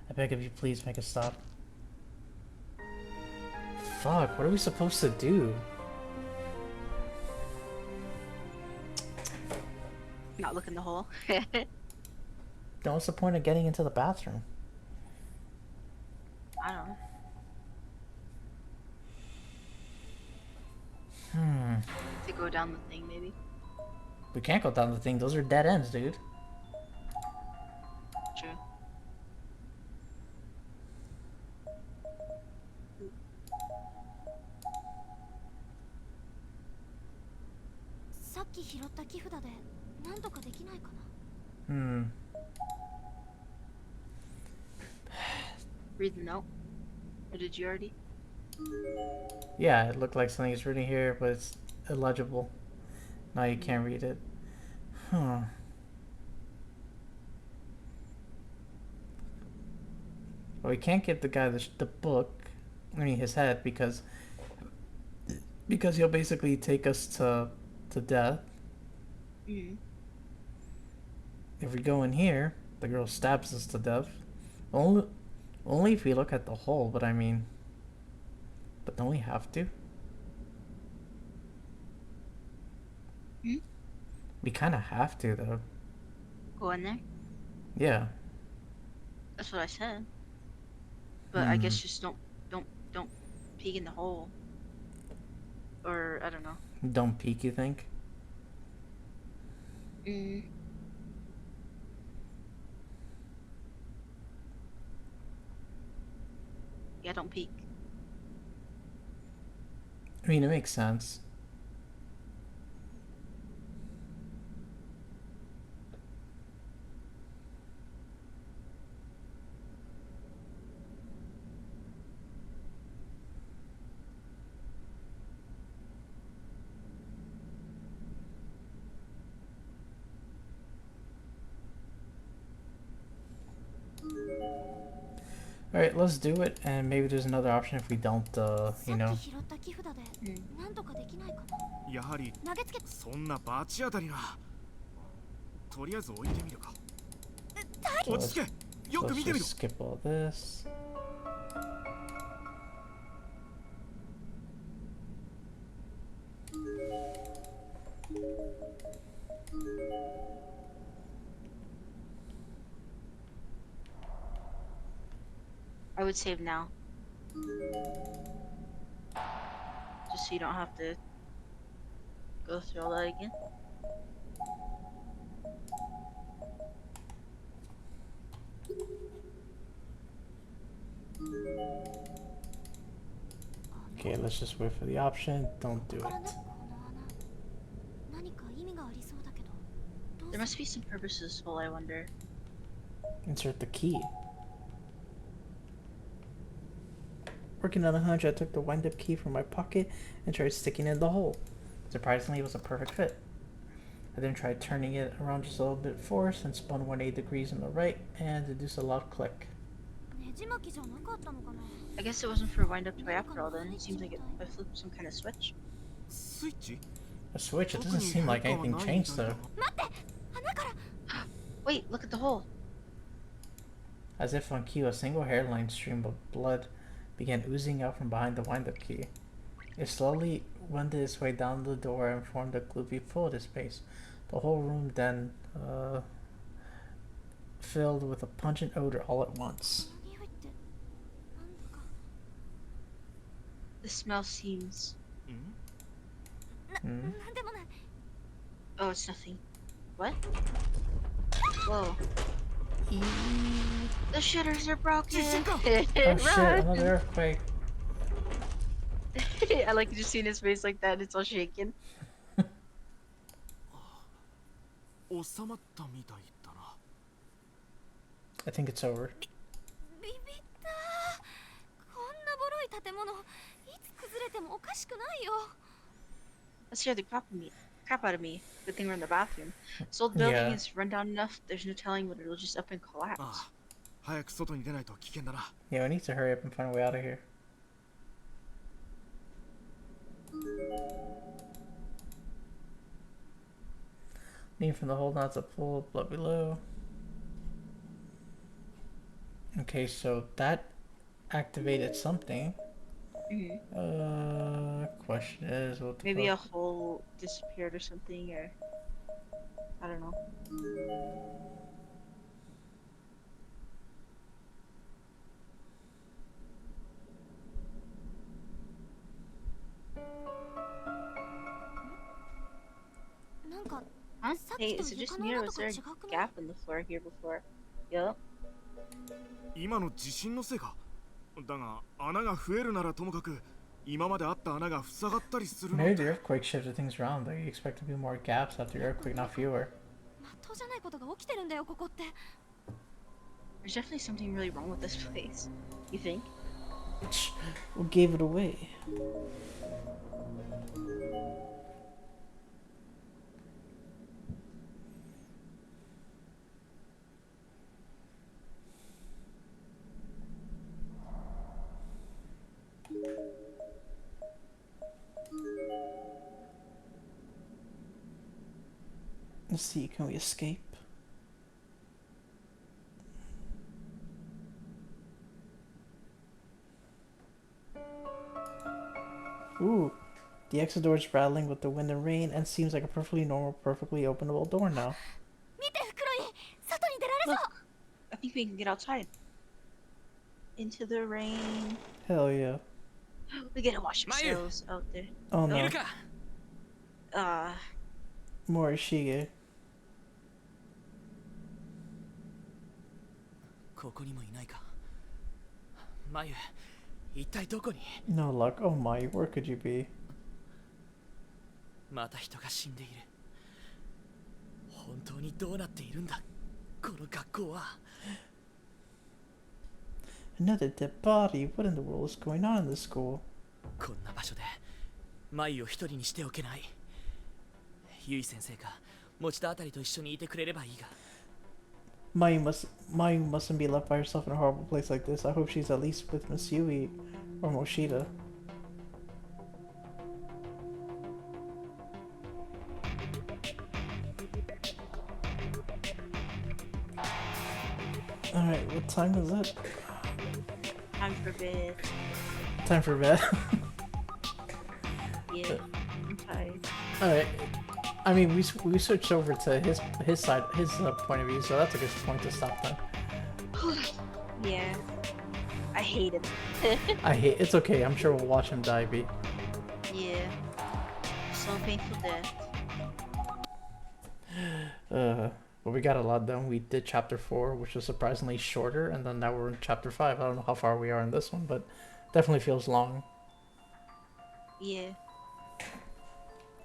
I beg of you, please make it stop. Fuck, what are we supposed to do? Not look in the hole. Then what's the point of getting into the bathroom? I don't know. To go down the thing, maybe. We can't go down the thing. Those are dead ends, dude. True. Read the note. Or did you already? Yeah, it looked like something is written here, but it's illegible. Now you can't read it. Huh. Well, we can't give the guy the book, I mean his head, because he'll basically take us to death. Mm. If we go in here, the girl stabs us to death. Only if we look at the hole, but I mean... But don't we have to? Hmm? We kind of have to, though. Go in there? Yeah. That's what I said. But I guess just don't peek in the hole. Or, I don't know. Don't peek, you think? Mm. Yeah, don't peek. I mean, it makes sense. Alright, let's do it, and maybe there's another option if we don't, you know. やはりそんな罰当たりな。とりあえず置いてみるか。落ち着け。よく Let's 見てみろ。 just skip all this. I would save now. Just so you don't have to go through all that again. Okay, let's just wait for the option. Don't do it. There must be some purpose to this hole, I wonder. Insert the key. Working on a hunch, I took the wind-up key from my pocket and tried sticking it in the hole. Surprisingly, it was a perfect fit. I then tried turning it around just a little bit force and spun 180 degrees on the right and deduced a loud click. I guess it wasn't for wind up toy after all then. It seems like I flipped some kind of switch. スイッチ？ A switch? It doesn't seem like anything changed though. Wait, look at the hole. As if on cue, a single hairline stream of blood began oozing out from behind the wind-up key. It slowly wended its way down the door and formed a gloopy folded space. The whole room then filled with a pungent odor all at once. 匂いってなんだか The smell seems. うんなんでもない Oh, it's nothing. What? Whoa. The shutters are broken. Oh shit, Run. another earthquake. I like just seeing his face like that. It's all shaking. 収まったみたいだな。 I think it's over. ビビったこんなボロい建物いつ崩れてもおかしくないよ That scared the crap out of me. Good thing we're in the bathroom. This old building Yeah. is run down enough. There's no telling when it'll just up and collapse. ああ、早く外に出ないと危険だな。 Yeah, we need to hurry up and find a way out of here. Lean from the hold on to pool of blood below. Okay, so that activated something. Question is what the Maybe a fuck? hole disappeared or something, or I don't know. Huh? Hey, is it just me or was there a gap in the floor here before? Yup. 今の地震のせいか。だが穴が増えるならともかく、今まであった穴が塞がったりするの Maybe the earthquake shifted things around, though. You expect to be more gaps after the earthquake, not fewer. まっとうじゃないことが起きてるんだよここって There's definitely something really wrong with this place. You think? What gave it away? Let's see, can we escape? Ooh, the exit door is rattling with the wind and rain and seems like a perfectly normal, perfectly openable door now. 見て袋井外に出られそう Look, I think we can get outside. Into the rain. Hell yeah. We gotta wash Mayu! ourselves out there. Oh い no, るか Morishige. ここにもいないか。マユ、一体どこに No luck. Oh my, where could you be? また人が死んでいる。本当にどうなっているんだこの学校は。 Another dead body. What in the world is going on in this school? こんな場所でマユを一人にしておけない。ユイ先生が持田あたりと一緒にいてくれればいいが。 Mayu mustn't be left by herself in a horrible place like this. I hope she's at least with Miss Yui or Moshida. Alright, what time is it? Time for bed. Time for bed. Yeah, I'm tired. Alright. I mean, we switched over to his side, his point of view, so that's a good point to stop then. Yeah. I hate it. It's okay, I'm sure we'll watch him die, B. Yeah. So painful death. But we got a lot done. We did chapter 4, which was surprisingly shorter, and then now we're in chapter 5. I don't know how far we are in this one, but definitely feels long. Yeah.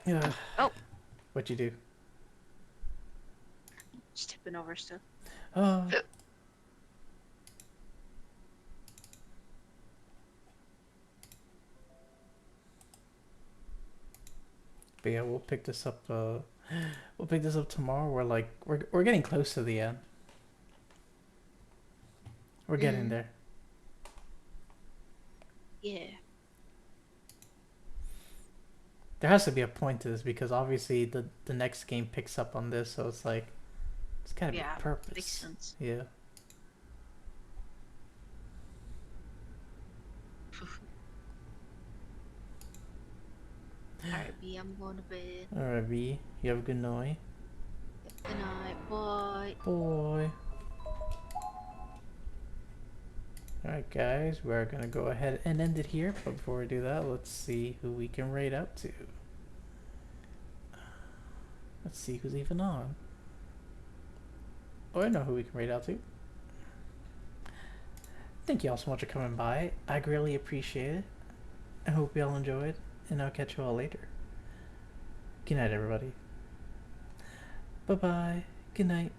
Yeah. Oh. What'd you do? Just tipping over stuff. But yeah, we'll pick this up. We'll pick this up tomorrow. We're getting close to the end. We're getting there. Yeah. There has to be a point to this because obviously the next game picks up on this, so it's like it's gotta be a purpose. Makes sense. Yeah. V, I'm going to bed. Alright, V. You have a good night. Good night, bye. Boy. Alright guys, we're gonna go ahead and end it here, but before we do that, let's see who we can raid out to. Let's see who's even on. Oh, I know who we can raid out to. Thank you all so much for coming by. I greatly appreciate it. I hope you all enjoyed, and I'll catch you all later. Good night, everybody. Bye-bye. Good night.